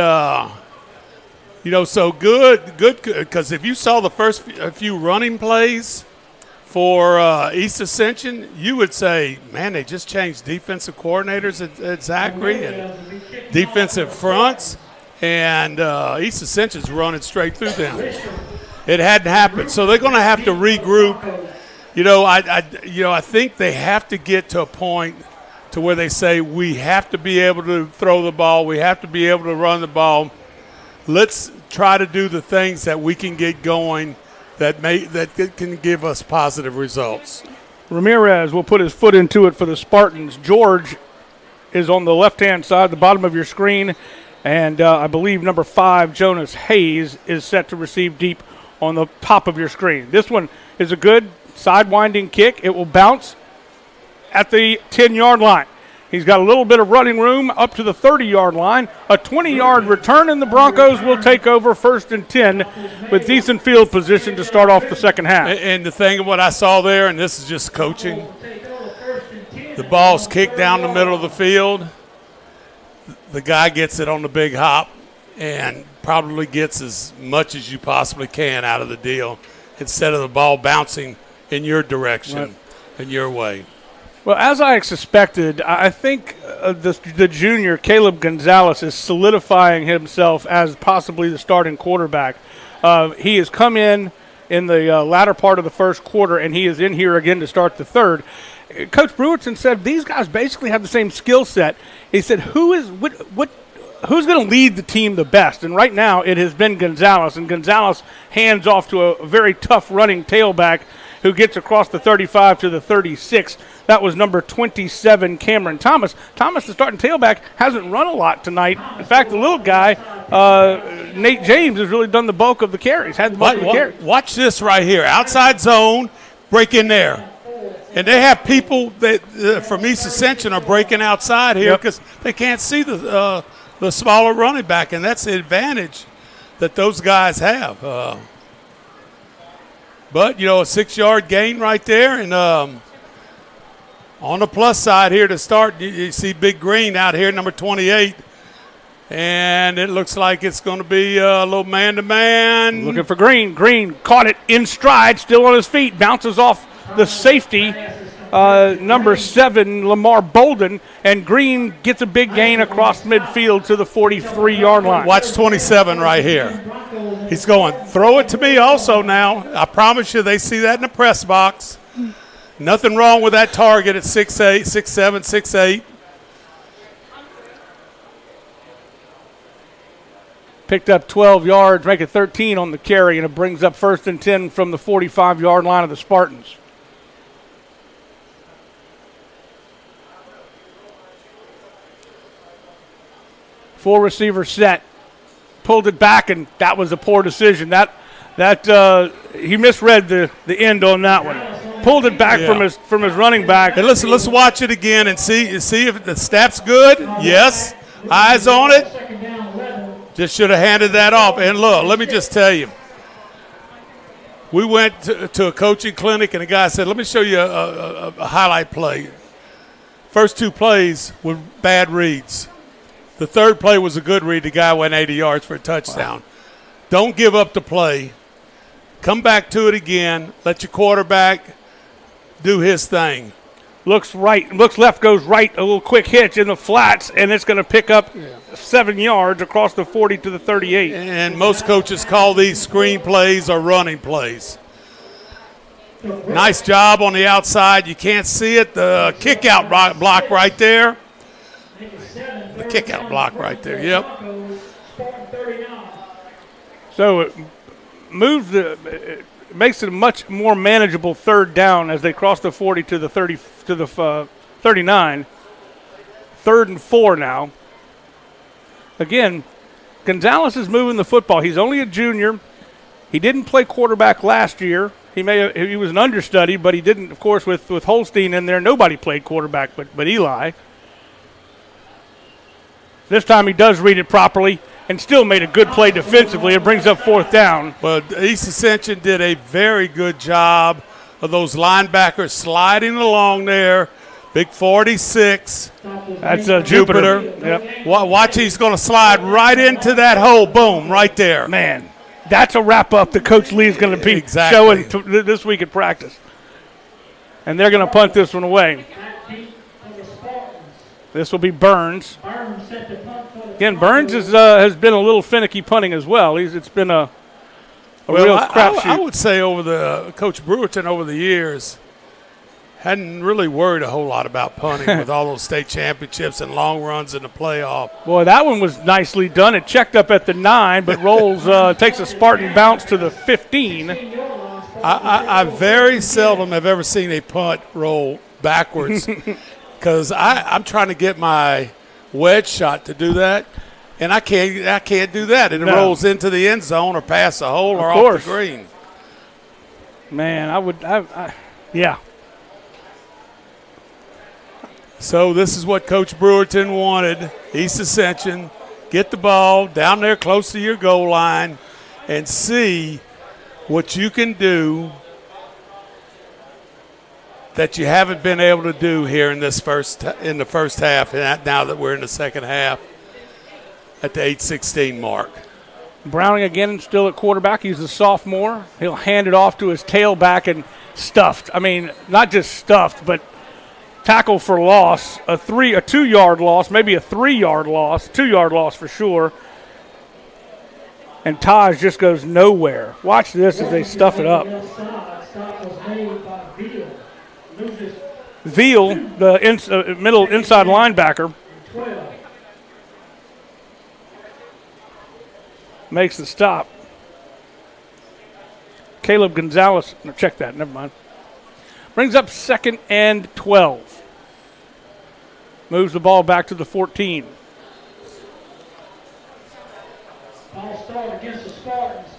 Speaker 13: so good, because if you saw the first few running plays for East Ascension, you would say, man, they just changed defensive coordinators at Zachary and defensive fronts, and East Ascension's running straight through them. It hadn't happened, so they're going to have to regroup. I think they have to get to a point to where they say we have to be able to throw the ball, we have to be able to run the ball. Let's try to do the things that we can get going that can give us positive results.
Speaker 1: Ramirez will put his foot into it for the Spartans. George is on the left-hand side, the bottom of your screen, and I believe number 5, Jonas Hayes, is set to receive deep on the top of your screen. This one is a good sidewinding kick. It will bounce at the 10-yard line. He's got a little bit of running room up to the 30-yard line. A 20-yard return, and the Broncos will take over 1st and 10 with decent field position to start off the second half.
Speaker 13: And the thing of what I saw there, and this is just coaching, the ball's kicked down the middle of the field. The guy gets it on the big hop and probably gets as much as you possibly can out of the deal instead of the ball bouncing in your direction and your way.
Speaker 1: Well, as I suspected, I think the junior, Caleb Gonzalez, is solidifying himself as possibly the starting quarterback. He has come in the latter part of the first quarter, and he is in here again to start the third. Coach Brewerton said these guys basically have the same skill set. He said, who's going to lead the team the best? And right now it has been Gonzalez, and Gonzalez hands off to a very tough running tailback who gets across the 35 to the 36. That was number 27, Cameron Thomas. Thomas, the starting tailback, hasn't run a lot tonight. In fact, the little guy, Nate James, has really done the bulk of the carries.
Speaker 13: Watch this right here. Outside zone, break in there. And they have people that from East Ascension are breaking outside here because they can't see the smaller running back, and that's the advantage that those guys have. But, a 6-yard gain right there, and On the plus side here to start, you see Big Green out here, number 28. And it looks like it's going to be a little man-to-man.
Speaker 1: Looking for Green. Green caught it in stride, still on his feet, bounces off the safety, number 7, Lamar Bolden, and Green gets a big gain across midfield to the 43-yard line.
Speaker 13: Watch 27 right here. He's going, throw it to me also now. I promise you they see that in the press box. Nothing wrong with that target at 6'8", 6'7", 6'8".
Speaker 1: Picked up 12 yards, make it 13 on the carry, and it brings up 1st and 10 from the 45-yard line of the Spartans. Full receiver set, pulled it back, and that was a poor decision. That he misread the end on that one. Pulled it back from his running back.
Speaker 13: Hey, listen, let's watch it again and see if the snap's good. Yes, eyes on it. Just should have handed that off. And look, let me just tell you, we went to a coaching clinic, and a guy said, let me show you a highlight play. First 2 plays were bad reads. The 3rd play was a good read. The guy went 80 yards for a touchdown. Wow. Don't give up the play. Come back to it again. Let your quarterback do his thing.
Speaker 1: Looks right, looks left, goes right, a little quick hitch in the flats, and it's going to pick up 7 yards across the 40 to the 38.
Speaker 13: And most coaches call these screen plays or running plays. Nice job on the outside. You can't see it. The kick-out block right there. The kick-out block right there, yep.
Speaker 1: So it moves it makes it a much more manageable 3rd down as they cross the 40 to the 30 to the 39. 3rd and 4 now. Again, Gonzalez is moving the football. He's only a junior. He didn't play quarterback last year. He was an understudy, but he didn't, of course, with Holstein in there. Nobody played quarterback but Eli. This time he does read it properly and still made a good play defensively. It brings up 4th down.
Speaker 13: Well, East Ascension did a very good job of those linebackers sliding along there. Big 46.
Speaker 1: That's Jupiter.
Speaker 13: Yep. Watch, he's going to slide right into that hole. Boom, right there.
Speaker 1: Man, that's a wrap-up that Coach Lee is going to be showing this week at practice. And they're going to punt this one away. This will be Burns. Again, Burns has been a little finicky punting as well. It's been a real crapshoot.
Speaker 13: I would say Coach Brewerton over the years hadn't really worried a whole lot about punting with all those state championships and long runs in the playoff.
Speaker 1: Boy, that one was nicely done. It checked up at the 9, but rolls takes a Spartan bounce to the 15.
Speaker 13: I very seldom have ever seen a punt roll backwards. Because I'm trying to get my wedge shot to do that, and I can't do that. And it rolls into the end zone or past the hole or off the green.
Speaker 1: Man, yeah.
Speaker 13: So this is what Coach Brewerton wanted. East Ascension, get the ball down there close to your goal line and see what you can do that you haven't been able to do here in the first half, and now that we're in the second half at the 8:16 mark.
Speaker 1: Browning again still at quarterback. He's a sophomore. He'll hand it off to his tailback and stuffed. I mean, not just stuffed, but tackle for loss, a 2-yard loss, maybe a 3-yard loss, 2-yard loss for sure. And Taj just goes nowhere. Watch this as they stuff it up. Veal, the middle inside linebacker, makes the stop. Caleb Gonzalez, no, check that, never mind. Brings up 2nd and 12. Moves the ball back to the 14.
Speaker 14: Ball start against the Spartans.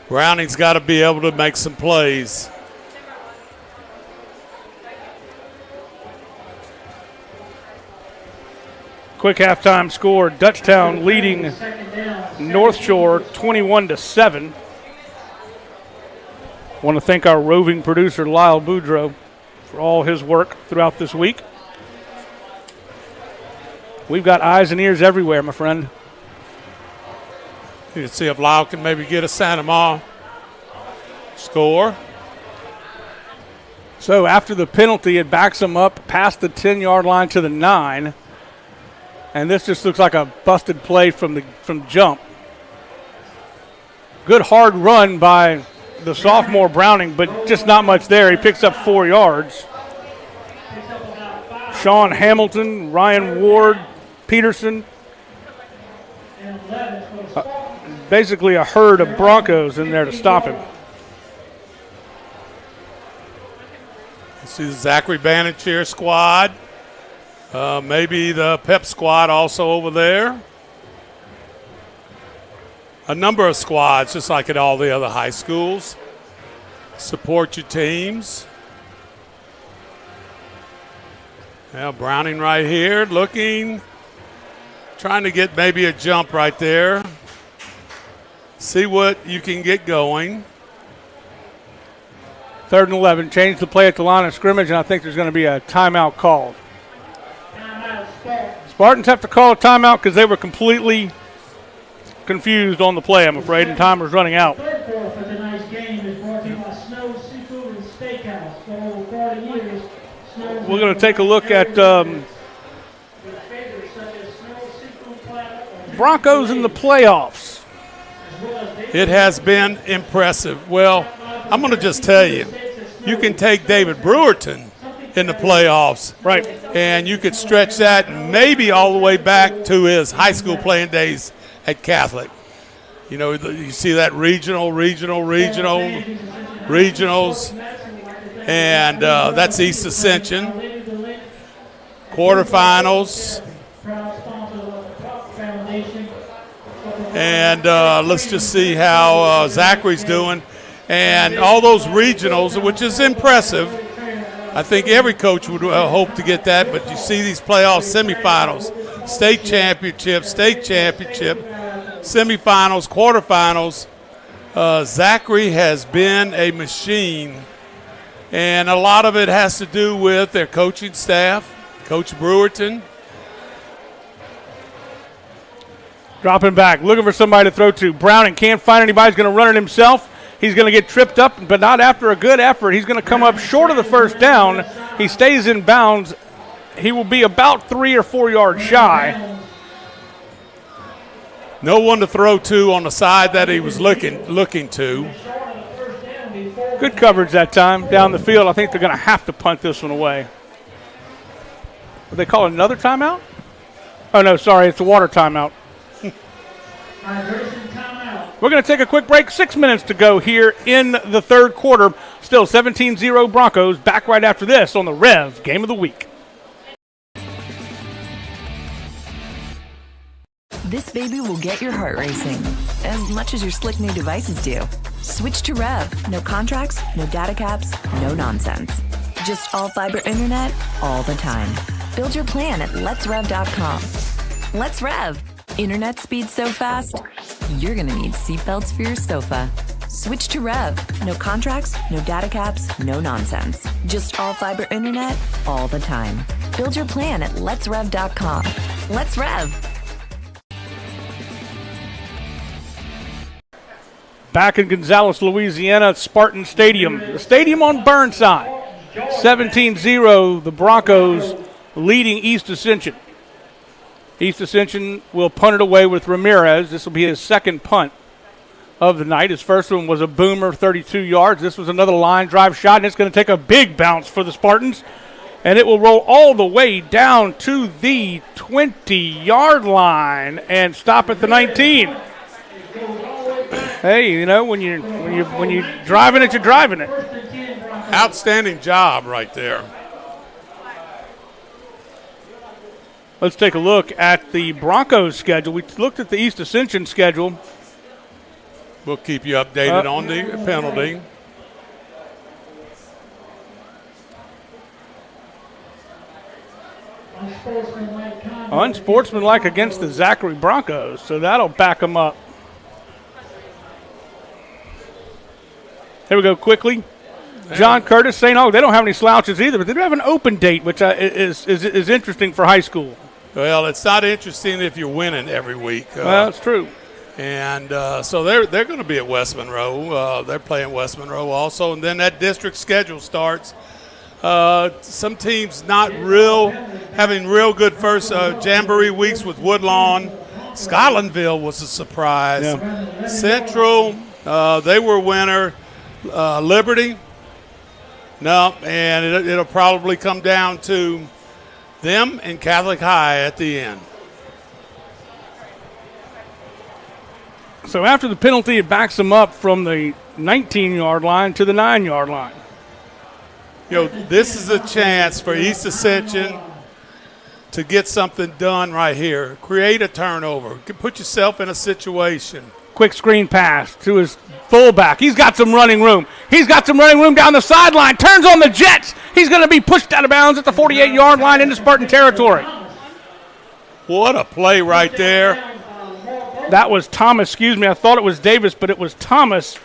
Speaker 13: Browning's got to be able to make some plays.
Speaker 1: Quick halftime score, Dutchtown leading North Shore 21-7. Want to thank our roving producer, Lyle Boudreau, for all his work throughout this week. We've got eyes and ears everywhere, my friend.
Speaker 13: You can see if Lyle can maybe get a Santa Ma score.
Speaker 1: So after the penalty, it backs them up past the 10-yard line to the 9. And this just looks like a busted play from jump. Good hard run by the sophomore Browning, but just not much there. He picks up 4 yards. Sean Hamilton, Ryan Ward, Peterson. Basically a herd of Broncos in there to stop him.
Speaker 13: You see the Zachary Bannon cheer squad. Maybe the pep squad also over there. A number of squads, just like at all the other high schools. Support your teams. Now Browning right here looking, trying to get maybe a jump right there. See what you can get going.
Speaker 1: 3rd and 11. Change the play at the line of scrimmage, and I think there's going to be a timeout called. Spartans have to call a timeout because they were completely confused on the play, I'm afraid, and time was running out.
Speaker 14: Third quarter for tonight's game is brought to you by Snow Seafood and Steakhouse. For over 40 years,
Speaker 1: We're going to take a look at Broncos in the playoffs.
Speaker 13: It has been impressive. Well, I'm going to just tell you, you can take David Brewerton in the playoffs.
Speaker 1: Right.
Speaker 13: And you could stretch that maybe all the way back to his high school playing days at Catholic. You know, you see that regionals. And that's East Ascension. Quarterfinals. And let's just see how Zachary's doing. And all those regionals, which is impressive. I think every coach would hope to get that, but you see these playoff semifinals, state championship, semifinals, quarterfinals. Zachary has been a machine, and a lot of it has to do with their coaching staff, Coach Brewerton.
Speaker 1: Dropping back, looking for somebody to throw to. Browning can't find anybody. He's going to run it himself. He's going to get tripped up, but not after a good effort. He's going to come up short of the first down. He stays in bounds. He will be about 3 or 4 yards shy.
Speaker 13: No one to throw to on the side that he was looking to.
Speaker 1: Good coverage that time down the field. I think they're going to have to punt this one away. Would they call it another timeout? Oh, no, sorry, it's a water timeout. We're going to take a quick break. 6 minutes to go here in the third quarter. Still 17-0 Broncos. Back right after this on the REV Game of the Week.
Speaker 16: This baby will get your heart racing as much as your slick new devices do. Switch to REV. No contracts, no data caps, no nonsense. Just all fiber internet all the time. Build your plan at letsrev.com. Let's Rev. Internet speed so fast, you're going to need seatbelts for your sofa. Switch to REV. No contracts, no data caps, no nonsense. Just all fiber internet all the time. Build your plan at letsrev.com. Let's Rev.
Speaker 1: Back in Gonzales, Louisiana, at Spartan Stadium. The stadium on Burnside. 17-0, the Broncos leading East Ascension. East Ascension will punt it away with Ramirez. This will be his second punt of the night. His first one was a boomer, 32 yards. This was another line drive shot, and it's going to take a big bounce for the Spartans. And it will roll all the way down to the 20-yard line and stop at the 19. Hey, you know, when you're driving it, you're driving it.
Speaker 13: Outstanding job right there.
Speaker 1: Let's take a look at the Broncos schedule. We looked at the East Ascension schedule.
Speaker 13: We'll keep you updated on the penalty.
Speaker 1: Unsportsmanlike against the Zachary Broncos, so that'll back them up. Here we go quickly. John Curtis saying, "Oh, they don't have any slouches either, but they do have an open date, which is interesting for high school."
Speaker 13: Well, it's not interesting if you're winning every week.
Speaker 1: Well, that's true.
Speaker 13: And so they're going to be at West Monroe. They're playing West Monroe also, and then that district schedule starts. Some teams not having real good first jamboree weeks with Woodlawn. Scotlandville was a surprise.
Speaker 1: Yeah.
Speaker 13: Central, they were winner. Liberty, no, and it'll probably come down to them and Catholic High at the end.
Speaker 1: So after the penalty, it backs them up from the 19-yard line to the 9-yard line.
Speaker 13: This is a chance for East Ascension to get something done right here. Create a turnover. Put yourself in a situation.
Speaker 1: Quick screen pass to his fullback. He's got some running room. He's got some running room down the sideline. Turns on the Jets. He's going to be pushed out of bounds at the 48-yard line into Spartan territory.
Speaker 13: What a play right there.
Speaker 1: That was Thomas, excuse me. I thought it was Davis, but it was Thomas,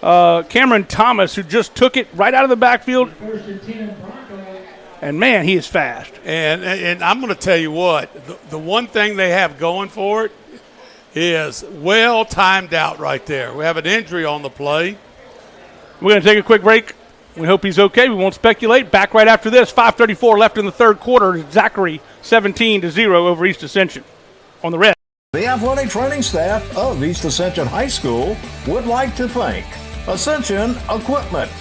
Speaker 1: Cameron Thomas, who just took it right out of the backfield. And, man, he is fast.
Speaker 13: And I'm going to tell you what, the one thing they have going for it is well timed out right there. We have an injury on the play.
Speaker 1: We're going to take a quick break. We hope he's okay. We won't speculate. Back right after this. 5:34 left in the third quarter. Zachary 17-0 over East Ascension on the red.
Speaker 15: The athletic training staff of East Ascension High School would like to thank Ascension Equipment,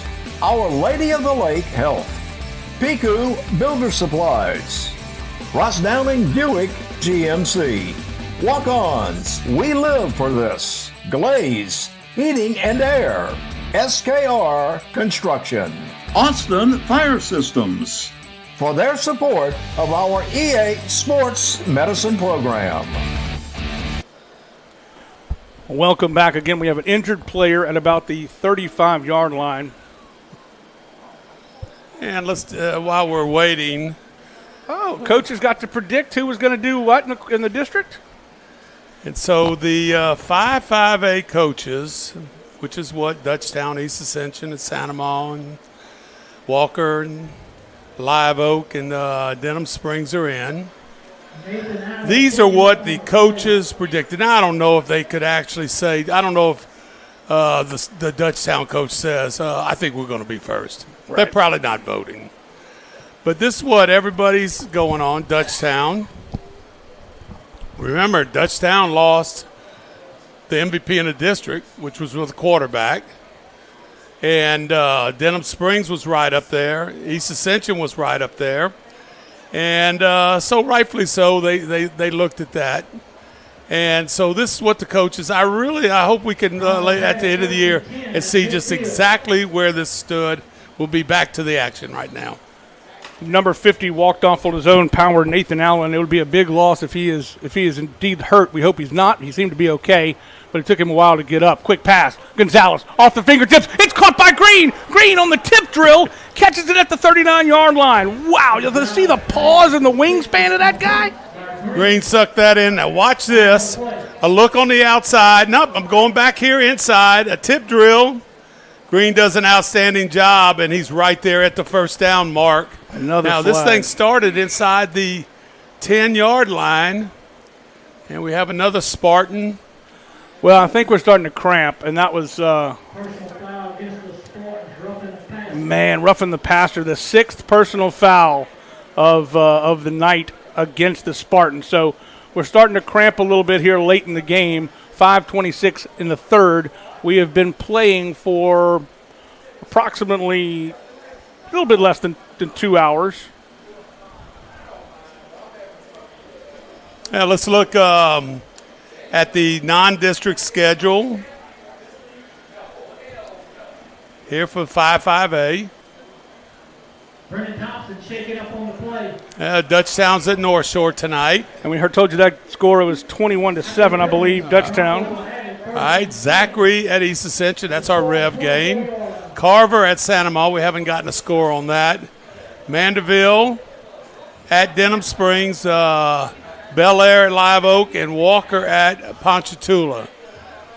Speaker 15: Our Lady of the Lake Health, Piku Builder Supplies, Ross Downing Buick GMC, Walk-Ons, We Live for This, Glaze, Heating and Air, SKR Construction, Austin Fire Systems, for their support of our EA Sports Medicine Program.
Speaker 1: Welcome back again. We have an injured player at about the 35-yard line.
Speaker 13: And let's, while we're waiting.
Speaker 1: Oh, coach has got to predict who was going to do what in the district?
Speaker 13: And so the 5-5A coaches, which is what Dutchtown, East Ascension, and Santa Ma, and Walker, and Live Oak, and Denham Springs are in. These are what the coaches predicted. Now, I don't know if they could actually say, I don't know if the Dutchtown coach says, I think we're going to be first. Right. They're probably not voting. But this is what everybody's going on, Dutchtown. Remember, Dutchtown lost the MVP in the district, which was with a quarterback. And Denham Springs was right up there. East Ascension was right up there. And so rightfully so, they looked at that. And so this is what the coaches, I hope we can, at the end of the year, and see just exactly where this stood. We'll be back to the action right now.
Speaker 1: Number 50 walked off on his own power, Nathan Allen. It would be a big loss if he is indeed hurt. We hope he's not. He seemed to be okay, but it took him a while to get up. Quick pass. Gonzalez off the fingertips. It's caught by Green. Green on the tip drill. Catches it at the 39-yard line. Wow. You'll see the paws and the wingspan of that guy.
Speaker 13: Green sucked that in. Now watch this. A look on the outside. Nope, I'm going back here inside. A tip drill. Green does an outstanding job, and he's right there at the first down mark.
Speaker 1: Now,
Speaker 13: this thing started inside the 10-yard line, and we have another Spartan.
Speaker 1: Well, I think we're starting to cramp, and that was, roughing the passer, the 6th personal foul of the night against the Spartans. So we're starting to cramp a little bit here late in the game, 5:26 in the third. We have been playing for approximately a little bit less than 2 hours.
Speaker 13: Now let's look at the non-district schedule here for 5-5A.
Speaker 14: Brendan Thompson shaking up on the play.
Speaker 13: Dutchtown's at North Shore tonight.
Speaker 1: And we told you that score was 21-7, I believe, Dutchtown.
Speaker 13: All right, Zachary at East Ascension. That's our REV game. Carver at Santa Ma. We haven't gotten a score on that. Mandeville at Denham Springs. Bel Air at Live Oak. And Walker at Ponchatoula.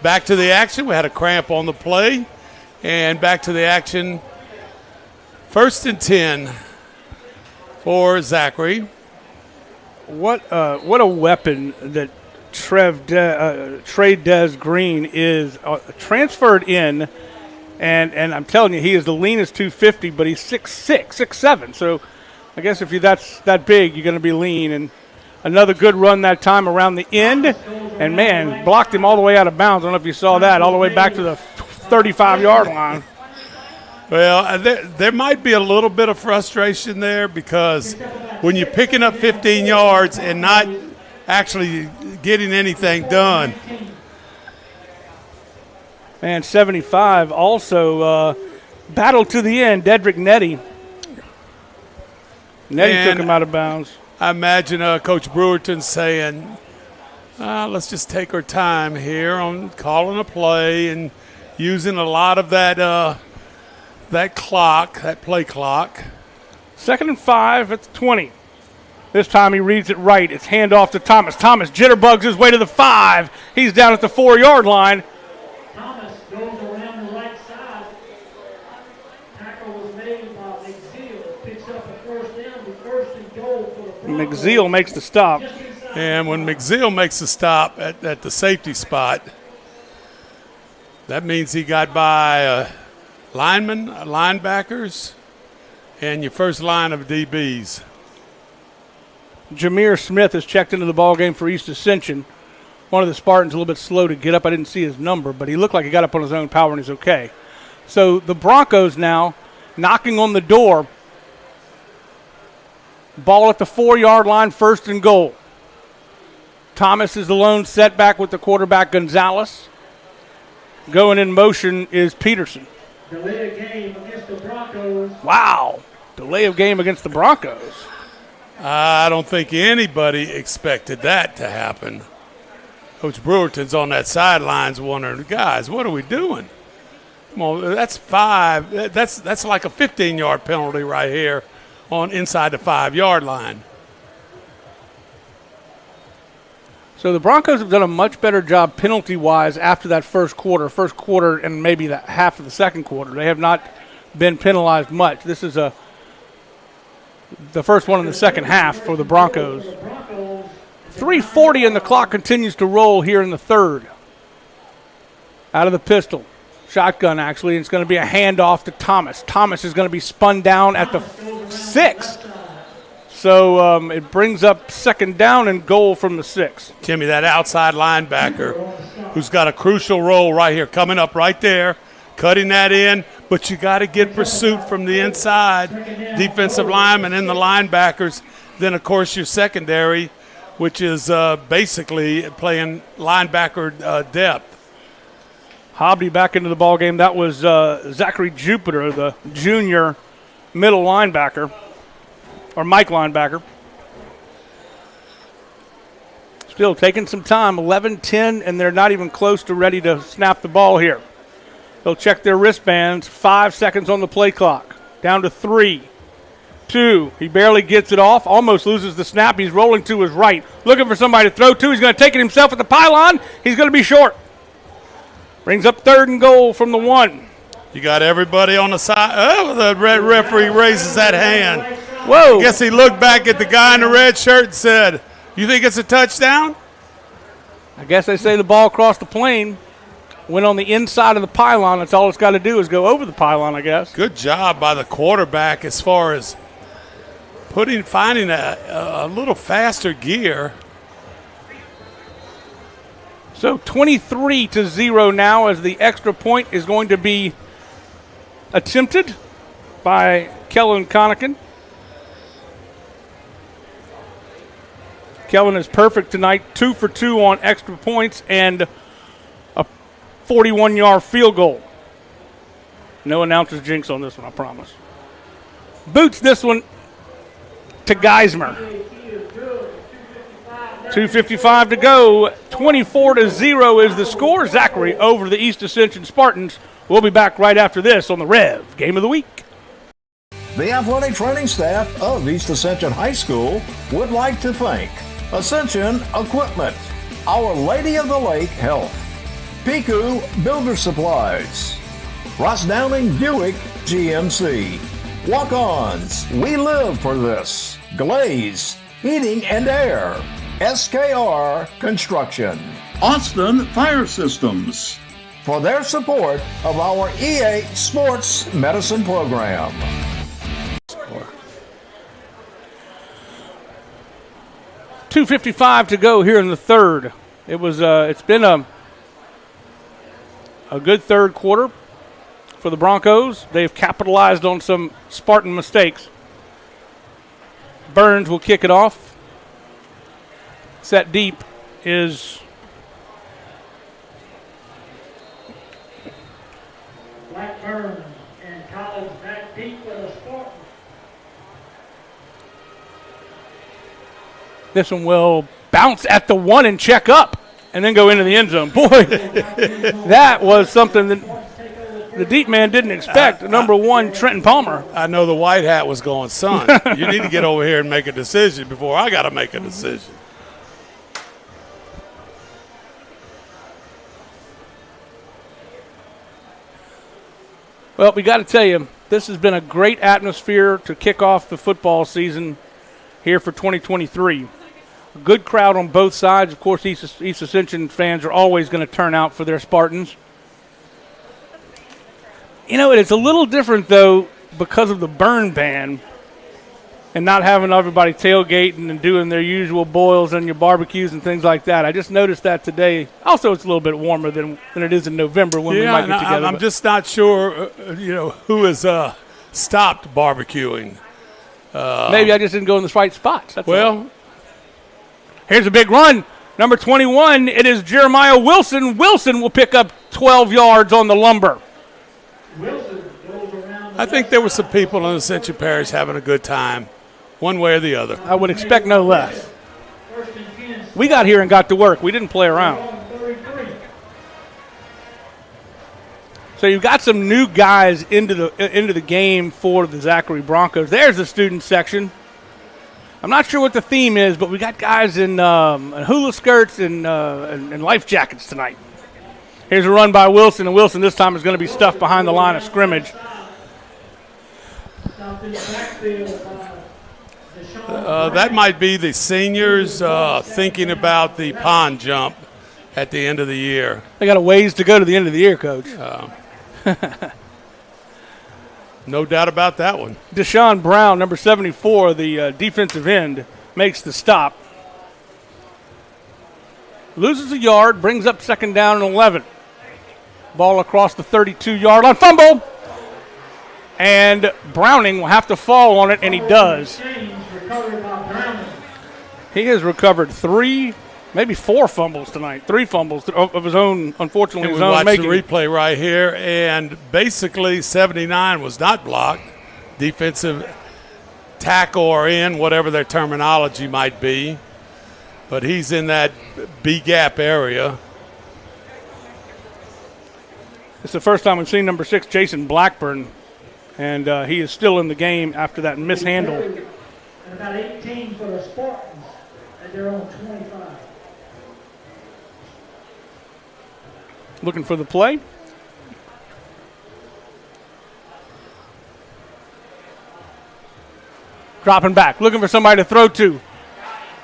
Speaker 13: Back to the action. We had a cramp on the play. And back to the action First and 10 for Zachary.
Speaker 1: What a weapon that Trey Des Green is transferred in, and I'm telling you, he is the leanest 250, but he's 6'6", 6'7". So I guess if you're that big, you're going to be lean. And another good run that time around the end, and man, blocked him all the way out of bounds. I don't know if you saw that, all the way back to the 35-yard line.
Speaker 13: Well, there might be a little bit of frustration there because when you're picking up 15 yards and not actually getting anything done.
Speaker 1: Man, 75 also battled to the end. Dedrick Nettie. Nettie took him out of bounds.
Speaker 13: I imagine Coach Brewerton saying, let's just take our time here on calling a play and using a lot of that clock, that play clock.
Speaker 1: 2nd and 5 at the 20. This time he reads it right. It's handoff to Thomas. Thomas jitterbugs his way to the 5. He's down at the 4-yard line.
Speaker 14: Thomas goes around the right side. Tackle was made by McZeal. Picks up a first down, the 1st and goal for the Broncos.
Speaker 1: McZeal makes the stop.
Speaker 13: And when McZeal makes the stop at the safety spot, that means he got by linemen, linebackers, and your first line of DBs.
Speaker 1: Jameer Smith has checked into the ball game for East Ascension. One of the Spartans a little bit slow to get up. I didn't see his number, but he looked like he got up on his own power and he's okay. So the Broncos now knocking on the door. Ball at the 4-yard line, 1st and goal. Thomas is the lone setback with the quarterback Gonzalez. Going in motion is Peterson.
Speaker 14: Delay of game against the Broncos.
Speaker 1: Wow. Delay of game against the Broncos.
Speaker 13: I don't think anybody expected that to happen. Coach Brewerton's on that sidelines wondering, guys, what are we doing? Come on, that's 5. That's like a 15-yard penalty right here on inside the 5-yard line.
Speaker 1: So the Broncos have done a much better job penalty-wise after that first quarter and maybe that half of the second quarter. They have not been penalized much. This is the first one in the second half for the Broncos. 3:40 and the clock continues to roll here in the third. Out of the pistol. Shotgun, actually, and it's going to be a handoff to Thomas. Thomas is going to be spun down at the 6. So it brings up 2nd down and goal from the 6.
Speaker 13: Jimmy, that outside linebacker who's got a crucial role right here, coming up right there, cutting that in, but you got to get pursuit from the inside, defensive linemen and the linebackers. Then, of course, your secondary, which is basically playing linebacker depth.
Speaker 1: Hobby back into the ball game. That was Zachary Jupiter, the junior middle linebacker, or Mike linebacker. Still taking some time, 11-10, and they're not even close to ready to snap the ball here. They'll check their wristbands. 5 seconds on the play clock. Down to 3, 2. He barely gets it off. Almost loses the snap. He's rolling to his right. Looking for somebody to throw to. He's going to take it himself at the pylon. He's going to be short. Brings up 3rd and goal from the 1.
Speaker 13: You got everybody on the side. Oh, the red referee raises that hand.
Speaker 1: Whoa.
Speaker 13: I guess he looked back at the guy in the red shirt and said, you think it's a touchdown?
Speaker 1: I guess they say the ball crossed the plane. Went on the inside of the pylon. That's all it's got to do is go over the pylon, I guess.
Speaker 13: Good job by the quarterback as far as finding a little faster gear.
Speaker 1: So 23-0 now as the extra point is going to be attempted by Kellen Connican. Kellen is perfect tonight, 2 for 2 on extra points and a 41-yard field goal. No announcer's jinx on this one, I promise. Boots this one to Geismer. 2:55 to go. 24-0 is the score. Zachary over the East Ascension Spartans. We'll be back right after this on the REV Game of the Week.
Speaker 15: The athletic training staff of East Ascension High School would like to thank Ascension Equipment, Our Lady of the Lake Health, Piku Builder Supplies, Ross Downing Buick GMC, Walk-ons, we live for this. Glaze, heating and air. SKR Construction.
Speaker 19: Austin Fire Systems.
Speaker 15: For their support of our EA Sports Medicine program.
Speaker 1: .255 to go here in the third. It's been a good third quarter for the Broncos. They've capitalized on some Spartan mistakes. Burns will kick it off. Set deep is
Speaker 14: Blackburn and Collins back deep with a Spartan.
Speaker 1: This one will bounce at the one and check up and then go into the end zone. Boy, that was something that the deep man didn't expect. Number one, Trenton Palmer.
Speaker 13: I know the white hat was going, son, you need to get over here and make a decision before I got to make a decision.
Speaker 1: Well, we got to tell you, this has been a great atmosphere to kick off the football season here for 2023. A good crowd on both sides. Of course, East Ascension fans are always going to turn out for their Spartans. You know, it's a little different, though, because of the burn ban and not having everybody tailgating and doing their usual boils and your barbecues and things like that. I just noticed that today. Also, it's a little bit warmer than it is in November when we might get together.
Speaker 13: I'm just not sure, who has stopped barbecuing.
Speaker 1: Maybe I just didn't go in the right spots. That's
Speaker 13: well,
Speaker 1: all. Here's a big run. Number 21, it is Jeremiah Wilson. Wilson will pick up 12 yards on the lumber.
Speaker 13: I think there were some people in Ascension Parish having a good time, one way or the other.
Speaker 1: I would expect no less. We got here and got to work. We didn't play around. So you've got some new guys into the game for the Zachary Broncos. There's the student section. I'm not sure what the theme is, but we got guys in hula skirts and life jackets tonight. Here's a run by Wilson, and Wilson this time is going to be stuffed behind the line of scrimmage.
Speaker 13: That might be the seniors thinking about the pond jump at the end of the year.
Speaker 1: They got a ways to go to the end of the year, Coach.
Speaker 13: No doubt about that one.
Speaker 1: Deshaun Brown, number 74, the defensive end, makes the stop. Loses a yard, brings up second down and 11. Ball across the 32-yard line. Fumble! And Browning will have to fall on it, and he does. He has recovered 3, maybe 4 fumbles tonight. 3 fumbles of his own, unfortunately, his own making.
Speaker 13: We watched the replay right here, and basically 79 was not blocked. Defensive tackle or in, whatever their terminology might be. But he's in that B-gap area.
Speaker 1: It's the first time we've seen number 6, Jason Blackburn, and he is still in the game after that mishandle.
Speaker 14: And about 18 for the Spartans, and they're on 25.
Speaker 1: Looking for the play. Dropping back, looking for somebody to throw to.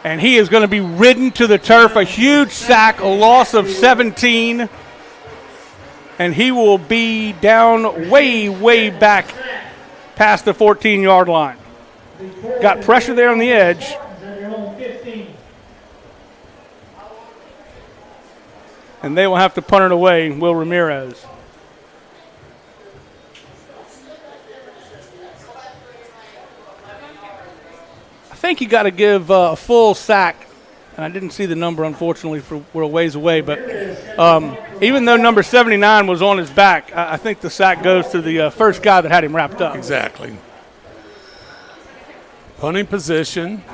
Speaker 1: And he is going to be ridden to the turf. A huge sack, a loss of 17. And he will be down way, way back past the 14-yard line. Got pressure there on the edge. And they will have to punt it away, Will Ramirez. I think you got to give a full sack. And I didn't see the number, unfortunately, we're a ways away. But even though number 79 was on his back, I think the sack goes to the first guy that had him wrapped up.
Speaker 13: Exactly. Punting position.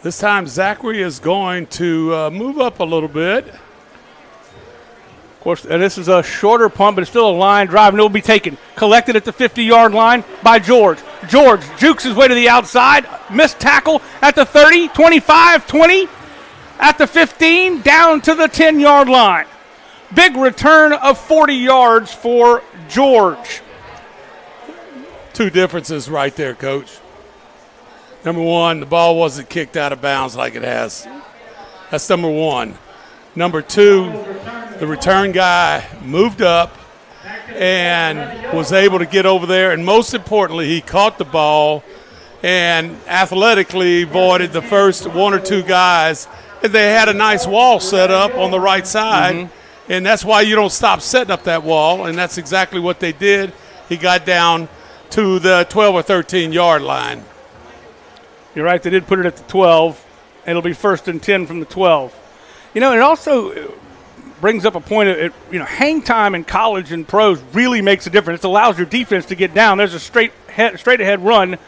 Speaker 13: This time Zachary is going to move up a little bit.
Speaker 1: Of course, this is a shorter punt, but it's still a line drive, and it will be taken. Collected at the 50-yard line by George. George jukes his way to the outside. Missed tackle at the 30, 25, 20. At the 15, down to the 10-yard line. Big return of 40 yards for George.
Speaker 13: two differences right there, Coach. Number one, the ball wasn't kicked out of bounds like it has. That's number one. Number two, the return guy moved up and was able to get over there, and most importantly, he caught the ball and athletically avoided the first one or two guys. And they had a nice wall set up on the right side, and that's why you don't stop setting up that wall, and that's exactly what they did. He got down to the 12 or 13-yard line.
Speaker 1: You're right, they did put it at the 12. It'll be 1st and 10 from the 12. You know, it also brings up a point of, hang time in college and pros really makes a difference. It allows your defense to get down. There's a straight ahead run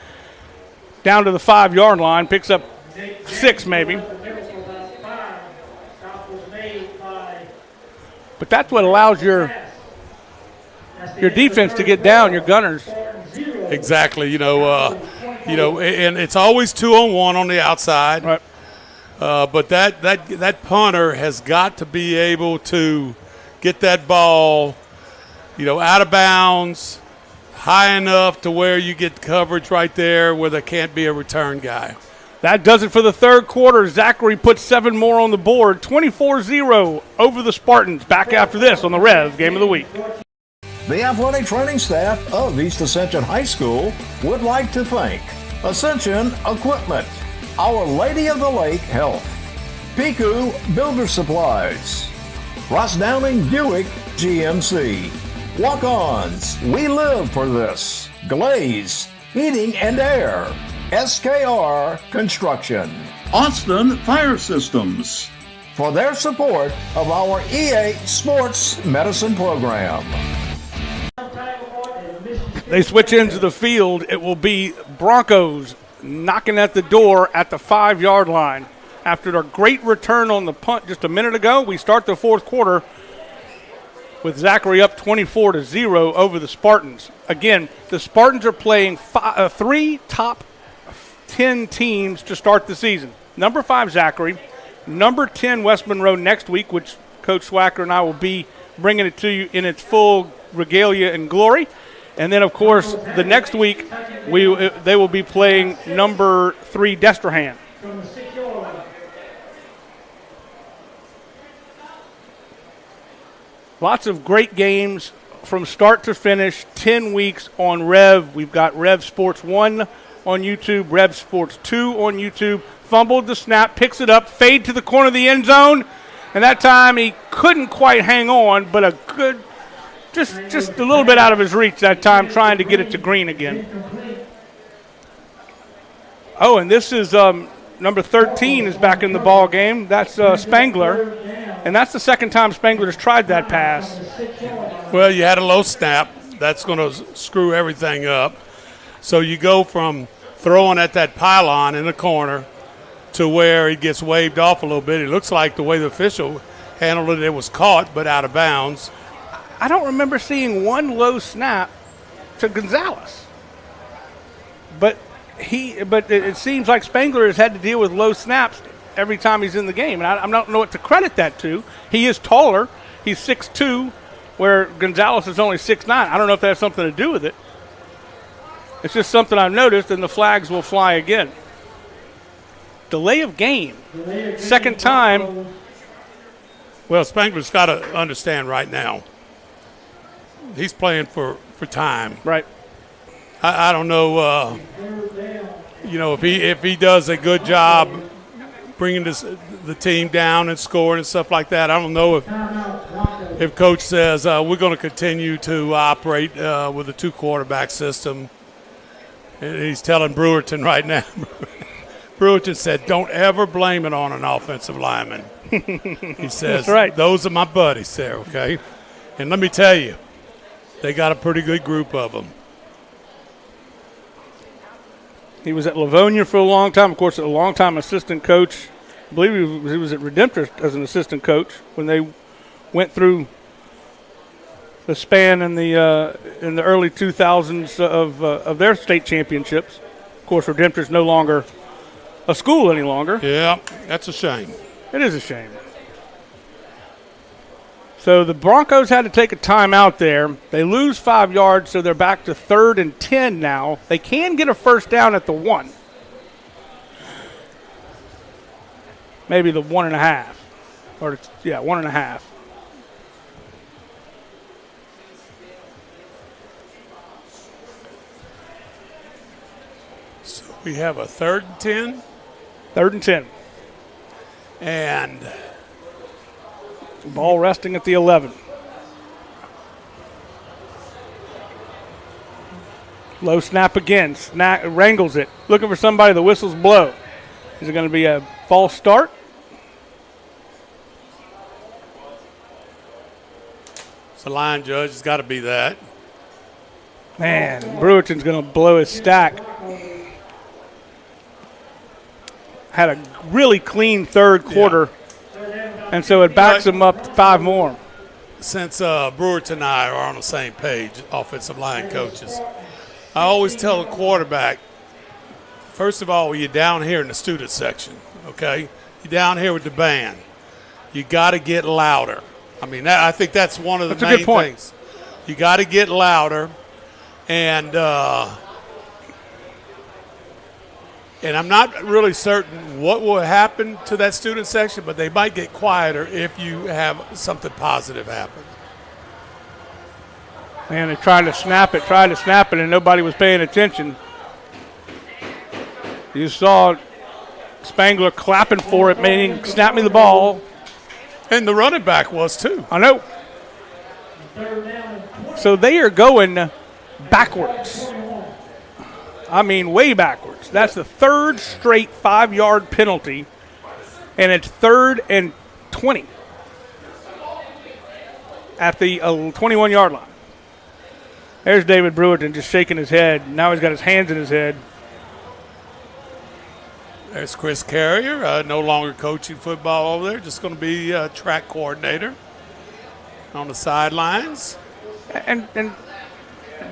Speaker 1: down to the 5-yard line, picks up 6 maybe. But that's what allows your defense to get down, your gunners.
Speaker 13: Exactly, and it's always 2-on-1 on the outside.
Speaker 1: Right.
Speaker 13: But that punter has got to be able to get that ball, out of bounds, high enough to where you get coverage right there where there can't be a return guy.
Speaker 1: That does it for the third quarter. Zachary puts 7 more on the board, 24-0 over the Spartans. Back after this on the REV Game of the Week.
Speaker 15: The athletic training staff of East Ascension High School would like to thank Ascension Equipment, Our Lady of the Lake Health, Piku Builder Supplies, Ross Downing Buick GMC, Walk-Ons, We Live for This, Glaze, Heating and Air, SKR Construction,
Speaker 19: Austin Fire Systems,
Speaker 15: for their support of our EA Sports Medicine Program.
Speaker 1: They switch into the field. It will be Broncos knocking at the door at the 5-yard line. After their great return on the punt just a minute ago, we start the fourth quarter with Zachary up 24-0 over the Spartans. Again, the Spartans are playing 3 top 10 teams to start the season. Number 5, Zachary. Number 10, West Monroe next week, which Coach Swacker and I will be bringing it to you in its full regalia and glory. And then, of course, the next week they will be playing number 3, Destrehan. Lots of great games from start to finish, 10 weeks on REV. We've got REV Sports 1 on YouTube, REV Sports 2 on YouTube. Fumbled the snap, picks it up, fade to the corner of the end zone. And that time he couldn't quite hang on, but a good, just a little bit out of his reach that time, trying to get it to Green again. Oh, and this is number 13 is back in the ball game. That's Spangler. And that's the second time Spangler has tried that pass.
Speaker 13: Well, you had a low snap. That's going to screw everything up. So you go from throwing at that pylon in the corner to where it gets waved off a little bit. It looks like the way the official handled it, it was caught but out of bounds.
Speaker 1: I don't remember seeing one low snap to Gonzalez. But it seems like Spangler has had to deal with low snaps every time he's in the game. And I don't know what to credit that to. He is taller. He's 6'2", where Gonzalez is only 6'9". I don't know if that has something to do with it. It's just something I've noticed, and the flags will fly again. Delay of game. Second time.
Speaker 13: Well, Spangler's got to understand right now. He's playing for time.
Speaker 1: Right.
Speaker 13: I don't know, if he does a good job bringing the team down and scoring and stuff like that. I don't know if Coach says we're going to continue to operate with a 2-quarterback system. And he's telling Brewerton right now. Brewerton said, don't ever blame it on an offensive lineman. He says,
Speaker 1: right.
Speaker 13: Those are my buddies there, okay? And let me tell you, they got a pretty good group of them.
Speaker 1: He was at Livonia for a long time. Of course, a long-time assistant coach. I believe he was at Redemptorist as an assistant coach when they went through the span in the early 2000s of their state championships. Of course, Redemptorist no longer a school any longer.
Speaker 13: Yeah, that's a shame.
Speaker 1: It is a shame. So the Broncos had to take a timeout there. They lose 5 yards, so they're back to 3rd and 10 now. They can get a first down at the 1. Maybe the 1.5. Or, 1.5.
Speaker 13: So we have a 3rd and 10.
Speaker 1: 3rd and 10.
Speaker 13: And
Speaker 1: ball resting at the 11. Low snap again. Wrangles it. Looking for somebody. The whistles blow. Is it going to be a false start?
Speaker 13: The line judge has got to be that.
Speaker 1: Man, Brewerton's going to blow his stack. Had a really clean third quarter, and so it backs him up 5 more.
Speaker 13: Since Brewerton and I are on the same page, offensive line coaches, I always tell the quarterback, first of all, you're down here in the student section, okay? You're down here with the band. You got to get louder. I mean, I think that's one of the main things. You got to get louder, and I'm not really certain what will happen to that student section, but they might get quieter if you have something positive happen.
Speaker 1: Man, they tried to snap it, and nobody was paying attention. You saw Spangler clapping for it, meaning snap me the ball.
Speaker 13: And the running back was too.
Speaker 1: I know. So they are going backwards. I mean, way backwards. That's the 3rd straight 5-yard penalty, and it's 3rd and 20 at the 21-yard line. There's David Brewerton just shaking his head. Now he's got his hands in his head.
Speaker 13: There's Chris Carrier, no longer coaching football over there, just going to be a track coordinator on the sidelines.
Speaker 1: And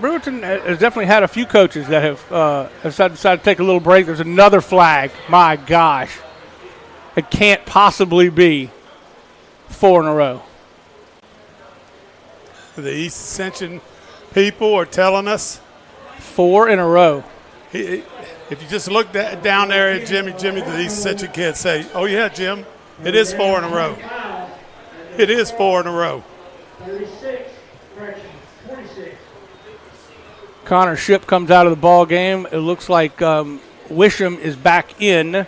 Speaker 1: Brewerton has definitely had a few coaches that have decided to take a little break. There's another flag. My gosh. It can't possibly be 4 in a row.
Speaker 13: The East Ascension people are telling us
Speaker 1: 4 in a row.
Speaker 13: If you just look down there at Jimmy, the East Ascension kids say, oh, yeah, Jim, it is 4 in a row. It is 4 in a row.
Speaker 14: 36, correction, 46.
Speaker 1: Connor Shipp comes out of the ball game. It looks like Wisham is back in.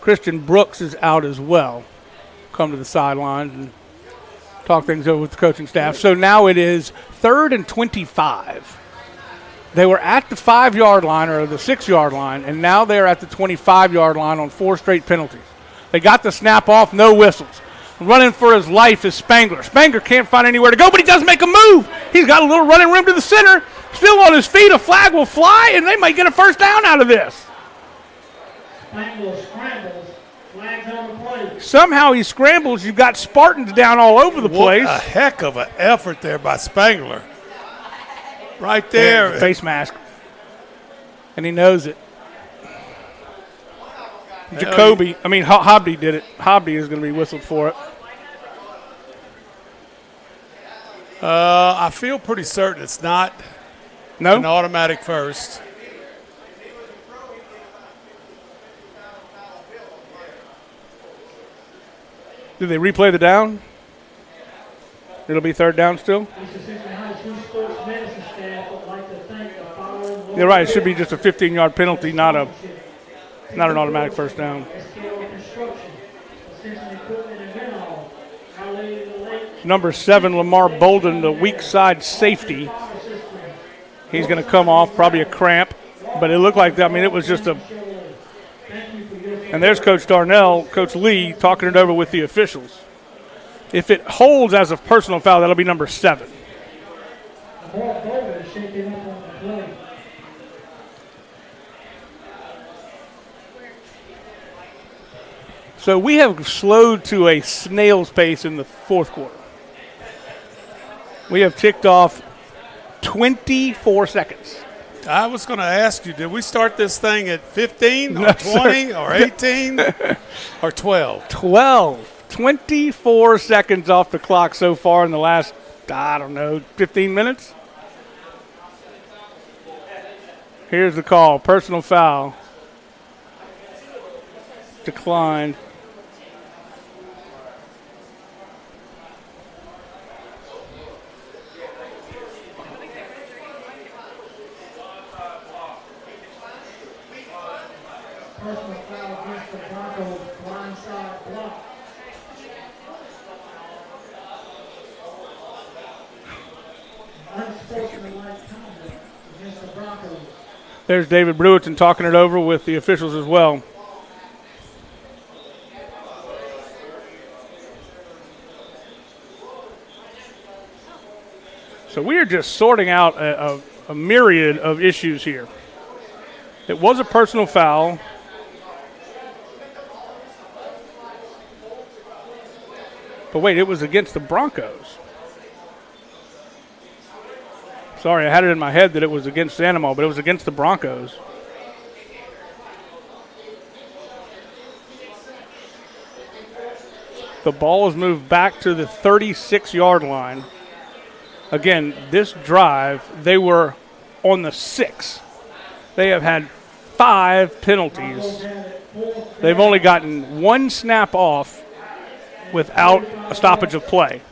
Speaker 1: Christian Brooks is out as well. Come to the sidelines and talk things over with the coaching staff. So now it is 3rd and 25. They were at the 5-yard line or the 6-yard line, and now they're at the 25-yard line on 4 straight penalties. They got the snap off, no whistles. Running for his life is Spangler. Spangler can't find anywhere to go, but he does make a move. He's got a little running room to the center. Still on his feet, a flag will fly, and they might get a first down out of this.
Speaker 14: Spangler scrambles. Flags on the play.
Speaker 1: Somehow he scrambles. You've got Spartans down all over the place.
Speaker 13: What a heck of an effort there by Spangler. Right there.
Speaker 1: Face mask. And he knows it. Hobby did it. Hobby is going to be whistled for it.
Speaker 13: I feel pretty certain it's not an automatic first.
Speaker 1: Did they replay the down? It'll be 3rd down still? You're right. It should be just a 15-yard penalty, not an automatic first down. Number 7, Lamar Bolden, the weak side safety. He's going to come off, probably a cramp. But it looked like that. I mean, it was just a – and there's Coach Darnell, Coach Lee, talking it over with the officials. If it holds as a personal foul, that'll be number 7. So we have slowed to a snail's pace in the 4th quarter. We have ticked off 24 seconds.
Speaker 13: I was going to ask you, did we start this thing at 15 or 20 or 18 or 12?
Speaker 1: 12. 24 seconds off the clock so far in the last, 15 minutes. Here's the call. Personal foul. Declined.
Speaker 14: Personal foul against the Broncos, blindside block. Unsportsmanlike conduct against the Broncos.
Speaker 1: There's David Brewerton talking it over with the officials as well. So we are just sorting out a myriad of issues here. It was a personal foul. But wait, it was against the Broncos. Sorry, I had it in my head that it was against Sandoval, but it was against the Broncos. The ball is moved back to the 36-yard line. Again, this drive, they were on the 6. They have had 5 penalties. They've only gotten 1 snap off without a stoppage of play.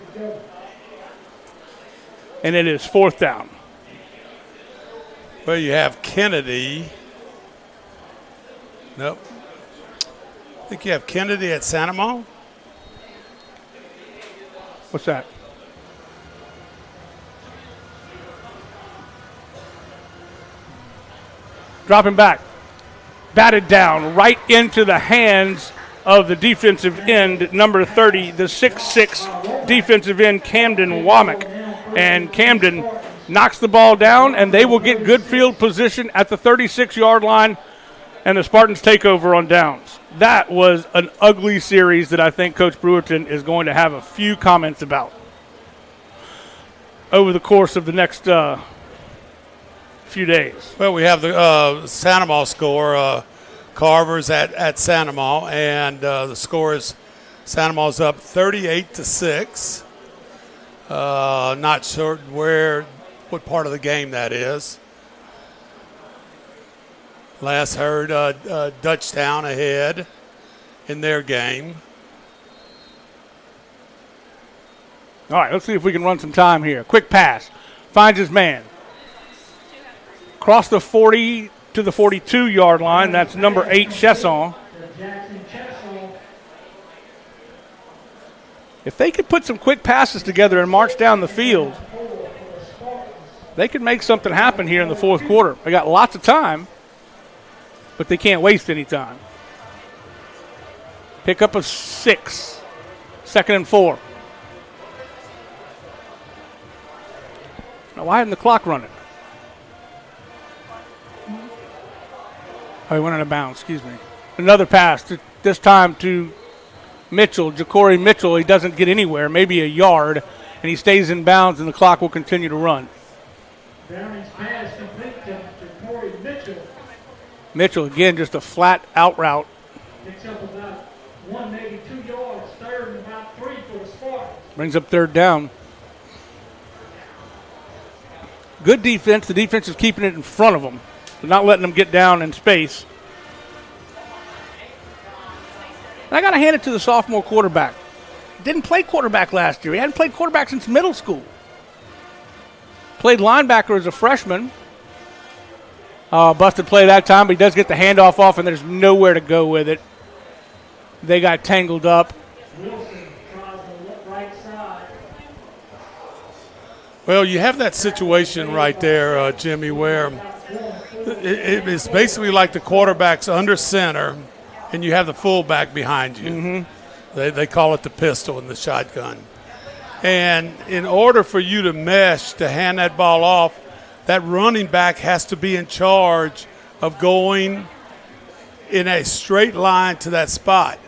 Speaker 1: And it is 4th down.
Speaker 13: Well, you have Kennedy. Nope. I think you have Kennedy at Sandoval.
Speaker 1: What's that? Dropping back. Batted down right into the hands of the defensive end, number 30, the 6'6 defensive end, Camden Womack. And Camden knocks the ball down, and they will get good field position at the 36-yard line, and the Spartans take over on downs. That was an ugly series that I think Coach Brewerton is going to have a few comments about over the course of the next few days.
Speaker 13: Well, we have the Sandoval score. Carver's at Sandoval, and the score is Sandoval's up 38-6. Not sure what part of the game that is. Last heard Dutchtown ahead in their game.
Speaker 1: All right, let's see if we can run some time here. Quick pass. Finds his man. Across the 40 to the 42-yard line. That's number 8, Chesson. If they could put some quick passes together and march down the field, they could make something happen here in the fourth quarter. They got lots of time, but they can't waste any time. Pick up a 6. 2nd and 4. Now, why isn't the clock running? Oh, he went out of bounds, excuse me. Another pass, this time to Mitchell, JaCory Mitchell. He doesn't get anywhere, maybe a yard, and he stays in bounds, and the clock will continue to run.
Speaker 14: Downing's pass complete to JaCory Mitchell.
Speaker 1: Mitchell, again, just a flat out route.
Speaker 14: Picks up about 1, maybe 2 yards, 3rd and about 3 for the Spartans.
Speaker 1: Brings up 3rd down. Good defense. The defense is keeping it in front of them. They're not letting them get down in space. And I got to hand it to the sophomore quarterback. He didn't play quarterback last year. He hadn't played quarterback since middle school. Played linebacker as a freshman. Busted play that time, but he does get the handoff off, and there's nowhere to go with it. They got tangled up.
Speaker 14: Wilson tries the right side.
Speaker 13: Well, you have that situation right there, Jimmy, where it's basically like the quarterback's under center, and you have the fullback behind you.
Speaker 1: Mm-hmm.
Speaker 13: They call it the pistol and the shotgun. And in order for you to mesh, to hand that ball off, that running back has to be in charge of going in a straight line to that spot.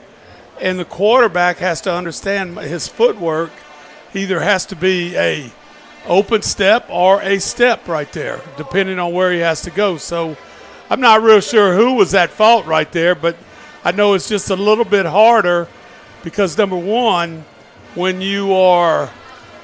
Speaker 13: And the quarterback has to understand his footwork either has to be a open step or a step right there, depending on where he has to go. So I'm not real sure who was at fault right there, but I know it's just a little bit harder because, number one, when you are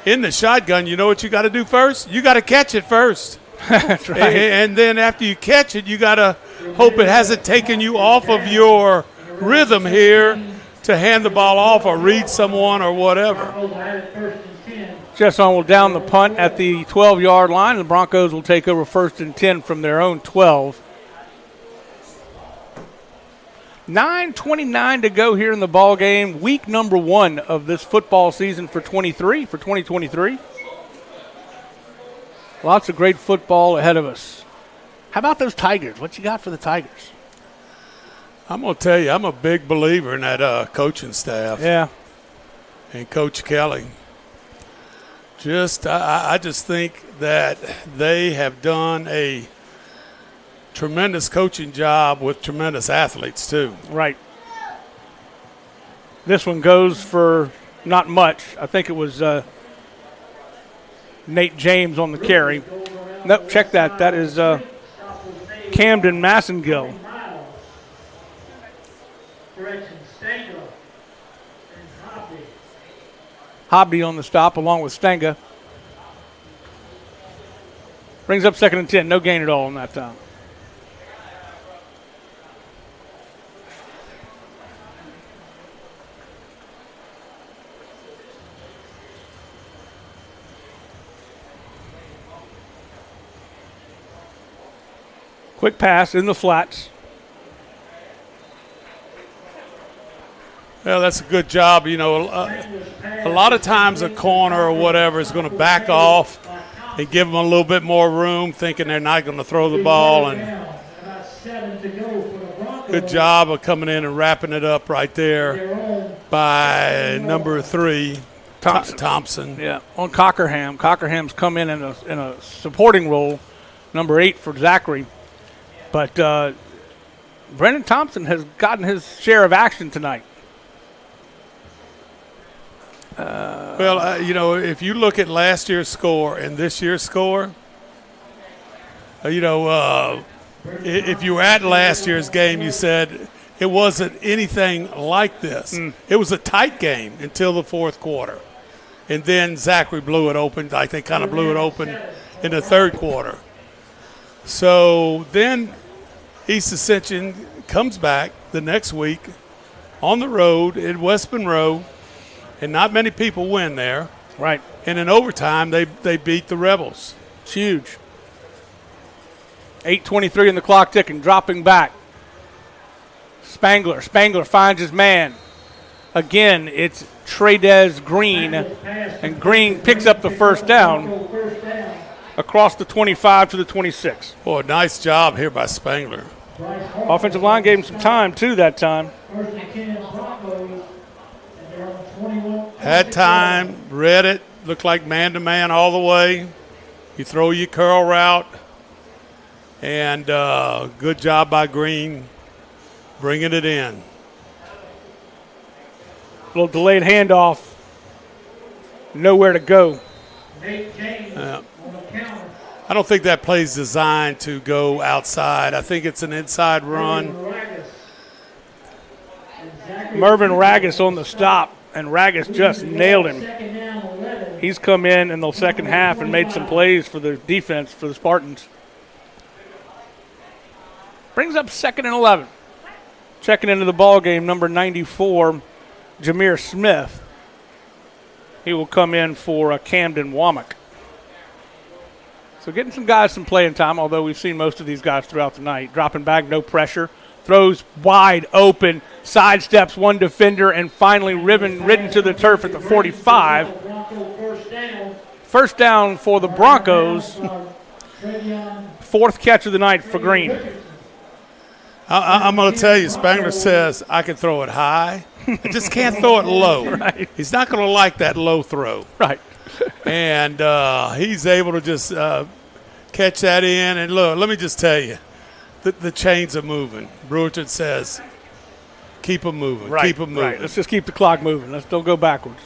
Speaker 13: in the shotgun, you know what you got to do first? You got to catch it first.
Speaker 1: That's right.
Speaker 13: And then after you catch it, you got to hope it hasn't taken you off of your rhythm here to hand the ball off or read someone or whatever.
Speaker 1: Chesson will down the punt at the 12-yard line. The Broncos will take over 1st and 10 from their own 12. 9:29 to go here in the ball game. Week number 1 of this football season for 2023. Lots of great football ahead of us. How about those Tigers? What you got for the Tigers?
Speaker 13: I'm going to tell you, I'm a big believer in that coaching staff.
Speaker 1: Yeah.
Speaker 13: And Coach Kelly. I just think that they have done a tremendous coaching job with tremendous athletes, too.
Speaker 1: Right. This one goes for not much. I think it was Nate James on the carry. Nope, check that. That is Camden Massengill. Hobby on the stop along with Stenga. Brings up 2nd and 10. No gain at all on that time. Quick pass in the flats.
Speaker 13: Well, that's a good job. You know, a lot of times a corner or whatever is going to back off and give them a little bit more room, thinking they're not going to throw the ball. And good job of coming in and wrapping it up right there by number 3, Thompson.
Speaker 1: Yeah, on Cockerham. Cockerham's come in a supporting role, number 8 for Zachary. But Brendan Thompson has gotten his share of action tonight.
Speaker 13: Well, you know, if you look at last year's score and this year's score, you know, if you were at last year's game, you said it wasn't anything like this. It was a tight game until the 4th quarter. And then Zachary blew it open. I think kind of blew it open in the 3rd quarter. So then East Ascension comes back the next week on the road in West Monroe, and not many people win there.
Speaker 1: Right.
Speaker 13: And in overtime, they beat the Rebels.
Speaker 1: It's huge. 8:23 in the clock ticking, dropping back. Spangler finds his man. Again, it's Tradez Green, and Green picks up the first down across the 25 to the 26.
Speaker 13: Boy, nice job here by Spangler.
Speaker 1: Offensive line gave him some time, too, that time.
Speaker 13: Had time, read it, looked like man-to-man all the way. You throw your curl route, and good job by Green bringing it in.
Speaker 1: A little delayed handoff. Nowhere to go.
Speaker 13: I don't think that play's designed to go outside. I think it's an inside run.
Speaker 1: Mervyn Ragus on the stop, and Ragus just nailed him. He's come in the second half and made some plays for the defense for the Spartans. Brings up 2nd and 11. Checking into the ball game, number 94, Jameer Smith. He will come in for Camden Womack. So getting some guys some playing time, although we've seen most of these guys throughout the night. Dropping back, no pressure. Throws wide open, sidesteps one defender, and finally ridden to the turf at the 45. First down for the Broncos. 4th catch of the night for Green.
Speaker 13: I'm going to tell you, Spangler says, I can throw it high. I just can't throw it low.
Speaker 1: Right.
Speaker 13: He's not going to like that low throw.
Speaker 1: Right.
Speaker 13: And he's able to just catch that in. And look, let me just tell you, the chains are moving. Brewerton says, keep them moving.
Speaker 1: Right,
Speaker 13: keep them moving.
Speaker 1: Right. Let's just keep the clock moving. Let's don't go backwards.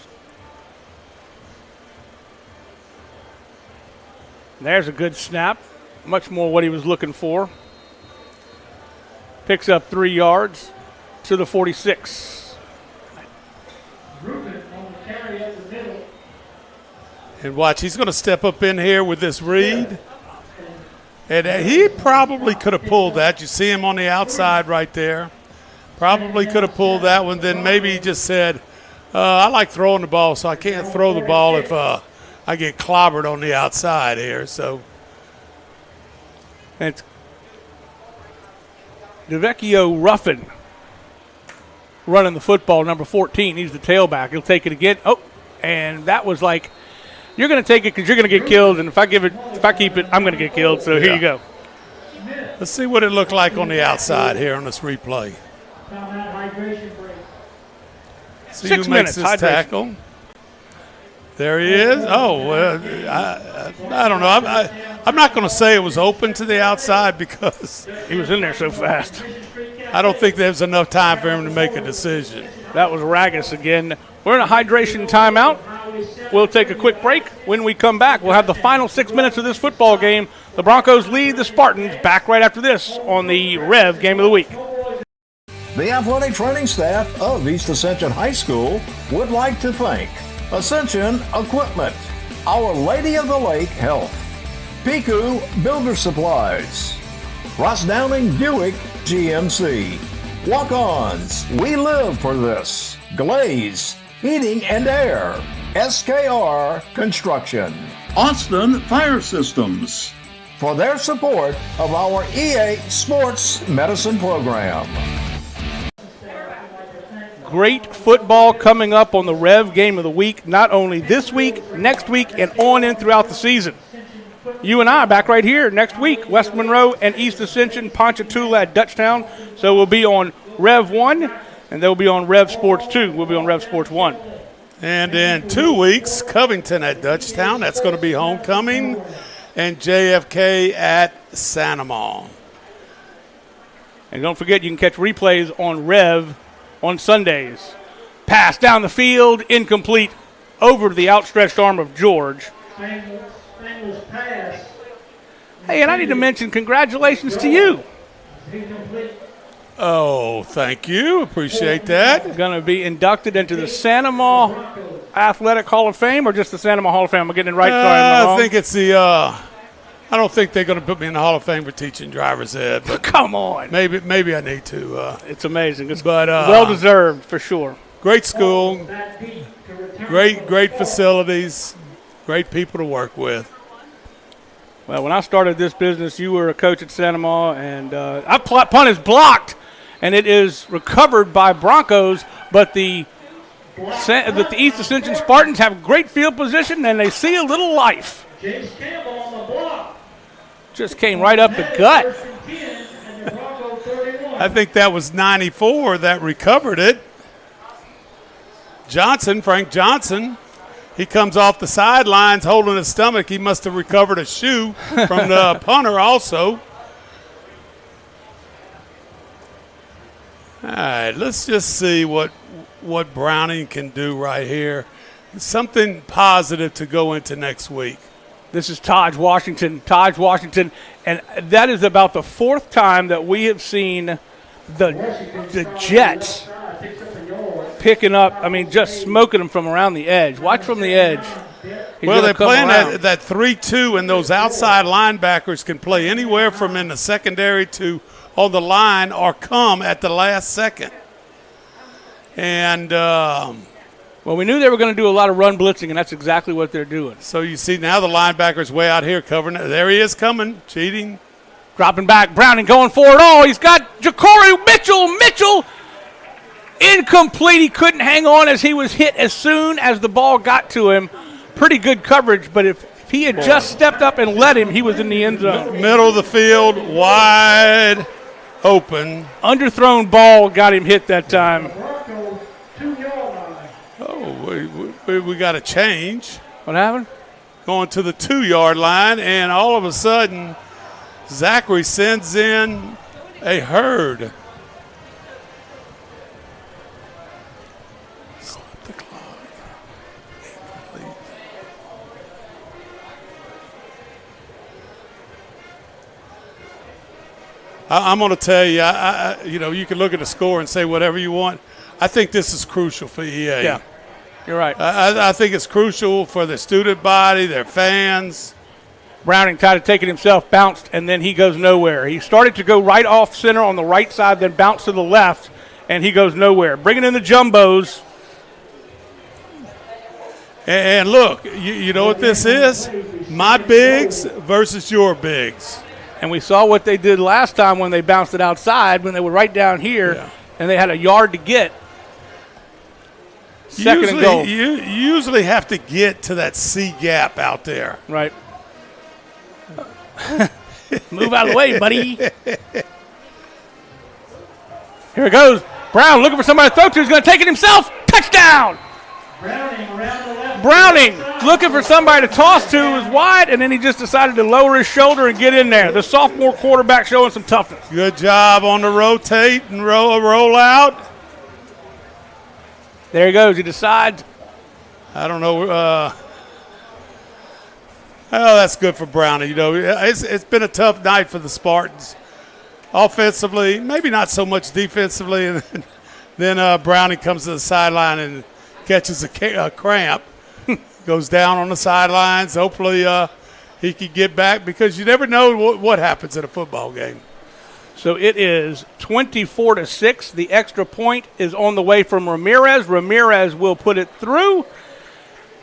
Speaker 1: There's a good snap. Much more what he was looking for. Picks up 3 yards to the 46.
Speaker 13: And watch, he's going to step up in here with this read. And he probably could have pulled that. You see him on the outside right there. Probably could have pulled that one. Then maybe he just said, I like throwing the ball, so I can't throw the ball if I get clobbered on the outside here. So
Speaker 1: it's DeVecchio Ruffin running the football, number 14. He's the tailback. He'll take it again. Oh, and that was like, you're going to take it because you're going to get killed, and if I keep it, I'm going to get killed. So here you go.
Speaker 13: Let's see what it looked like on the outside here on this replay. See
Speaker 1: 6
Speaker 13: who makes
Speaker 1: minutes.
Speaker 13: this tackle. There he is. Oh, I don't know. I'm not going to say it was open to the outside because
Speaker 1: he was in there so fast.
Speaker 13: I don't think there was enough time for him to make a decision.
Speaker 1: That was Ragus again. We're in a hydration timeout. We'll take a quick break. When we come back, we'll have the final 6 minutes of this football game. The Broncos lead the Spartans. Back right after this on the Rev Game of the Week.
Speaker 15: The athletic training staff of East Ascension High School would like to thank Ascension Equipment, Our Lady of the Lake Health, Piku Builder Supplies, Ross Downing Buick GMC, Walk-Ons, We Live for This, Glaze, Heating and Air, SKR Construction,
Speaker 19: Austin Fire Systems,
Speaker 15: for their support of our EA Sports Medicine Program.
Speaker 1: Great football coming up on the Rev Game of the Week, not only this week, next week, and on in throughout the season. You and I back right here next week, West Monroe and East Ascension, Ponchatoula at Dutchtown. So we'll be on Rev 1, and they'll be on Rev Sports 2. We'll be on Rev Sports 1.
Speaker 13: And in 2 weeks, Covington at Dutchtown. That's going to be homecoming. And JFK at Sanamon.
Speaker 1: And don't forget, you can catch replays on Rev on Sundays. Pass down the field, incomplete, over to the outstretched arm of George. Hey, and I need to mention congratulations to you.
Speaker 13: Oh, thank you. Appreciate that.
Speaker 1: Going to be inducted into the Sanama Athletic Hall of Fame, or just the Sanama Hall of Fame? I'm getting it right. Sorry, am I wrong?
Speaker 13: I think it's the I don't think they're going to put me in the Hall of Fame for teaching driver's ed. But
Speaker 1: come on.
Speaker 13: Maybe I need to.
Speaker 1: It's amazing. It's well-deserved for sure.
Speaker 13: Great school, great facilities, great people to work with.
Speaker 1: Well, when I started this business, you were a coach at Sanama, and punt is blocked, and it is recovered by Broncos, but the East Ascension Spartans have great field position, and they see a little life.
Speaker 14: James Campbell on the block.
Speaker 1: Just came right up the gut.
Speaker 13: I think that was 94 that recovered it. Frank Johnson, he comes off the sidelines holding his stomach. He must have recovered a shoe from the punter also. All right, let's just see what Browning can do right here. Something positive to go into next week.
Speaker 1: This is Taj Washington, and that is about the fourth time that we have seen the Jets picking up, just smoking them from around the edge. Watch from the edge.
Speaker 13: Well, they're playing that 3-2, and those outside linebackers can play anywhere from in the secondary to on the line or come at the last second. And
Speaker 1: well, we knew they were going to do a lot of run blitzing, and that's exactly what they're doing.
Speaker 13: So you see now the linebacker's way out here covering it. There he is coming, cheating.
Speaker 1: Dropping back, Browning going for it all. He's got Ja'Cory Mitchell. Incomplete. He couldn't hang on as he was hit as soon as the ball got to him. Pretty good coverage, but if he had just stepped up and let him, he was in the end zone.
Speaker 13: Middle of the field, wide open.
Speaker 1: Underthrown ball got him hit that time.
Speaker 13: We got a change.
Speaker 1: What happened?
Speaker 13: Going to the 2-yard line, and all of a sudden, Zachary sends in a herd. Stop the clock. Incomplete. I'm going to tell you, you can look at the score and say whatever you want. I think this is crucial for EA.
Speaker 1: Yeah. You're right.
Speaker 13: I think it's crucial for the student body, their fans.
Speaker 1: Browning tried to take it himself, bounced, and then he goes nowhere. He started to go right off center on the right side, then bounced to the left, and he goes nowhere. Bringing in the jumbos.
Speaker 13: And look, you know what this is? My bigs versus your bigs.
Speaker 1: And we saw what they did last time when they bounced it outside, when they were right down here, and they had a yard to get. Second and goal.
Speaker 13: You usually have to get to that C gap out there.
Speaker 1: Right. Move out of the way, buddy. Here it goes. Brown looking for somebody to throw to. He's going to take it himself. Touchdown. Browning looking for somebody to toss to, was wide, and then he just decided to lower his shoulder and get in there. The sophomore quarterback showing some toughness.
Speaker 13: Good job on the rotate and roll out.
Speaker 1: There he goes. He decides.
Speaker 13: I don't know. Oh, that's good for Browning. You know, it's been a tough night for the Spartans. Offensively, maybe not so much defensively. And then Browning comes to the sideline and catches a cramp. Goes down on the sidelines. Hopefully he can get back, because you never know what happens in a football game.
Speaker 1: So it is 24-6. The extra point is on the way from Ramirez. Ramirez will put it through,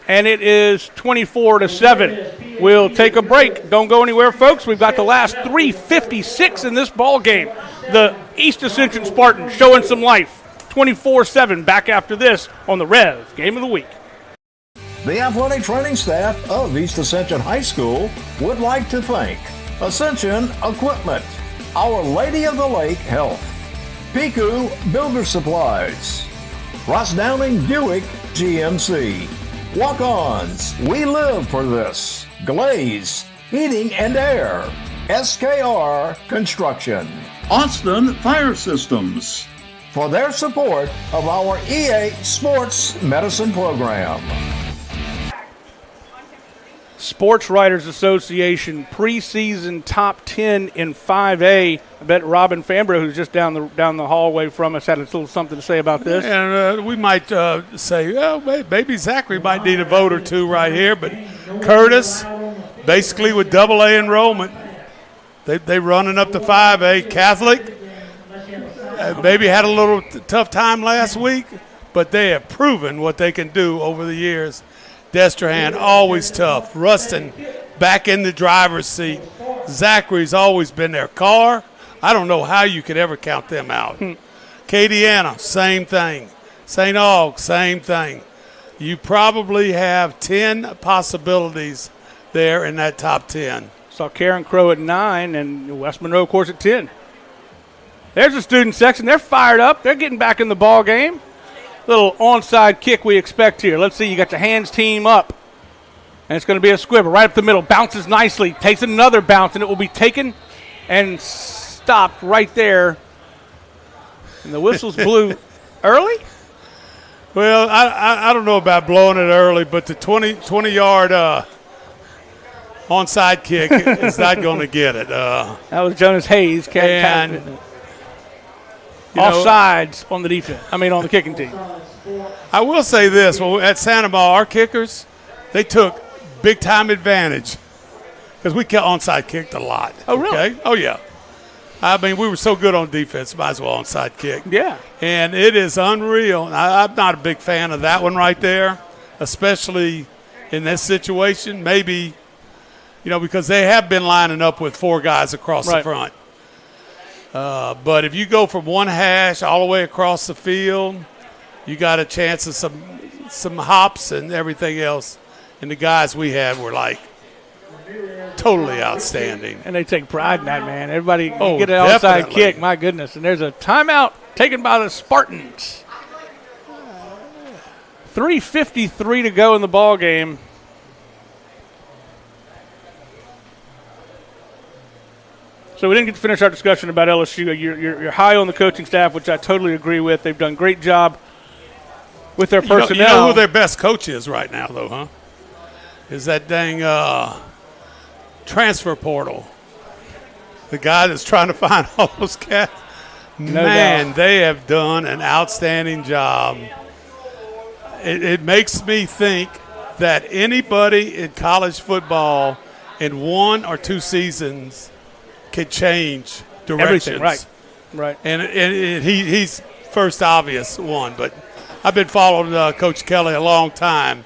Speaker 1: and it is 24-7. We'll take a break. Don't go anywhere, folks. We've got the last 3:56 in this ball game. The East Ascension Spartans showing some life. 24-7. Back after this on the REV Game of the Week.
Speaker 15: The athletic training staff of East Ascension High School would like to thank Ascension Equipment, Our Lady of the Lake Health, Piku Builder Supplies, Ross Downing Buick GMC, Walk-Ons, We Live for This, Glaze, Heating and Air, SKR Construction,
Speaker 19: Austin Fire Systems,
Speaker 15: for their support of our EA Sports Medicine Program.
Speaker 1: Sports Writers Association preseason top 10 in 5A. I bet Robin Fambro, who's just down the hallway from us, had a little something to say about this.
Speaker 13: And we might say, well, maybe Zachary might need a vote or two right here. But Curtis, basically with AA enrollment, they running up to 5A. Catholic, maybe had a little tough time last week, but they have proven what they can do over the years. Destrehan, always tough. Rustin, back in the driver's seat. Zachary's always been there. Carr, I don't know how you could ever count them out. Acadiana, same thing. St. Aug, same thing. You probably have 10 possibilities there in that top 10.
Speaker 1: Saw Karen Crow at 9 and West Monroe, of course, at 10. There's the student section. They're fired up. They're getting back in the ball game. Little onside kick we expect here. Let's see, you got the hands team up. And it's going to be a squibber right up the middle. Bounces nicely. Takes another bounce, and it will be taken and stopped right there. And the whistle's blew early?
Speaker 13: Well, I don't know about blowing it early, but the 20-yard onside kick is not going to get it.
Speaker 1: That was Jonas Hayes.
Speaker 13: And
Speaker 1: offsides on the defense. On the kicking team.
Speaker 13: I will say this: at Santa Ma, our kickers, they took big time advantage because we onside kicked a lot.
Speaker 1: Oh, really?
Speaker 13: Okay? Oh, yeah. We were so good on defense, might as well onside kick.
Speaker 1: Yeah.
Speaker 13: And it is unreal. I'm not a big fan of that one right there, especially in this situation. Maybe, because they have been lining up with 4 guys across the front. But if you go from one hash all the way across the field, you got a chance of some hops and everything else. And the guys we had were totally outstanding.
Speaker 1: And they take pride in that, man. Everybody get an outside kick, my goodness. And there's a timeout taken by the Spartans. 3:53 to go in the ball game. So we didn't get to finish our discussion about LSU. You're high on the coaching staff, which I totally agree with. They've done a great job with their personnel.
Speaker 13: You know who their best coach is right now, though, huh? Is that dang transfer portal. The guy that's trying to find all those cats.
Speaker 1: No doubt.
Speaker 13: They have done an outstanding job. it makes me think that anybody in college football in 1 or 2 seasons can change directions.
Speaker 1: Everything, right.
Speaker 13: And he's first obvious one, but I've been following Coach Kelly a long time,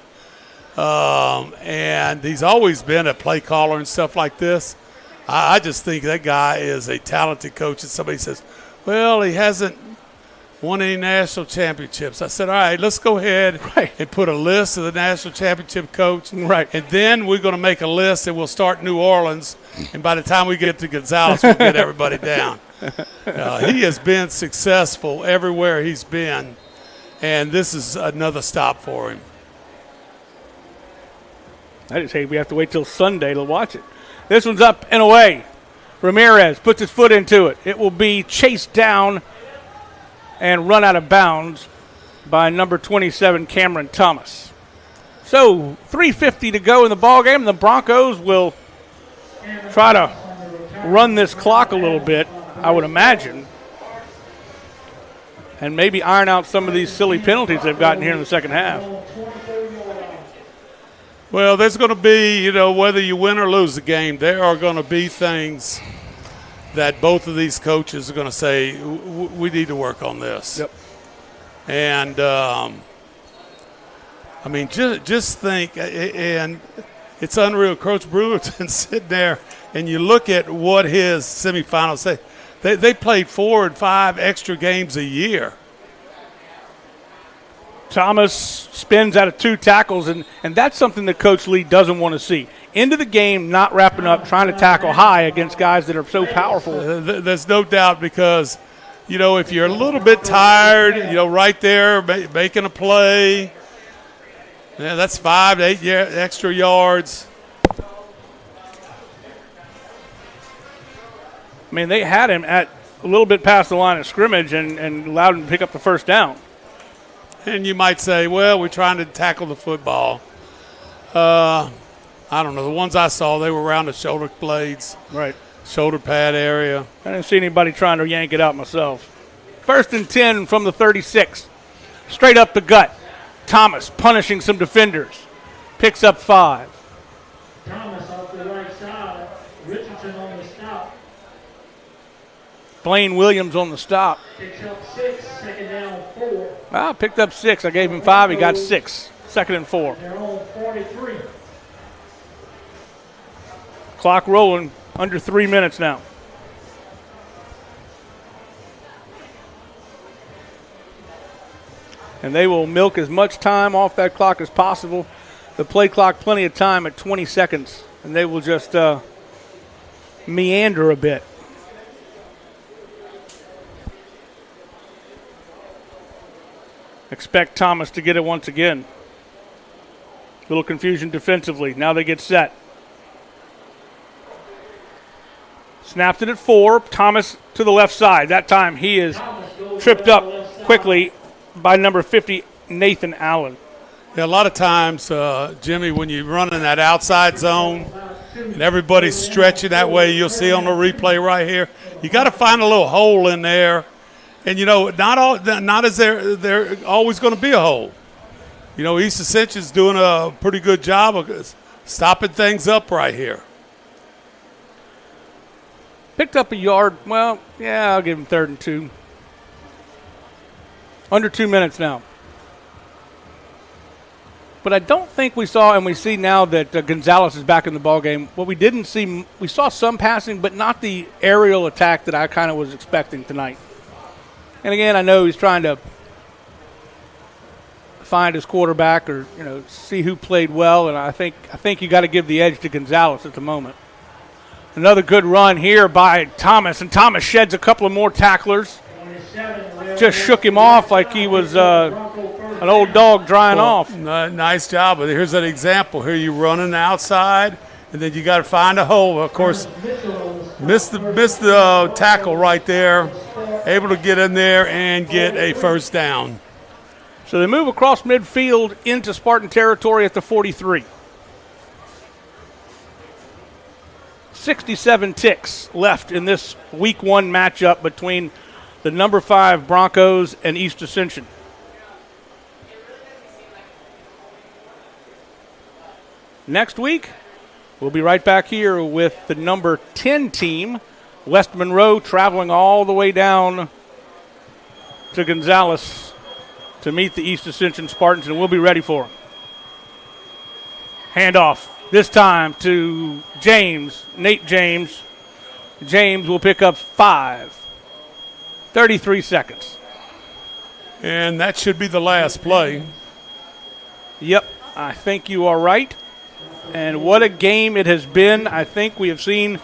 Speaker 13: and he's always been a play caller and stuff like this. I just think that guy is a talented coach. And somebody says, well, he hasn't won any national championships. I said, all right, let's go ahead and put a list of the national championship coach.
Speaker 1: Right.
Speaker 13: And then we're going to make a list, and we'll start in New Orleans. And by the time we get to Gonzales, we'll get everybody down. He has been successful everywhere he's been, and this is another stop for him.
Speaker 1: I just hate we have to wait till Sunday to watch it. This one's up and away. Ramirez puts his foot into it. It will be chased down and run out of bounds by number 27, Cameron Thomas. So 3:50 to go in the ballgame. The Broncos will try to run this clock a little bit, I would imagine, and maybe iron out some of these silly penalties they've gotten here in the second half.
Speaker 13: Well, there's going to be, whether you win or lose the game, there are going to be things that both of these coaches are going to say, we need to work on this.
Speaker 1: Yep.
Speaker 13: And, just think, and it's unreal. Coach Brewerton's sitting there, and you look at what his semifinals say. They played 4 and 5 extra games a year.
Speaker 1: Thomas spins out of 2 tackles, and that's something that Coach Lee doesn't want to see. Into the game, not wrapping up, trying to tackle high against guys that are so powerful.
Speaker 13: There's no doubt because, if you're a little bit tired, right there making a play, that's 5 to 8 extra yards.
Speaker 1: I mean, they had him at a little bit past the line of scrimmage and allowed him to pick up the first down.
Speaker 13: And you might say, well, we're trying to tackle the football. I don't know. The ones I saw, they were around the shoulder blades.
Speaker 1: Right.
Speaker 13: Shoulder pad area.
Speaker 1: I didn't see anybody trying to yank it out myself. 1st and 10 from the 36. Straight up the gut. Thomas punishing some defenders. Picks up 5.
Speaker 14: Thomas off the right side. Richardson on the stop.
Speaker 1: Blaine Williams on the stop.
Speaker 14: Picks up 6, second down 4.
Speaker 1: Well, picked up 6. I gave him 5. He got 6. 2nd and 4.
Speaker 14: They're on 43.
Speaker 1: Clock rolling. Under 3 minutes now. And they will milk as much time off that clock as possible. The play clock, plenty of time at 20 seconds. And they will just meander a bit. Expect Thomas to get it once again. Little confusion defensively. Now they get set. Snaps it at 4. Thomas to the left side. That time he is tripped up quickly by number 50, Nathan Allen.
Speaker 13: Yeah, a lot of times, Jimmy, when you run in that outside zone and everybody's stretching that way, you'll see on the replay right here, you got to find a little hole in there. And, not as there always going to be a hole. East Ascension's doing a pretty good job of stopping things up right here.
Speaker 1: Picked up a yard. Well, yeah, I'll give him 3rd and 2. Under 2 minutes now. But I don't think we saw, and we see now that Gonzales is back in the ballgame. What we didn't see, we saw some passing, but not the aerial attack that I kind of was expecting tonight. And again, I know he's trying to find his quarterback or, see who played well, and I think you got to give the edge to Gonzales at the moment. Another good run here by Thomas, and Thomas sheds a couple of more tacklers. Just shook him off like he was an old dog drying off.
Speaker 13: Nice job. But here's an example. Here you running outside, and then you got to find a hole. Of course, missed the tackle right there. Able to get in there and get a first down.
Speaker 1: So they move across midfield into Spartan territory at the 43. 67 ticks left in this week 1 matchup between the number 5 Broncos and East Ascension. Next week, we'll be right back here with the number 10 team, West Monroe, traveling all the way down to Gonzales to meet the East Ascension Spartans, and we'll be ready for them. Handoff, this time to James, Nate James. James will pick up 5. 33 seconds.
Speaker 13: And that should be the last play.
Speaker 1: Yep, I think you are right. And what a game it has been. I think we have seen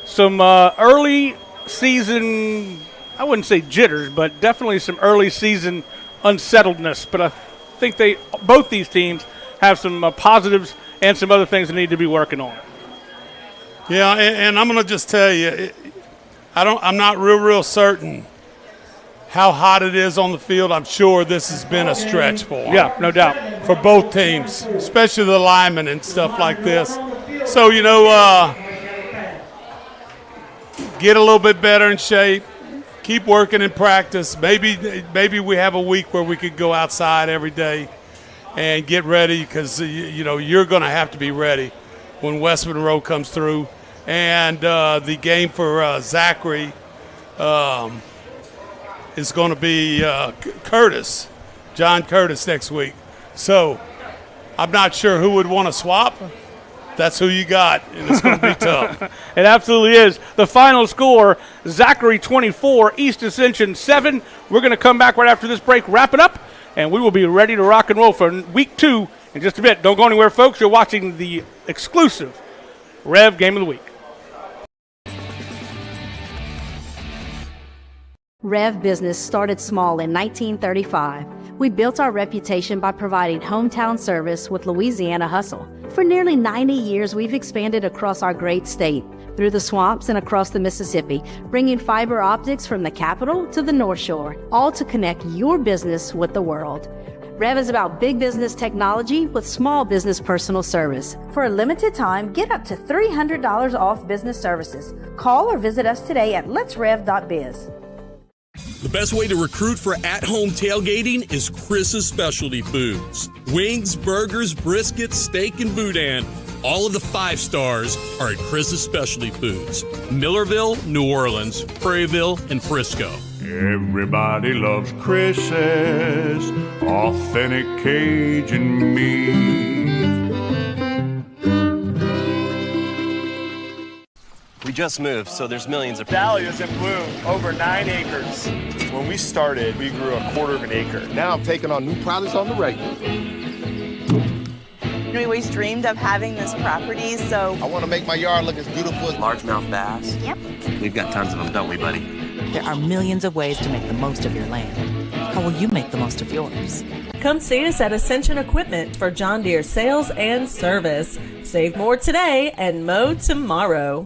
Speaker 1: some early season, I wouldn't say jitters, but definitely some early season unsettledness. But I think both these teams have some positives and some other things they need to be working on.
Speaker 13: Yeah, and I'm going to just tell you, I'm not real certain how hot it is on the field. I'm sure this has been a stretch for them.
Speaker 1: Yeah, no doubt.
Speaker 13: For both teams, especially the linemen and stuff like this. So, get a little bit better in shape. Keep working in practice. Maybe we have a week where we could go outside every day and get ready, because, you're going to have to be ready when West Monroe comes through. And the game for Zachary is going to be John Curtis next week. So I'm not sure who would want to swap. That's who you got, and it's going to be tough.
Speaker 1: It absolutely is. The final score, Zachary 24, East Ascension 7. We're going to come back right after this break, wrap it up, and we will be ready to rock and roll for week 2 in just a bit. Don't go anywhere, folks. You're watching the exclusive REV Game of the Week.
Speaker 2: REV Business started small in 1935. We built our reputation by providing hometown service with Louisiana hustle. For nearly 90 years, we've expanded across our great state, through the swamps and across the Mississippi, bringing fiber optics from the capital to the North Shore, all to connect your business with the world. REV is about big business technology with small business personal service. For a limited time, get up to $300 off business services. Call or visit us today at letsrev.biz.
Speaker 3: The best way to recruit for at-home tailgating is Chris's Specialty Foods. Wings, burgers, brisket, steak, and boudin. All of the 5 stars are at Chris's Specialty Foods. Millerville, New Orleans, Prairieville, and Frisco.
Speaker 4: Everybody loves Chris's authentic Cajun meat.
Speaker 5: We just moved, so there's millions of
Speaker 6: Valley is in bloom, over 9 acres. When we started, we grew 1/4 of an acre.
Speaker 7: Now I'm taking on new products on the regular.
Speaker 8: We always dreamed of having this property, so
Speaker 7: I want to make my yard look as beautiful as
Speaker 5: largemouth bass.
Speaker 8: Yep.
Speaker 5: We've got tons of them, don't we, buddy?
Speaker 9: There are millions of ways to make the most of your land. How will you make the most of yours?
Speaker 10: Come see us at Ascension Equipment for John Deere sales and service. Save more today and mow tomorrow.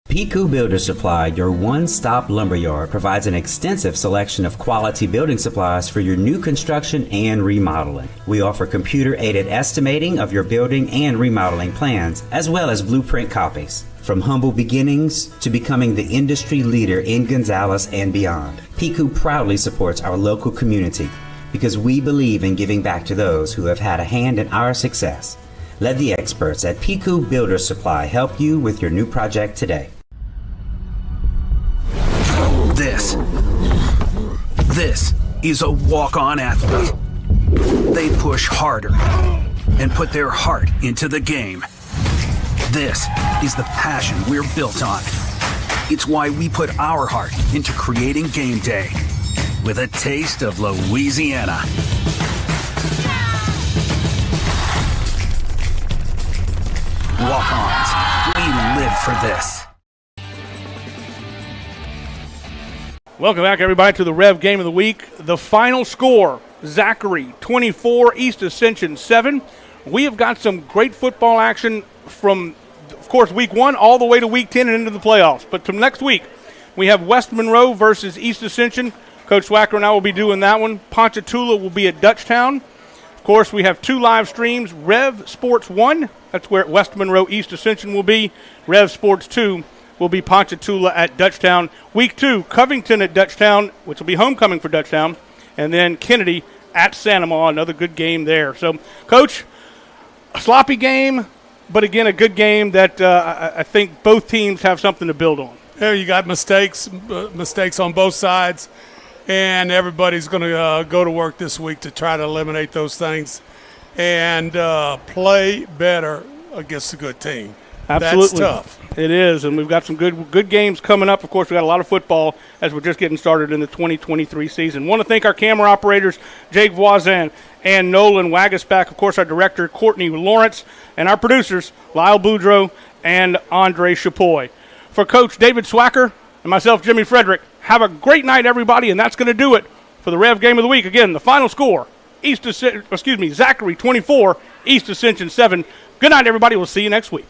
Speaker 11: Piku Builder Supply, your one-stop lumberyard, provides an extensive selection of quality building supplies for your new construction and remodeling. We offer computer-aided estimating of your building and remodeling plans, as well as blueprint copies. From humble beginnings to becoming the industry leader in Gonzales and beyond, Piku proudly supports our local community because we believe in giving back to those who have had a hand in our success. Let the experts at Piku Builder Supply help you with your new project today.
Speaker 12: This is a walk-on athlete. They push harder and put their heart into the game. This is the passion we're built on. It's why we put our heart into creating game day with a taste of Louisiana. Walk-ons, we live for this.
Speaker 1: Welcome back, everybody, to the REV Game of the Week. The final score, Zachary 24, East Ascension 7. We have got some great football action from, of course, week 1 all the way to week 10 and into the playoffs. But from next week, we have West Monroe versus East Ascension. Coach Swacker and I will be doing that one. Ponchatoula will be at Dutchtown. Of course, we have 2 live streams. REV Sports 1, that's where West Monroe East Ascension will be. REV Sports 2 will be Ponchatoula at Dutchtown. Week 2, Covington at Dutchtown, which will be homecoming for Dutchtown. And then Kennedy at Santa Ma, another good game there. So, Coach, a sloppy game, but again, a good game that I think both teams have something to build on.
Speaker 13: Yeah, you got mistakes on both sides, and everybody's going to go to work this week to try to eliminate those things and play better against a good team.
Speaker 1: Absolutely.
Speaker 13: That's tough.
Speaker 1: It is, and we've got some good games coming up. Of course, we've got a lot of football as we're just getting started in the 2023 season. Want to thank our camera operators, Jake Voisin and Nolan Wagasback, of course, our director, Courtney Lawrence, and our producers, Lyle Boudreau and Andre Chapoy. For Coach David Swacker and myself, Jimmy Frederick, have a great night, everybody, and that's going to do it for the Rev Game of the Week. Again, the final score, Zachary 24, East Ascension 7. Good night, everybody. We'll see you next week.